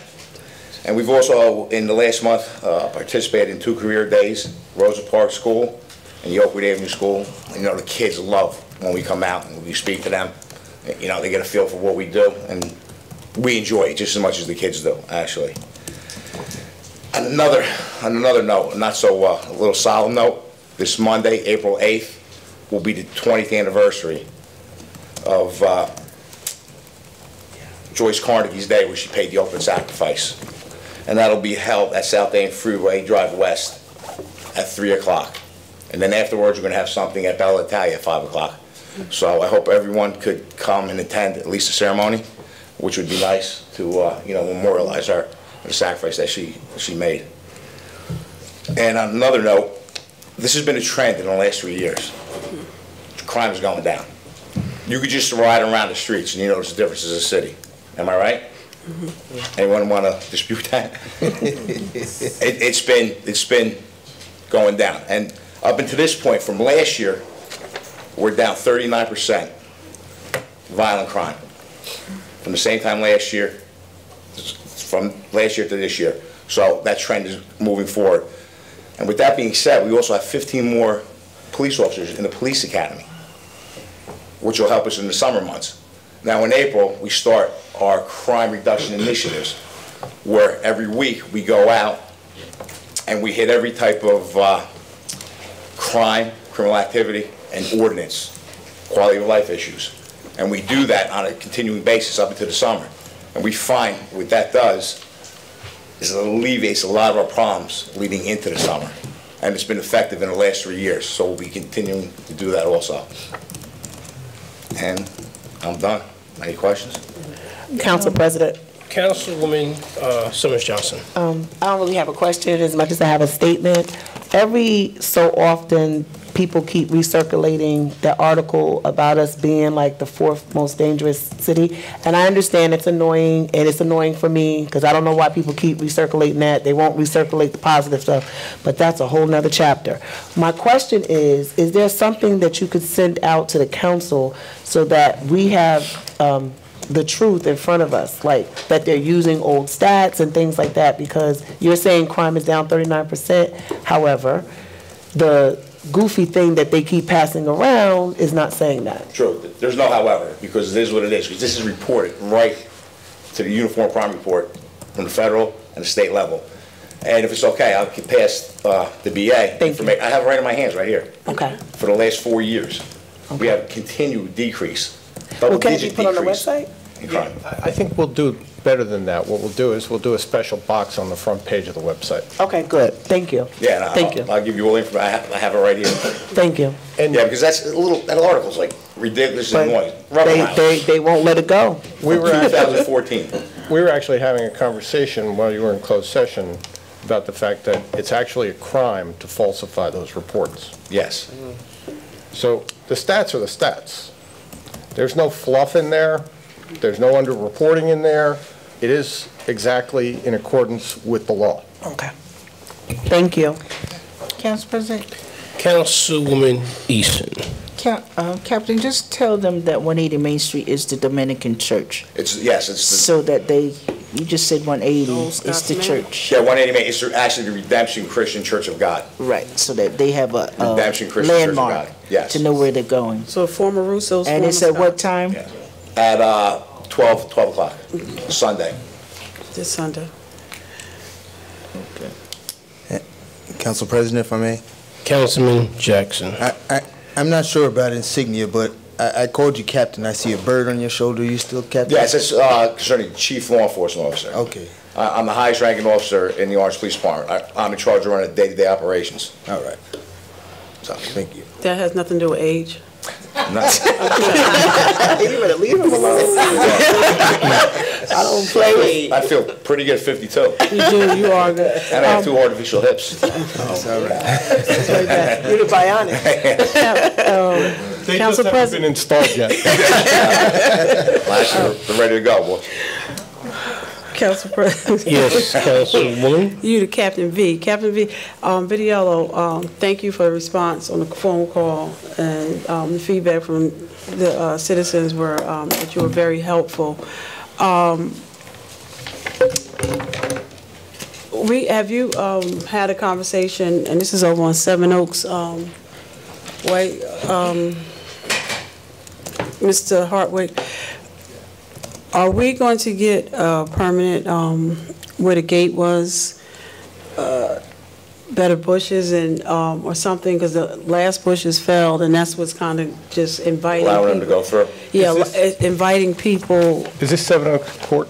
And we've also, in the last month, participated in 2 career days, Rosa Park School and the Oakwood Avenue School. And, the kids love when we come out and we speak to them. They get a feel for what we do, and we enjoy it just as much as the kids do, actually. On another note, not so, a little solemn note, this Monday, April 8th, will be the 20th anniversary of Joyce Carnegie's Day, where she paid the open sacrifice. And that'll be held at South Dane Freeway Drive West at 3 o'clock. And then afterwards, we're going to have something at Bella Italia at 5 o'clock. So I hope everyone could come and attend at least the ceremony, which would be nice to, memorialize her, the sacrifice that she made. And on another note, this has been a trend in the last 3 years. Crime is going down. You could just ride around the streets and you notice the difference as a city. Am I right? Mm-hmm. Anyone want to dispute that? It's been going down. And up until this point, from last year, we're down 39% violent crime. From the same time last year, from last year to this year. So that trend is moving forward. And with that being said, we also have 15 more police officers in the police academy, which will help us in the summer months. Now in April, we start our crime reduction initiatives, where every week we go out and we hit every type of crime, criminal activity, and ordinance, quality of life issues. And we do that on a continuing basis up into the summer. And we find what that does is it alleviates a lot of our problems leading into the summer. And it's been effective in the last 3 years, so we'll be continuing to do that also. And I'm done. Any questions? Council President. Councilwoman Summers Johnson. I don't really have a question as much as I have a statement. Every so often, people keep recirculating the article about us being like the 4th most dangerous city. And I understand it's annoying, and it's annoying for me because I don't know why people keep recirculating that. They won't recirculate the positive stuff, but that's a whole nother chapter. My question is there something that you could send out to the council so that we have the truth in front of us, like that they're using old stats and things like that? Because you're saying crime is down 39%. However, the goofy thing that they keep passing around is not saying that. True. There's no however, because it is what it is. Because this is reported right to the Uniform Crime Report from the federal and the state level. And if it's okay, I'll pass the BA information. I have it right in my hands right here. Okay. For the last 4 years, we have a continued decrease. Well, can it be put on the website? Crime. I think we'll do better than that. What we'll do is we'll do a special box on the front page of the website. Okay, good. Thank you. Yeah, Thank you. I'll give you all the information. I have it right here. Thank you. And yeah, because that article's like ridiculous and annoying. They won't let it go. We were 2014. We were actually having a conversation while you were in closed session about the fact that it's actually a crime to falsify those reports. Yes. So the stats are the stats. There's no fluff in there. There's no underreporting in there. It is exactly in accordance with the law. Okay. Thank you. Council President? Councilwoman Easton. Captain, just tell them that 180 Main Street is the Dominican church. It's the... So that you just said 180, it's the church. Yeah, 180 Main, it's actually the Redemption Christian Church of God. Right, so that they have a Redemption Christian landmark Church of God. Yes. to know where they're going. So former Russo's. And it's at what time? Yeah. At 12 o'clock, Sunday. This Sunday. Council President, if I may. Councilman Jackson. I'm not sure about insignia, but I called you captain. I see a bird on your shoulder. You still captain? Yes, it's concerning Chief Law Enforcement Officer. Okay. I'm the highest ranking officer in the Orange Police Department. I'm in charge of running day-to-day operations. All right. So, thank you. That has nothing to do with age? You better leave him alone. I don't play. I feel pretty good at 52. You do, you are good. And I have 2 artificial hips. That's all right. You're the bionic. They Council just haven't been installed yet. Last year, they're ready to go. Boy. Council President. Yes, Councilwoman. You, the Captain V. Captain V, Vidiello, thank you for the response on the phone call, and the feedback from the citizens were that you were very helpful. Have you had a conversation, and this is over on Seven Oaks Way, Mr. Hartwick, are we going to get permanent where the gate was, better bushes and or something, because the last bushes fell, and that's what's kind of just inviting Allowing people. them to go through? Yeah, inviting people. Is this 7 Oaks Court?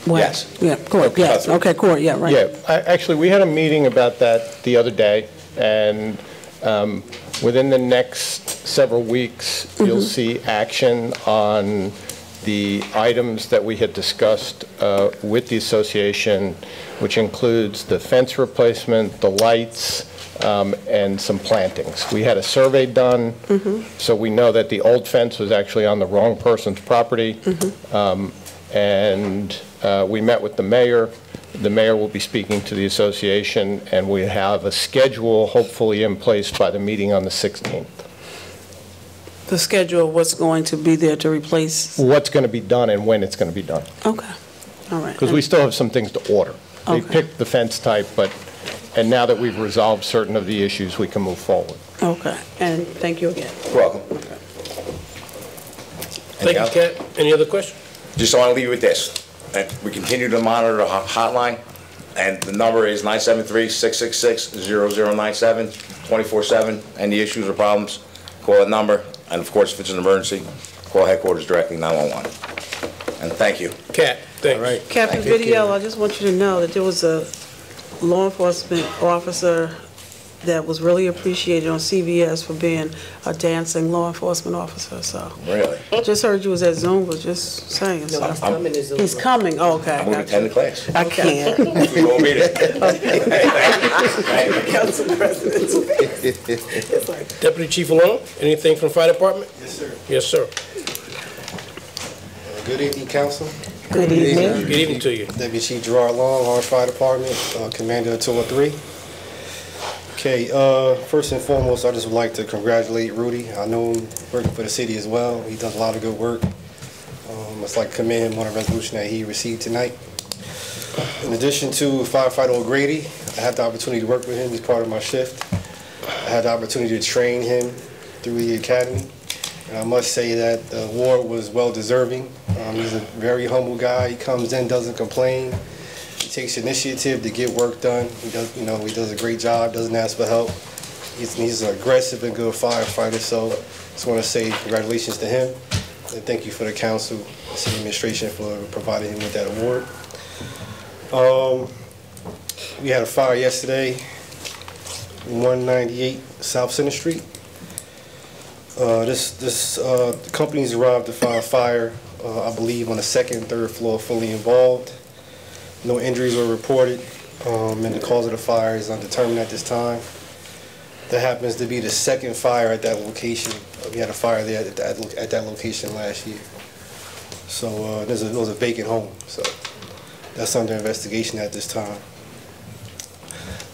What? Yes. Yeah, court, yes, okay, court, yeah, right. Yeah, actually, we had a meeting about that the other day, and within the next several weeks, you'll see action on the items that we had discussed with the association, which includes the fence replacement, the lights, and some plantings. We had a survey done, so we know that the old fence was actually on the wrong person's property. And we met with the mayor. The mayor will be speaking to the association, and we have a schedule hopefully in place by the meeting on the 16th. The schedule, what's going to be there to replace? What's going to be done and when it's going to be done. Okay, all right. Because we still have some things to order. They Okay. picked the fence type, and now that we've resolved certain of the issues, we can move forward. Okay, and thank you again. You're welcome. Thank you, Kat. Any other questions? Just want to leave you with this. We continue to monitor the hotline, and the number is 973-666-0097, 24/7. Any issues or problems, call that number. And of course, if it's an emergency, call headquarters directly, 911. And thank you. Kat, thanks. All right. Captain Vidiello, I just want you to know that there was a law enforcement officer that was really appreciated on CBS for being a dancing law enforcement officer, so. Really? Just heard you was at Zumba, just saying. No, so. he's coming to Zumba. He's coming, oh, okay. I'm going to attend the class. I can't. We won't be there. Council President. Deputy Chief Alone, anything from the fire department? Yes, sir. Yes, sir. Good evening, council. Good evening. Good evening to you. Deputy Chief Gerard Long, Orange Fire Department, Commander of 203. Okay, first and foremost, I just would like to congratulate Rudy. I know him working for the city as well. He does a lot of good work. I'd like to commend him on a resolution that he received tonight. In addition to Firefighter O'Grady, I had the opportunity to work with him. He's part of my shift. I had the opportunity to train him through the academy. And I must say that the award was well deserving. He's a very humble guy. He comes in, doesn't complain. He takes initiative to get work done. He does, he does a great job, doesn't ask for help. He's an aggressive and good firefighter, so just want to say congratulations to him. And thank you for the council, the city administration for providing him with that award. We had a fire yesterday, 198 South Center Street. The companies arrived to find fire, I believe, on the second and third floor, fully involved. No injuries were reported. and the cause of the fire is undetermined at this time. That happens to be the second fire at that location. We had a fire there at that location last year. So it was a vacant home, so that's under investigation at this time.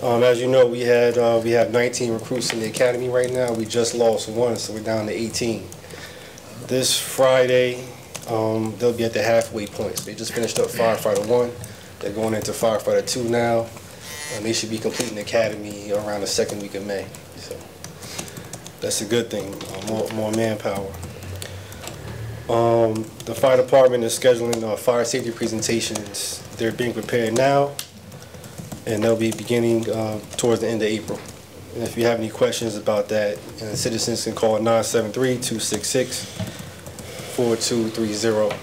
As you know, we have 19 recruits in the academy right now. We just lost one, so we're down to 18. This Friday, they'll be at the halfway point. So they just finished up firefighter 1. They're going into firefighter 2 now, and they should be completing the academy around the second week of May. So that's a good thing, more manpower. The fire department is scheduling fire safety presentations. They're being prepared now, and they'll be beginning towards the end of April. And if you have any questions about that, citizens can call 973-266-4230.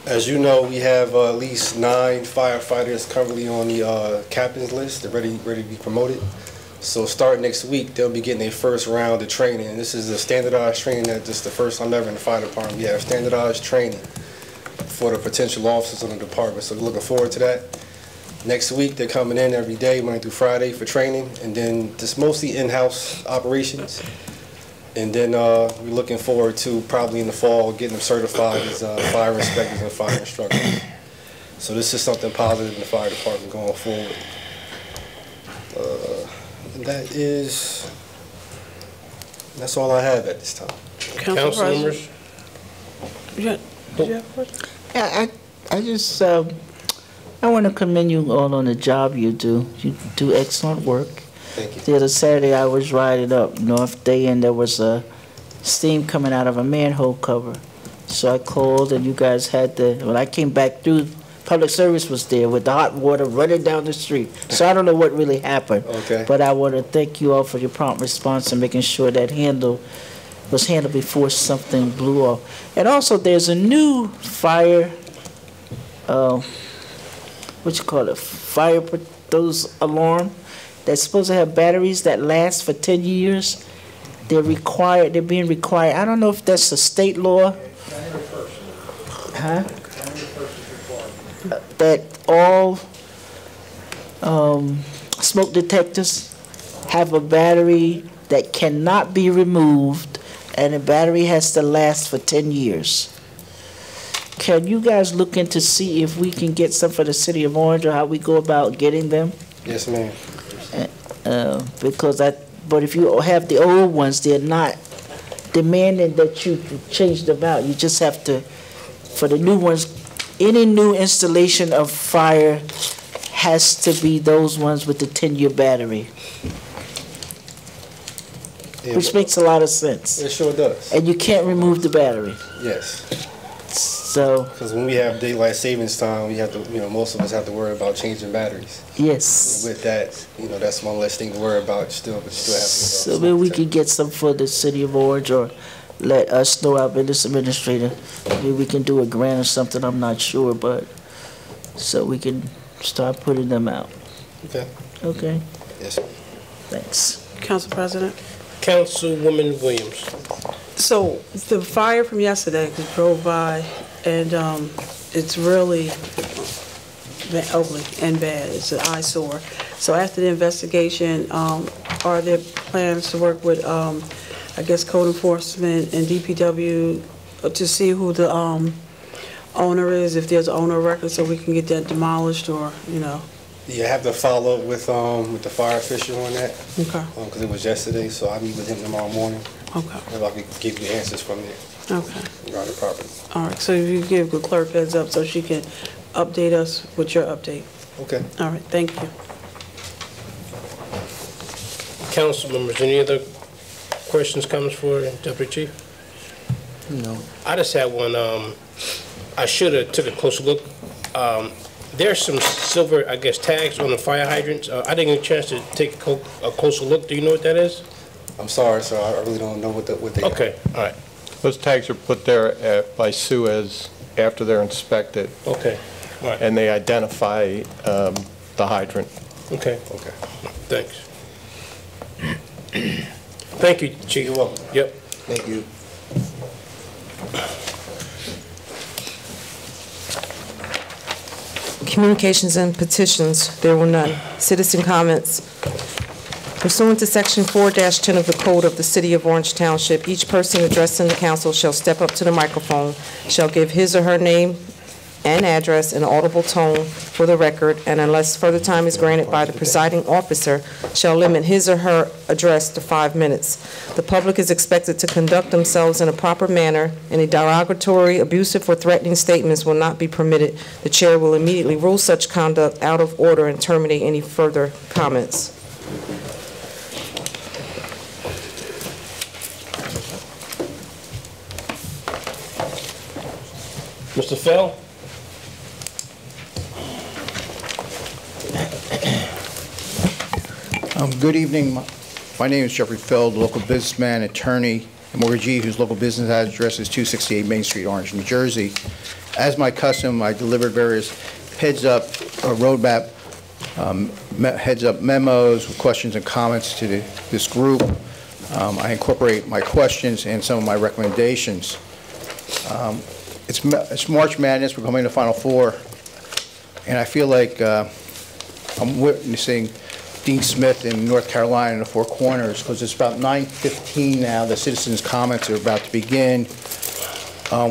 As you know, we have at least 9 firefighters currently on the captain's list. They're ready to be promoted. So starting next week, they'll be getting their first round of training. And this is a standardized training that this is the first time ever in the fire department. We have standardized training for the potential officers on the department. So we're looking forward to that. Next week, they're coming in every day, Monday through Friday, for training. And then just mostly in-house operations. And then we're looking forward to probably in the fall getting them certified as fire inspectors and fire instructors. So this is something positive in the fire department going forward. And that's all I have at this time. Council members? Did you have a question? Yeah, I just I want to commend you all on the job you do. You do excellent work. Thank you. The other Saturday, I was riding up North Day, and there was a steam coming out of a manhole cover. So I called, and you guys had when I came back through, public service was there with the hot water running down the street. So I don't know what really happened. Okay. But I want to thank you all for your prompt response and making sure that was handled before something blew off. And also, there's a new fire, those alarm that's supposed to have batteries that last for 10 years. They're being required. I don't know if that's a state law. Huh? That all smoke detectors have a battery that cannot be removed, and the battery has to last for 10 years. Can you guys look into see if we can get some for the city of Orange, or how we go about getting them? Yes, ma'am. But if you have the old ones, they're not demanding that you change them out. You just have to, for the new ones, any new installation of fire has to be those ones with the 10-year battery. Yeah, which makes a lot of sense. It sure does. And you can't remove the battery. Yes. So. Because when we have daylight savings time, we have to, most of us have to worry about changing batteries. Yes. And with that, that's one less thing to worry about. But you still have to. So maybe we could get some for the city of Orange, or let us know, our business administrator. Maybe we can do a grant or something. I'm not sure, but so we can start putting them out. Okay. Okay. Yes, sir. Thanks. Council President. Councilwoman Williams. So the fire from yesterday, we drove by, and it's really ugly and bad. It's an eyesore. So after the investigation, are there plans to work with, I guess, code enforcement and DPW to see who the owner is, if there's an owner record, so we can get that demolished, or, Yeah, I have to follow up with the fire official on that. Okay. Because it was yesterday, so I'll meet with him tomorrow morning. Okay. If I could give you answers from there. Okay. Regarding the property. All right, so if you give the clerk heads up so she can update us with your update. Okay. All right, thank you. Council members, any other questions, comments for Deputy Chief? No. I just had one. I should have took a closer look. There's some silver, I guess, tags on the fire hydrants. I didn't get a chance to take a closer look. Do you know what that is? I'm sorry, sir. I really don't know what they are. Okay, all right. Those tags are put there by Suez after they're inspected. Okay, all right. And they identify the hydrant. Okay. Okay. Thanks. Thank you, Chief. You're welcome. Yep. Thank you. Communications and petitions, there were none. Citizen comments. Pursuant to Section 4-10 of the Code of the City of Orange Township, each person addressing the council shall step up to the microphone, shall give his or her name and address in audible tone for the record, and unless further time is granted by the presiding officer, shall limit his or her address to 5 minutes. The public is expected to conduct themselves in a proper manner. Any derogatory, abusive, or threatening statements will not be permitted. The chair will immediately rule such conduct out of order and terminate any further comments. Mr. Fell? Good evening. My name is Jeffrey Feld, local businessman, attorney, and mortgagee whose local business address is 268 Main Street, Orange, New Jersey. As my custom, I delivered various heads-up roadmap, heads-up memos with questions and comments to this group. I incorporate my questions and some of my recommendations. It's March Madness. We're coming to Final Four, and I feel like I'm witnessing Dean Smith in North Carolina in the Four Corners, because it's about 9:15 now. The citizens' comments are about to begin.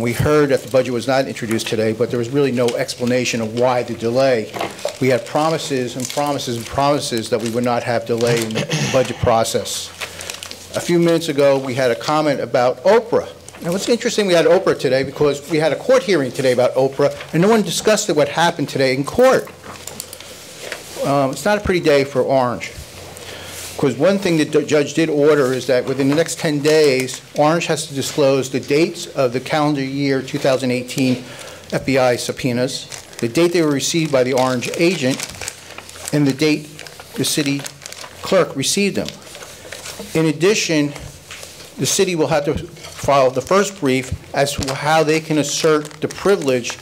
We heard that the budget was not introduced today, but there was really no explanation of why the delay. We had promises and promises and promises that we would not have delay in the budget process. A few minutes ago, we had a comment about Oprah. And what's interesting, we had Oprah today because we had a court hearing today about Oprah, and no one discussed what happened today in court. It's not a pretty day for Orange, because one thing that the judge did order is that within the next 10 days, Orange has to disclose the dates of the calendar year 2018 FBI subpoenas, the date they were received by the Orange agent, and the date the city clerk received them. In addition, the city will have to file the first brief as to how they can assert the privilege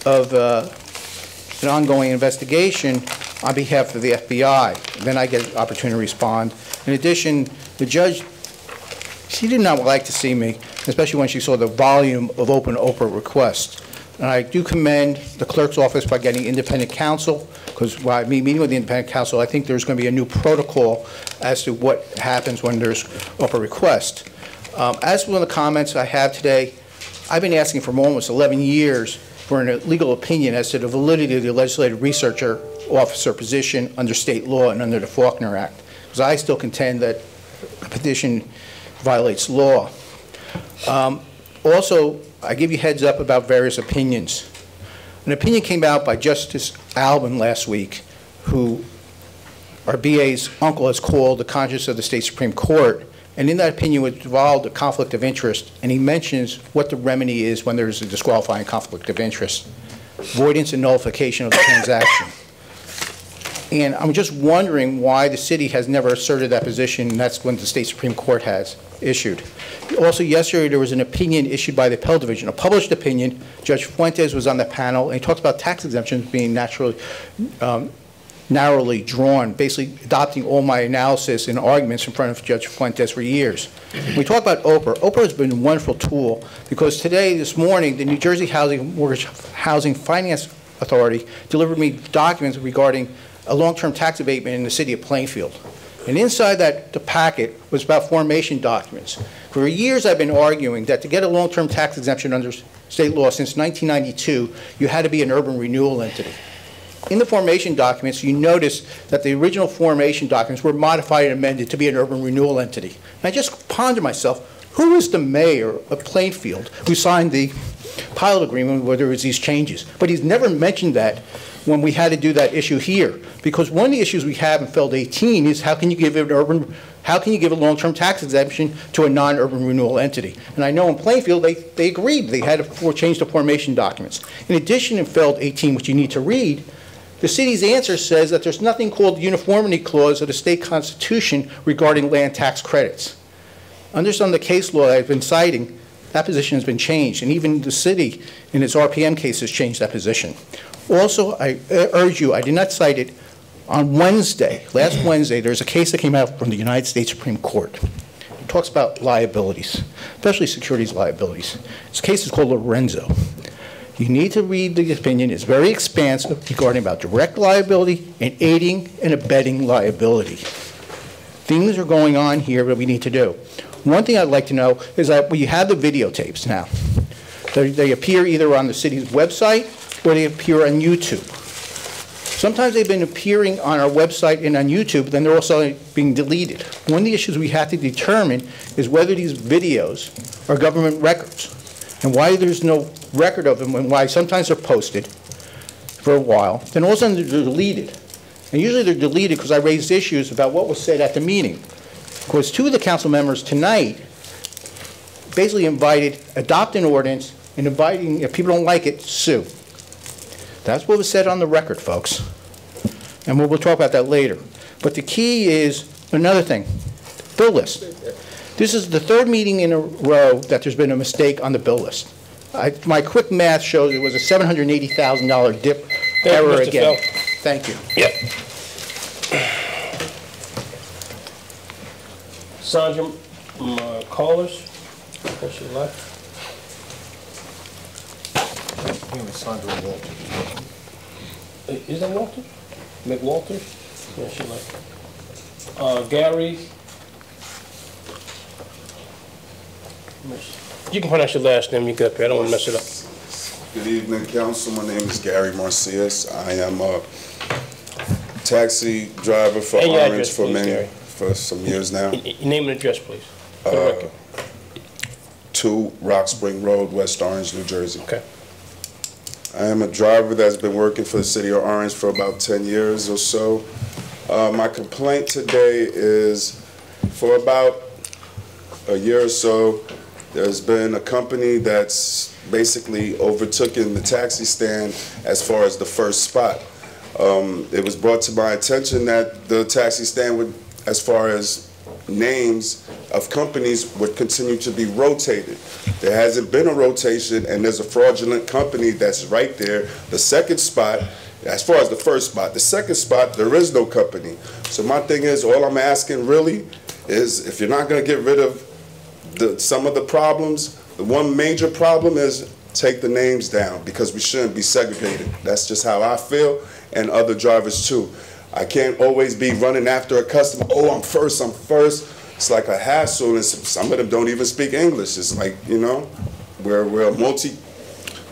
of an ongoing investigation on behalf of the FBI. Then I get an opportunity to respond. In addition, the judge, she did not like to see me, especially when she saw the volume of open Oprah requests. And I do commend the clerk's office by getting independent counsel, because by me meeting with the independent counsel, I think there's going to be a new protocol as to what happens when there's Oprah requests. As for one of the comments I have today, I've been asking for almost 11 years for a legal opinion as to the validity of the legislative researcher officer position under state law and under the Faulkner Act, because I still contend that a petition violates law. Also, I give you heads up about various opinions. An opinion came out by Justice Albin last week, who our BA's uncle has called the conscience of the state Supreme Court, and in that opinion was involved a conflict of interest, and he mentions what the remedy is when there's a disqualifying conflict of interest: avoidance and nullification of the transaction. And I'm just wondering why the city has never asserted that position, and that's when the state Supreme Court has issued. Also, yesterday there was an opinion issued by the Appellate Division, a published opinion. Judge Fuentes was on the panel, and he talks about tax exemptions being narrowly drawn, basically adopting all my analysis and arguments in front of Judge Fuentes for years. When we talk about Oprah, Oprah has been a wonderful tool, because today, this morning, the New Jersey Mortgage Housing Finance Authority delivered me documents regarding a long-term tax abatement in the city of Plainfield. And inside the packet was about formation documents. For years I've been arguing that to get a long-term tax exemption under state law since 1992, you had to be an urban renewal entity. In the formation documents, you notice that the original formation documents were modified and amended to be an urban renewal entity. And I just pondered myself, who is the mayor of Plainfield who signed the pilot agreement where there was these changes? But he's never mentioned that when we had to do that issue here, because one of the issues we have in Feld 18 is how can you give a long-term tax exemption to a non-urban renewal entity? And I know in Plainfield they agreed. They had to change the formation documents. In addition, in Feld 18, which you need to read, the city's answer says that there's nothing called the uniformity clause of the state constitution regarding land tax credits. Under some of the case law I've been citing, that position has been changed, and even the city in its RPM case has changed that position. Also, I urge you, I did not cite it, on Wednesday, last Wednesday, there's a case that came out from the United States Supreme Court. It talks about liabilities, especially securities liabilities. This case is called Lorenzo. You need to read the opinion. It's very expansive regarding about direct liability and aiding and abetting liability. Things are going on here that we need to do. One thing I'd like to know is that we have the videotapes now. They appear either on the city's website or they appear on YouTube. Sometimes they've been appearing on our website and on YouTube, then they're also being deleted. One of the issues we have to determine is whether these videos are government records and why there's no record of them and why sometimes they're posted for a while, then all of a sudden they're deleted. And usually they're deleted because I raised issues about what was said at the meeting. Because two of the council members tonight basically invited, adopt an ordinance, and inviting, if people don't like it, sue. That's what was said on the record, folks. And we'll talk about that later. But the key is another thing, bill list. This is the third meeting in a row that there's been a mistake on the bill list. My quick math shows it was a $780,000 dip error again. Thank you. Yep. Sandra Callers, what's she like? Sandra Walter. Is that Walter? McWalter? Yeah, she like. Gary. You can pronounce your last name. You get up here. I don't want to mess it up. Good evening, council. My name is Gary Marcias. I am a taxi driver for Orange for some years now. Your name and address, please. 2 Rock Spring Road, West Orange, New Jersey. Okay. I am a driver that's been working for the city of Orange for about 10 years or so. My complaint today is for about a year or so, there's been a company that's basically overtaken the taxi stand as far as the first spot. It was brought to my attention that the taxi stand would, as far as names of companies, would continue to be rotated. There hasn't been a rotation, and there's a fraudulent company that's right there. The second spot, as far as the first spot, the second spot, there is no company. So my thing is, all I'm asking really is, if you're not going to get rid of some of the problems, the one major problem is take the names down, because we shouldn't be segregated. That's just how I feel, and other drivers too. I can't always be running after a customer. Oh, I'm first, I'm first. It's like a hassle, and some of them don't even speak English. It's like, you know, we're a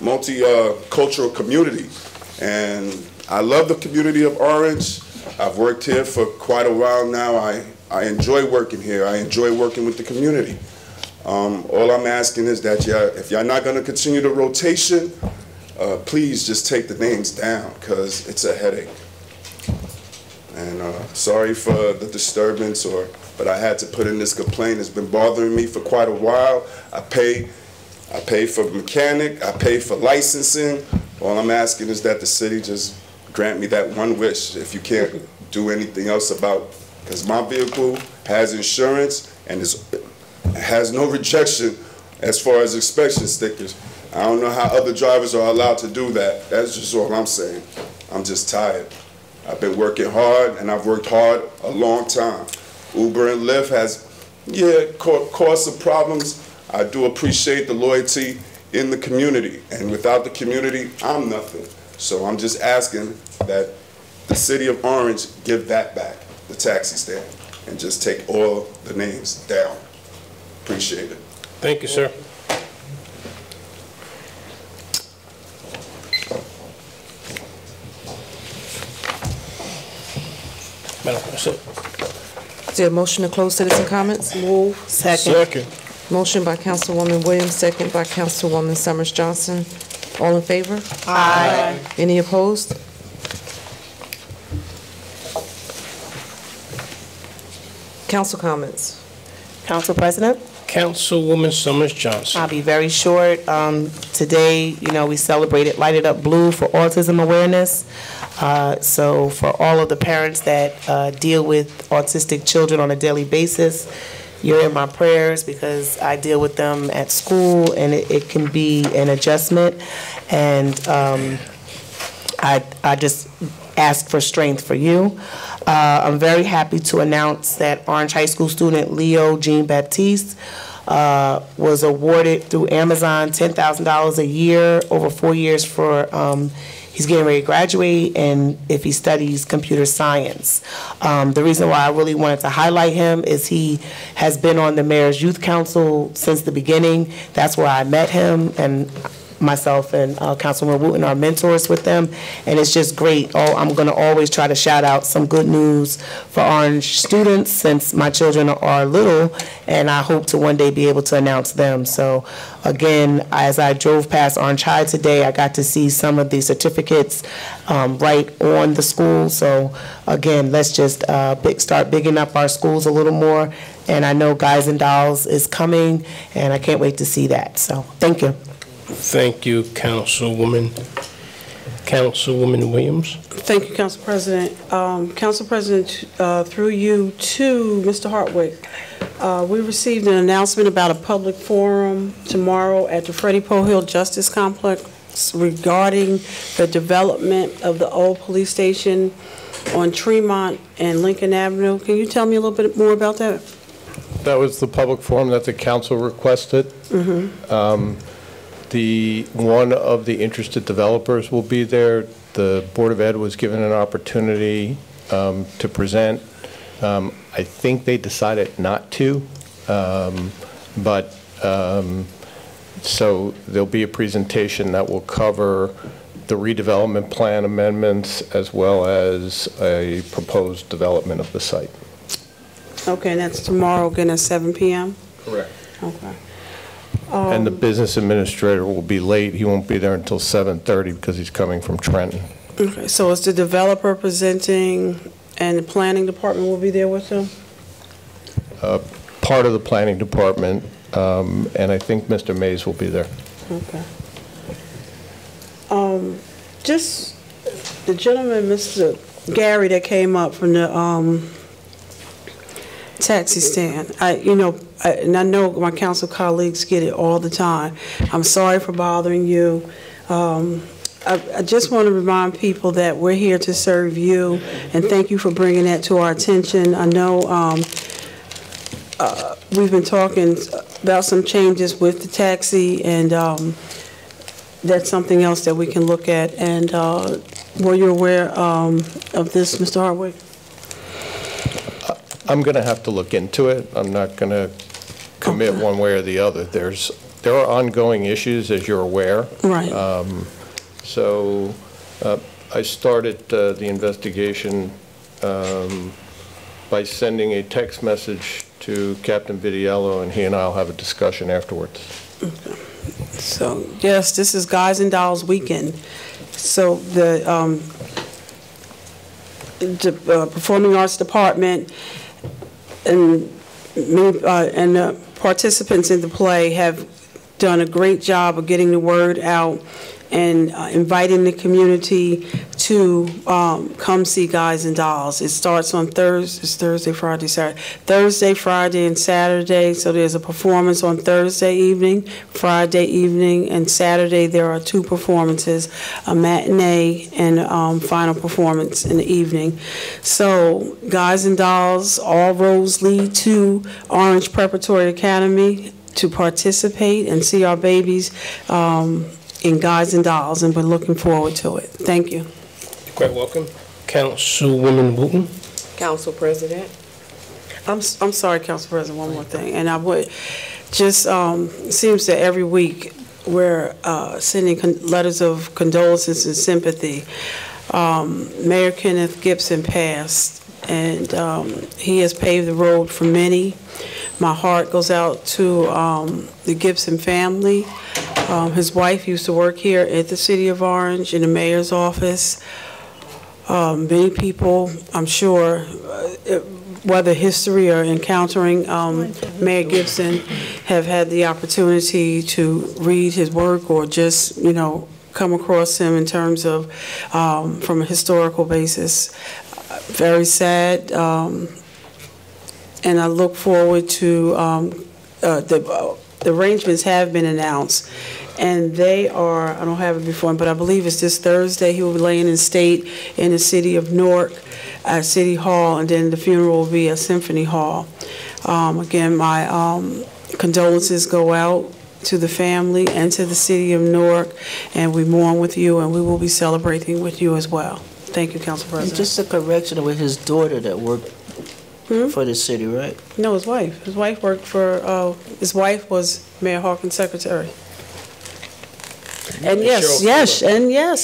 multi-cultural community. And I love the community of Orange. I've worked here for quite a while now. I enjoy working here. I enjoy working with the community. All I'm asking is that if y'all not gonna continue the rotation, please just take the names down, because it's a headache. And sorry for the disturbance, but I had to put in this complaint. It's been bothering me for quite a while. I pay for mechanic, I pay for licensing. All I'm asking is that the city just grant me that one wish, if you can't do anything else about, because my vehicle has insurance and has no rejection as far as inspection stickers. I don't know how other drivers are allowed to do that. That's just all I'm saying. I'm just tired. I've been working hard, and I've worked hard a long time. Uber and Lyft has, caused some problems. I do appreciate the loyalty in the community, and without the community, I'm nothing. So I'm just asking that the city of Orange give that back, the taxi stand, and just take all the names down. Appreciate it. Thank you, sir. Madam President. Is there a motion to close citizen comments? Move. Second. Motion by Councilwoman Williams, second by Councilwoman Summers Johnson. All in favor? Aye. Any opposed? Council comments. Council President? Councilwoman Summers Johnson. I'll be very short. Today, we celebrated Light It Up Blue for autism awareness. So for all of the parents that deal with autistic children on a daily basis, you're in my prayers, because I deal with them at school, and it can be an adjustment. And I just ask for strength for you. I'm very happy to announce that Orange High School student Leo Jean Baptiste was awarded through Amazon $10,000 a year over 4 years for he's getting ready to graduate, and if he studies computer science. The reason why I really wanted to highlight him is he has been on the Mayor's Youth Council since the beginning. That's where I met him, and myself and Councilman Wooten are mentors with them, and it's just great. I'm going to always try to shout out some good news for Orange students since my children are little, and I hope to one day be able to announce them. So again, as I drove past Orange High today, I got to see some of the certificates right on the school. So again, let's just start bigging up our schools a little more, and I know Guys and Dolls is coming, and I can't wait to see that. So thank you. Thank you, Councilwoman. Councilwoman Williams. Thank you, Council President. Council President, through you to Mr. Hartwick, we received an announcement about a public forum tomorrow at the Freddie Pohill Justice Complex regarding the development of the old police station on Tremont and Lincoln Avenue. Can you tell me a little bit more about that? That was the public forum that the council requested. Mm-hmm. One of the interested developers will be there. The Board of Ed was given an opportunity to present. I think they decided not to, so there'll be a presentation that will cover the redevelopment plan amendments as well as a proposed development of the site. Okay, and that's tomorrow again at 7 p.m.? Correct. Okay. And the business administrator will be late. He won't be there until 7:30 because he's coming from Trenton. Okay, so is the developer presenting and the planning department will be there with him? Part of the planning department, and I think Mr. Mays will be there. Okay. Just the gentleman, Mr. Gary, that came up from the taxi stand. And I know my council colleagues get it all the time. I'm sorry for bothering you. I just want to remind people that we're here to serve you, and thank you for bringing that to our attention. I know we've been talking about some changes with the taxi, and that's something else that we can look at. And were you aware of this, Mr. Hartwick? I'm going to have to look into it. I'm not going to commit one way or the other. There are ongoing issues, as you're aware. Right. So I started the investigation by sending a text message to Captain Vidiello, and he and I will have a discussion afterwards. Okay. So, yes, this is Guys and Dolls Weekend. So the Performing Arts Department and the participants in the play have done a great job of getting the word out and inviting the community to come see Guys and Dolls. It starts on Thursday, Friday, and Saturday. So there's a performance on Thursday evening, Friday evening, and Saturday there are 2 performances, a matinee and final performance in the evening. So Guys and Dolls, all roads lead to Orange Preparatory Academy to participate and see our babies in Guys and Dolls, and we're looking forward to it. Thank you. You're quite welcome. Councilwoman Wooten. Council President. I'm sorry, Council President, one more thing. And I would just, seems that every week we're sending letters of condolences and sympathy. Mayor Kenneth Gibson passed, and he has paved the road for many. My heart goes out to the Gibson family. His wife used to work here at the City of Orange in the mayor's office. Many people, I'm sure, whether history or encountering Mayor Gibson, have had the opportunity to read his work or just, come across him in terms of from a historical basis. Very sad. And I look forward to the arrangements have been announced, and they are, I don't have it before, but I believe it's this Thursday. He will be laying in state in the city of Newark at City Hall, and then the funeral will be at Symphony Hall. Again, my condolences go out to the family and to the city of Newark, and we mourn with you, and we will be celebrating with you as well. Thank you, Council President. And just a correction with his daughter that worked for the city, right? No, his wife. His wife worked for, his wife was Mayor Hawkins' secretary. And yes,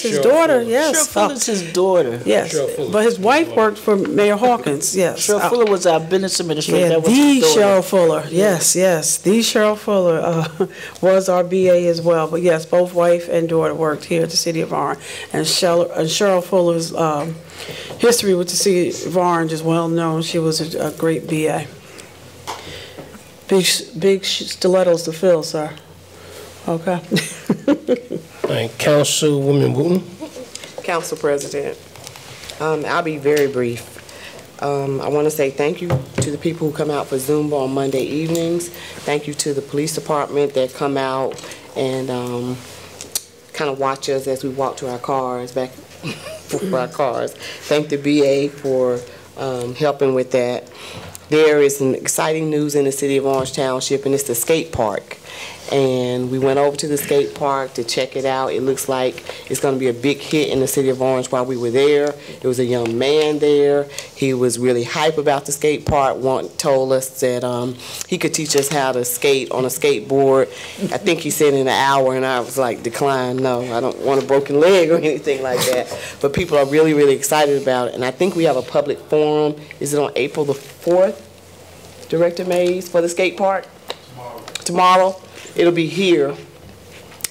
his daughter, yes. Cheryl Fuller's his daughter. Yes, but his wife worked for Mayor Hawkins, yes. Cheryl Fuller was our business administrator. Yeah, That was the his daughter. Cheryl Fuller, yes. The Cheryl Fuller was our BA as well. But yes, both wife and daughter worked here at the City of Orange. And Cheryl Fuller's history with the City of Orange is well known. She was a great BA. Big stilettos to fill, sir. Okay. All right, Councilwoman Wooten. Council President, I'll be very brief. I want to say thank you to the people who come out for Zumba on Monday evenings. Thank you to the police department that come out and kind of watch us as we walk to our cars, back for our cars. Thank the BA for helping with that. There is some exciting news in the City of Orange Township, and it's the skate park. And we went over to the skate park to check it out. It looks like it's going to be a big hit in the City of Orange while we were there. There was a young man there. He was really hype about the skate park, told us that he could teach us how to skate on a skateboard. I think he said in an hour, and I was like, decline, no, I don't want a broken leg or anything like that. But people are really, really excited about it. And I think we have a public forum. Is it on April the 4th, Director Mays, for the skate park? Tomorrow. It'll be here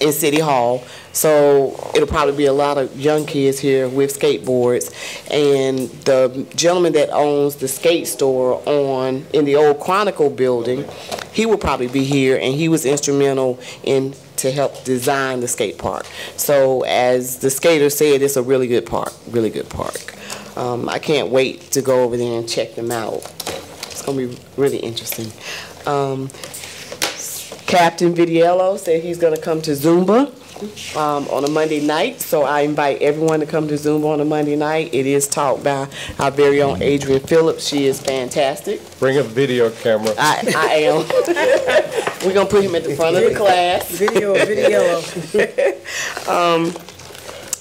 in City Hall, so it'll probably be a lot of young kids here with skateboards. And the gentleman that owns the skate store in the old Chronicle building, he will probably be here, and he was instrumental to help design the skate park. So as the skater said, it's a really good park, really good park. I can't wait to go over there and check them out. It's going to be really interesting. Captain Vidiello said he's going to come to Zumba on a Monday night, so I invite everyone to come to Zumba on a Monday night. It is taught by our very own Adrian Phillips. She is fantastic. Bring a video camera. I am. We're going to put him at the front of the class. Video.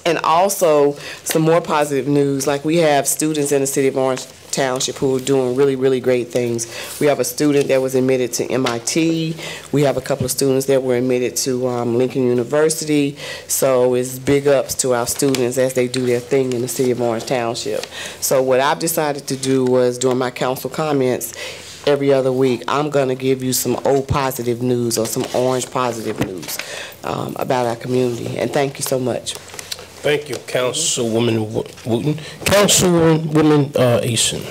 And also, some more positive news, like we have students in the City of Orange Township who are doing really, really great things. We have a student that was admitted to MIT. We have a couple of students that were admitted to Lincoln University. So it's big ups to our students as they do their thing in the City of Orange Township. So what I've decided to do was, during my council comments, every other week, I'm going to give you some old positive news or some orange positive news about our community. And thank you so much. Thank you, Councilwoman Wooten. Councilwoman Eason.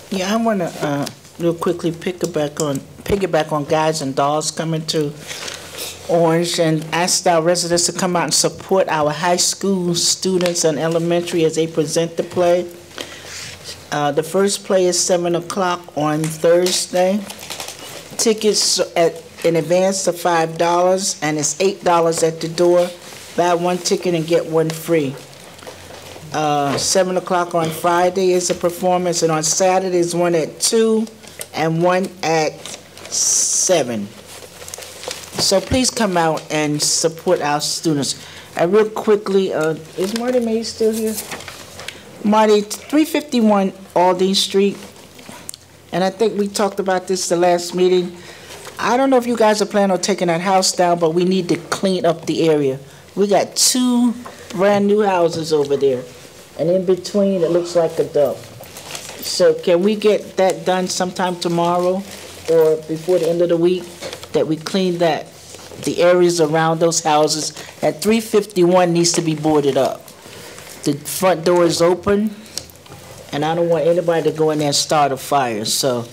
Yeah, I want to real quickly piggyback on Guys and Dolls coming to Orange, and ask our residents to come out and support our high school students and elementary as they present the play. The first play is 7 o'clock on Thursday. Tickets in advance are $5, and it's $8 at the door. Buy one ticket and get one free. 7 o'clock on Friday is a performance, and on Saturday is one at 2 and one at 7. So please come out and support our students. And real quickly, is Marty Mays still here? Marty, 351 Aldine Street, and I think we talked about this the last meeting. I don't know if you guys are planning on taking that house down, but we need to clean up the area. We got 2 brand new houses over there, and in between it looks like a dump. So can we get that done sometime tomorrow or before the end of the week, that we clean the areas around those houses? At 351 needs to be boarded up. The front door is open, and I don't want anybody to go in there and start a fire. So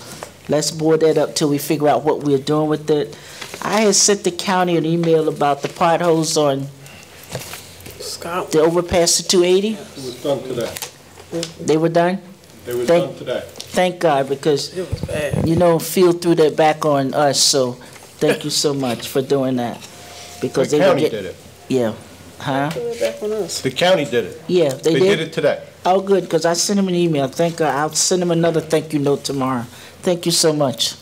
let's board that up till we figure out what we're doing with it. I had sent the county an email about the potholes on the overpass to 280. It was done today. They were done? They were done today. Thank God, because, feel through that back on us. So thank you so much for doing that. Because the county did it. Yeah. Huh? The county did it. Yeah, they did it today. Oh, good, because I sent him an email. Thank God. I'll send him another thank you note tomorrow. Thank you so much.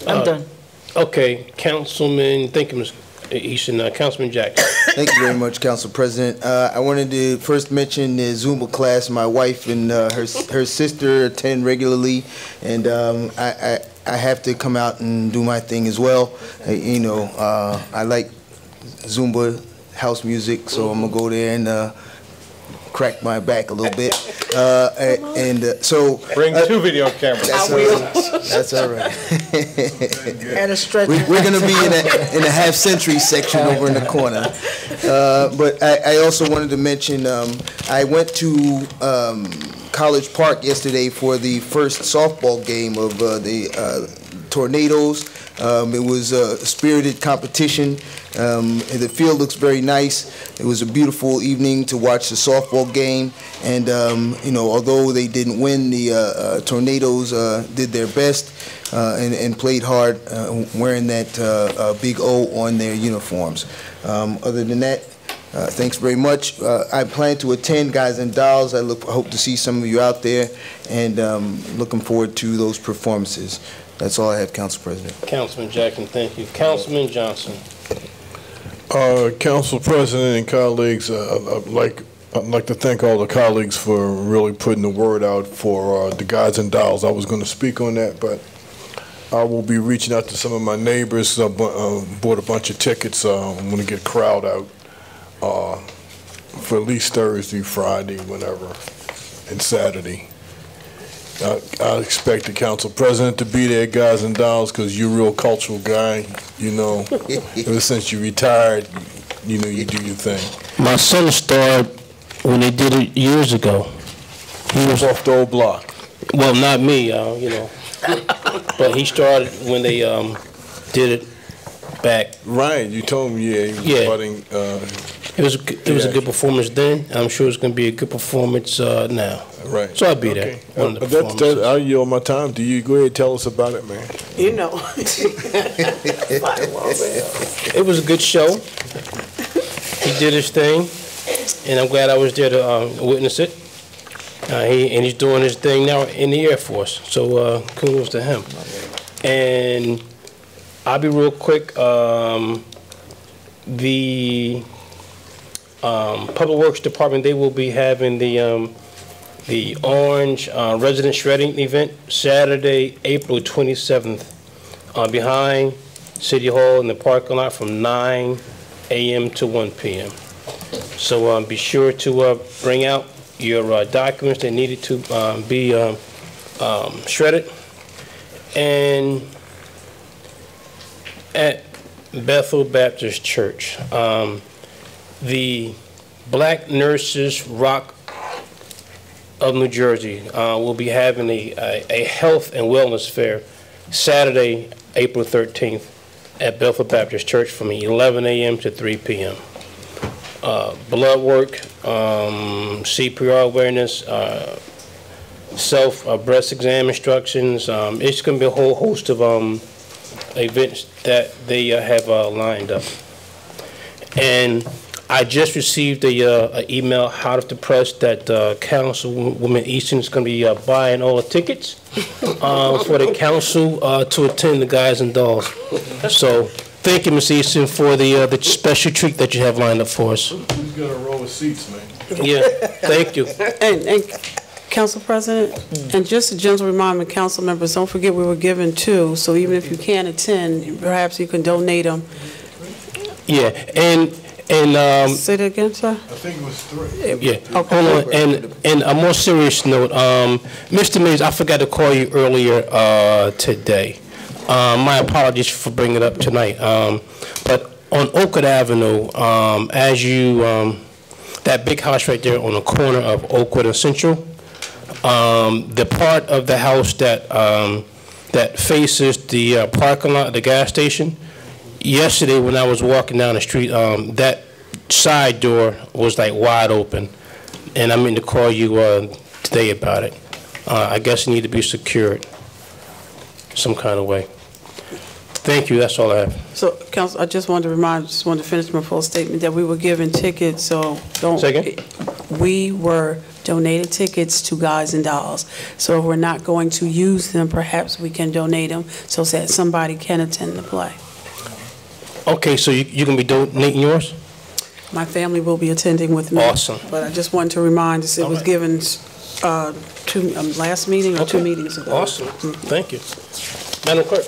I'm done. Okay, Councilman, thank you, Ms. Easton. Councilman Jackson. Thank you very much, Council President. I wanted to first mention the Zumba class. My wife and her sister attend regularly, and I have to come out and do my thing as well. I like Zumba house music, so I'm gonna go there and crack my back a little bit. So bring 2 video cameras. That's all right. And a stretcher. We're going to be in a half-century section over in the corner. But I also wanted to mention I went to College Park yesterday for the first softball game of the Tornadoes. It was a spirited competition. The field looks very nice. It was a beautiful evening to watch the softball game, and although they didn't win, the Tornadoes did their best and played hard, wearing that big O on their uniforms. Other than that, thanks very much. I plan to attend Guys and Dolls. I hope to see some of you out there, and looking forward to those performances. That's all I have, Council President. Councilman Jackson, thank you. Councilman Johnson. Council President and colleagues, I'd like to thank all the colleagues for really putting the word out for the Guys and Dolls. I was going to speak on that, but I will be reaching out to some of my neighbors. I bought a bunch of tickets. I'm going to get a crowd out for at least Thursday, Friday, whenever, and Saturday. I expect the Council President to be there, Guys and Dolls, because you're a real cultural guy. Ever since you retired, you do your thing. My son started when they did it years ago. He was off the old block. Well, not me, but he started when they did it back. Right, you told me, he was starting. It was a good performance then. I'm sure it's going to be a good performance now. Right. So I'll be there. I'll yield my time to you. Go ahead and tell us about it, man. You know. It was a good show. He did his thing, and I'm glad I was there to witness it. He's doing his thing now in the Air Force, so kudos to him. And I'll be real quick. The Public Works Department, they will be having the Orange Resident Shredding event Saturday, April 27th, behind City Hall in the parking lot from 9 a.m. to 1 p.m. So be sure to bring out your documents that needed to be shredded. And at Bethel Baptist Church, the Black Nurses Rock of New Jersey will be having a health and wellness fair Saturday, April 13th at Bethel Baptist Church from 11 a.m. to 3 p.m. Blood work, CPR awareness, self breast exam instructions. It's going to be a whole host of events that they have lined up. And I just received an email out of the press that Councilwoman Easton is going to be buying all the tickets for the council to attend the Guys and Dolls. So thank you, Ms. Easton, for the special treat that you have lined up for us. He's got a row of seats, man. Yeah, thank you. And Council President, and just a gentle reminder, council members, don't forget we were given 2, so even if you can't attend, perhaps you can donate them. Yeah, and say that again, sir. I think it was 3. Yeah. Okay. Hold on. And a more serious note, Mr. Mays, I forgot to call you earlier today. My apologies for bringing it up tonight. But on Oakwood Avenue, as you that big house right there on the corner of Oakwood and Central, the part of the house that that faces the parking lot, the gas station. Yesterday, when I was walking down the street, that side door was like wide open, and I meant to call you today about it. I guess it needs to be secured some kind of way. Thank you, that's all I have. So, Council, I just wanted to finish my full statement that we were given tickets, so don't. Second? We were donated tickets to Guys and Dolls. So if we're not going to use them, perhaps we can donate them so that somebody can attend the play. Okay, so you're going to be donating yours? My family will be attending with me. Awesome. But I just wanted to remind us, it was given last meeting or 2 meetings ago. Awesome, thank you. Madam Clerk.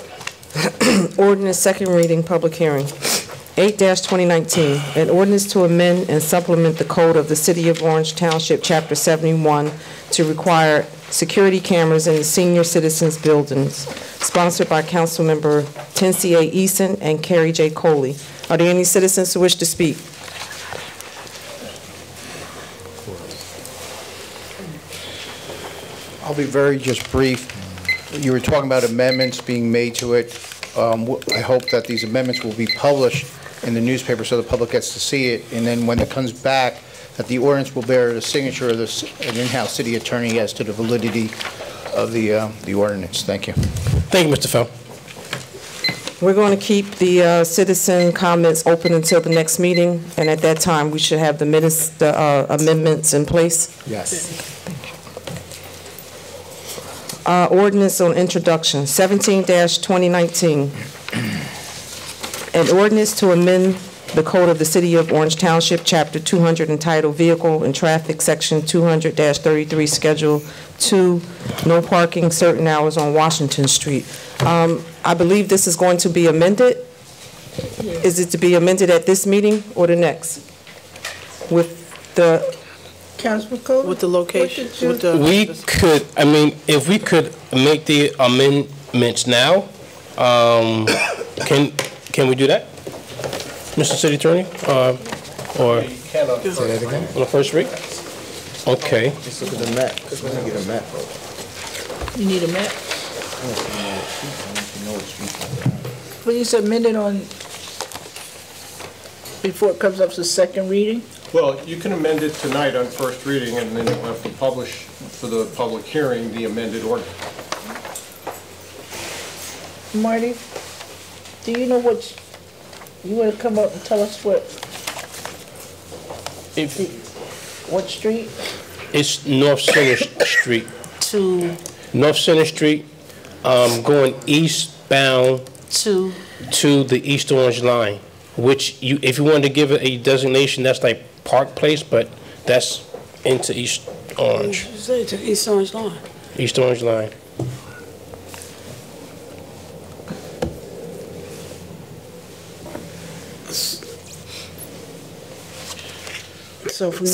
Ordinance, second reading, public hearing. 8-2019, an ordinance to amend and supplement the code of the City of Orange Township, Chapter 71, to require security cameras in the senior citizens buildings, sponsored by Councilmember Tensie A. Eason and Carrie J. Coley. Are there any citizens who wish to speak? I'll be very just brief. You were talking about amendments being made to it. I hope that these amendments will be published in the newspaper so the public gets to see it, and then when it comes back, that the ordinance will bear the signature of an in-house city attorney as to the validity of the ordinance. Thank you. Thank you, Mr. Fell. We're going to keep the citizen comments open until the next meeting, and at that time, we should have the amendments in place. Yes. Ordinance on introduction, 17-2019. An ordinance to amend the code of the City of Orange Township, Chapter 200, entitled Vehicle and Traffic, Section 200-33, Schedule 2, no parking certain hours on Washington Street. I believe this is going to be amended. Is it to be amended at this meeting or the next? With the Councilman Cole? With the location? We could, I mean, if we could make the amendments now, can we do that? Mr. City Attorney? Or Say that again? on the first read? Okay. Just look at the map. Just let me get a map. You need a map? Please amend it on, before it comes up to second reading? Well, you can amend it tonight on first reading, and then if we publish for the public hearing the amended ordinance. Marty, do you know what, you want to come up and tell us what street? It's North Center Street. To? North Center Street, going eastbound to the East Orange line, which if you wanted to give it a designation, that's like Park Place, but that's into East Orange. Say to East Orange line. East Orange line. So from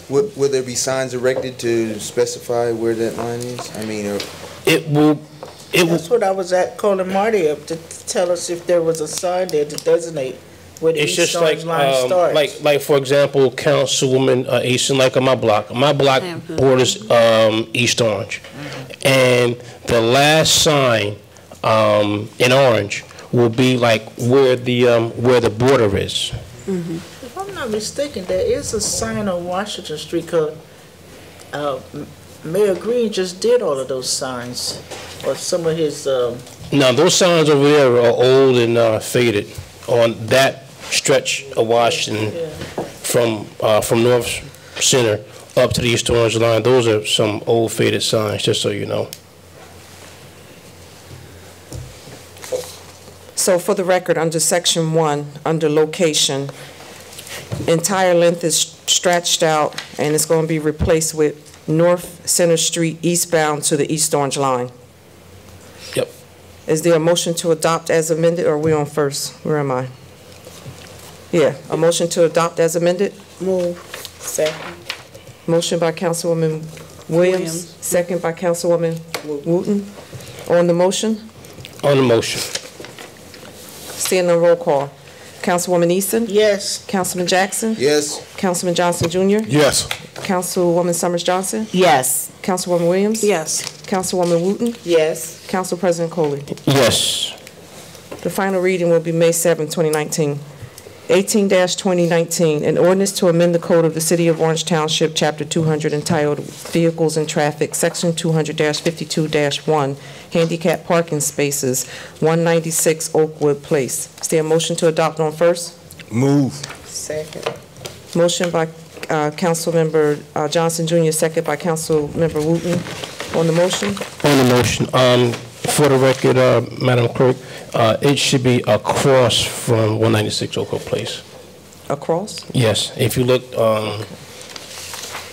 will there be signs erected to specify where that line is? I mean, or it will. That's what I was calling Marty up to tell us if there was a sign there to designate where the It's East just Orange like, line starts. like for example, Councilwoman Easton, like on my block. My block borders East Orange, and the last sign in orange will be like where the border is. If I'm not mistaken, there is a sign on Washington Street because Mayor Green just did all of those signs, or some of his. Now those signs over there are old and faded on that stretch of Washington from North Center up to the East Orange line. Those are some old faded signs, just so you know. So for the record, under Section 1, under location, entire length is stretched out and it's going to be replaced with North Center Street eastbound to the East Orange line. Yep. Is there a motion to adopt as amended, or are we on first? Where am I? Yeah, a motion to adopt as amended? Move. Second. Motion by Councilwoman Williams, second by Councilwoman Wooten. On the motion? On the motion. Seeing no roll call. Councilwoman Easton? Yes. Councilman Jackson? Yes. Councilman Johnson Jr.? Yes. Councilwoman Summers Johnson? Yes. Councilwoman Williams? Yes. Councilwoman Wooten? Yes. Council President Coley? Yes. The final reading will be May 7, 2019. 18-2019, an ordinance to amend the code of the City of Orange Township, Chapter 200, entitled Vehicles and Traffic, Section 200-52-1, Handicap Parking Spaces, 196 Oakwood Place. Is there a motion to adopt on first? Move. Second. Motion by Councilmember Johnson Jr., second by Councilmember Wooten. On the motion? On the motion, for the record, Madam Clerk, it should be across from 196 Oakwood Place. Across? Yes, if you look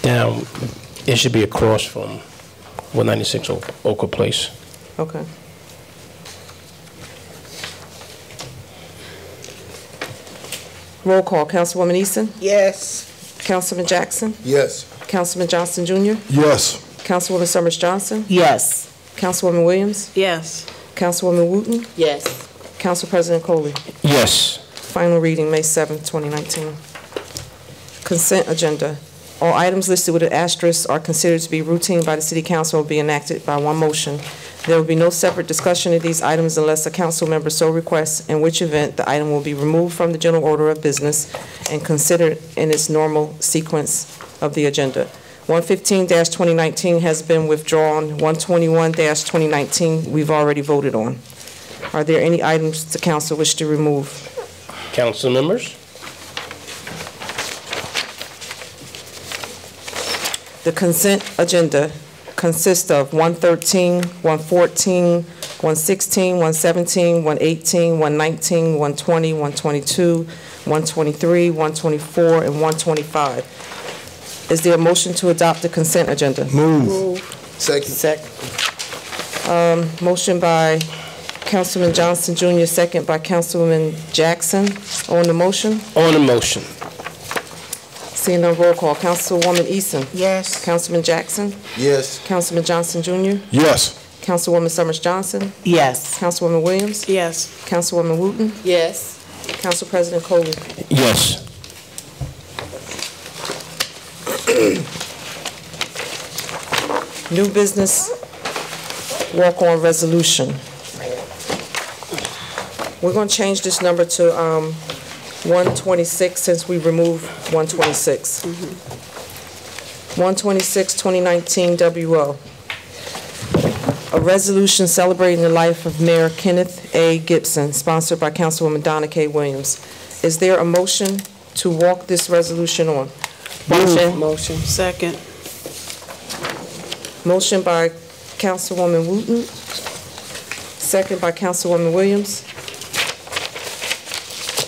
down, it should be across from 196 Oakwood Place. Okay. Roll call. Councilwoman Easton? Yes. Councilman Jackson? Yes. Councilman Johnson Jr.? Yes. Councilwoman Summers Johnson? Yes. Councilwoman Williams? Yes. Councilwoman Wooten? Yes. Council President Coley? Yes. Final reading, May 7th, 2019. Consent agenda. All items listed with an asterisk are considered to be routine by the City Council and will be enacted by one motion. There will be no separate discussion of these items unless a council member so requests, in which event the item will be removed from the general order of business and considered in its normal sequence of the agenda. 115-2019 has been withdrawn. 121-2019 we've already voted on. Are there any items the council wish to remove? Council members? The consent agenda consists of 113, 114, 116, 117, 118, 119, 120, 122, 123, 124, and 125. Is there a motion to adopt the consent agenda? Move. Second. Motion by Councilman Johnson Jr., second by Councilwoman Jackson. On the motion? On the motion. Seeing no roll call. Councilwoman Easton? Yes. Councilman Jackson? Yes. Councilman Johnson Jr.? Yes. Councilwoman Summers Johnson? Yes. Councilwoman Williams? Yes. Councilwoman Wooten? Yes. Council President Coley? Yes. New business walk-on resolution. We're going to change this number to 126 since we removed 126. 126, 2019 WO. A resolution celebrating the life of Mayor Kenneth A. Gibson, sponsored by Councilwoman Donna K. Williams. Is there a motion to walk this resolution on? Motion. Second. Motion by Councilwoman Wooten, second by Councilwoman Williams.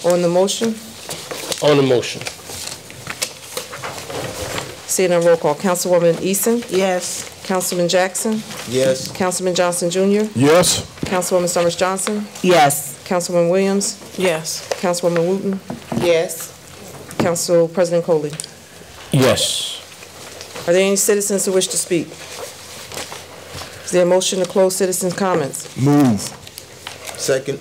On the motion? On the motion. Seeing none, roll call. Councilwoman Easton? Yes. Councilman Jackson? Yes. Councilman Johnson Jr.? Yes. Councilwoman Summers Johnson? Yes. Councilwoman Williams? Yes. Councilwoman Wooten? Yes. Council President Coley? Yes. Are there any citizens who wish to speak? Is there a motion to close citizens' comments? Move. Second.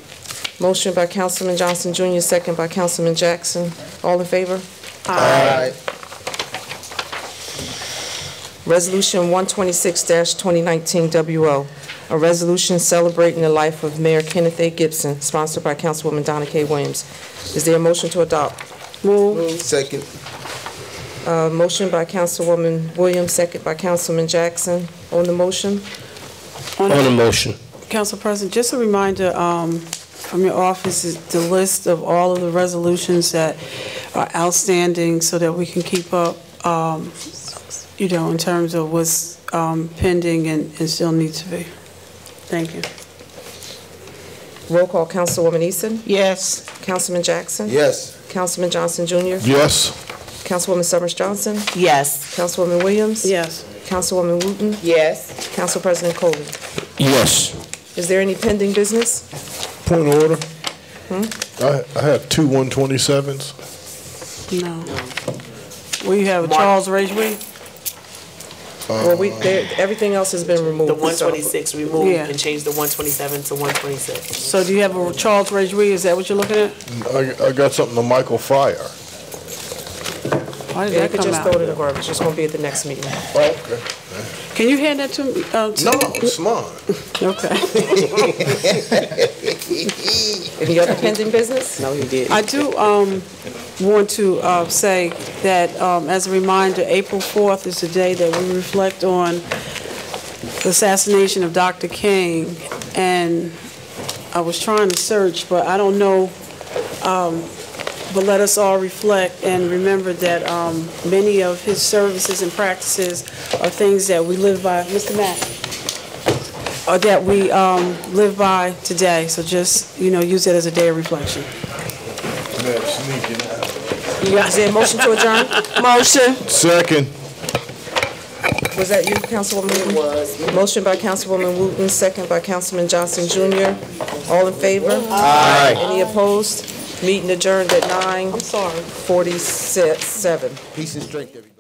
Motion by Councilman Johnson Jr., second by Councilman Jackson. All in favor? Aye. Resolution 126-2019 WO, a resolution celebrating the life of Mayor Kenneth A. Gibson, sponsored by Councilwoman Donna K. Williams. Is there a motion to adopt? Move. Second. Motion by Councilwoman Williams, second by Councilman Jackson. On the motion? On the motion. Council President, just a reminder, from your office is the list of all of the resolutions that are outstanding so that we can keep up, in terms of what's pending and still needs to be. Thank you. Roll call. Councilwoman Easton? Yes. Councilman Jackson? Yes. Councilman Johnson Jr.? Yes. Councilwoman Summers Johnson? Yes. Councilwoman Williams? Yes. Councilwoman Wooten? Yes. Council President Coley? Yes. Is there any pending business? Point of order. I have two 127s. No. We have a Charles Ridgway? Well, everything else has been removed. The 126 removed Yeah. and changed the 127 to 126. So do you have a Charles Ridgway? Is that what you're looking at? I got something to Michael Fryer. Why did Yeah, you that could come just out? throw it in the garbage. It's going to be at the next meeting. Oh, okay. Can you hand that to me? No, it's mine. Okay. Any other pending business? No, he did. I do want to say that as a reminder, April 4th is the day that we reflect on the assassination of Dr. King. And I was trying to search, but I don't know. But let us all reflect and remember that many of his services and practices are things that we live by. Mr. Mack? Or that we live by today. So just, use it as a day of reflection. You guys, is there a motion to adjourn? Motion. Second. Was that you, Councilwoman Wooten? It was. Motion by Councilwoman Wooten, second by Councilman Johnson Jr. All in favor? Aye. Any opposed? Meeting adjourned at 9:47. Peace and strength, everybody.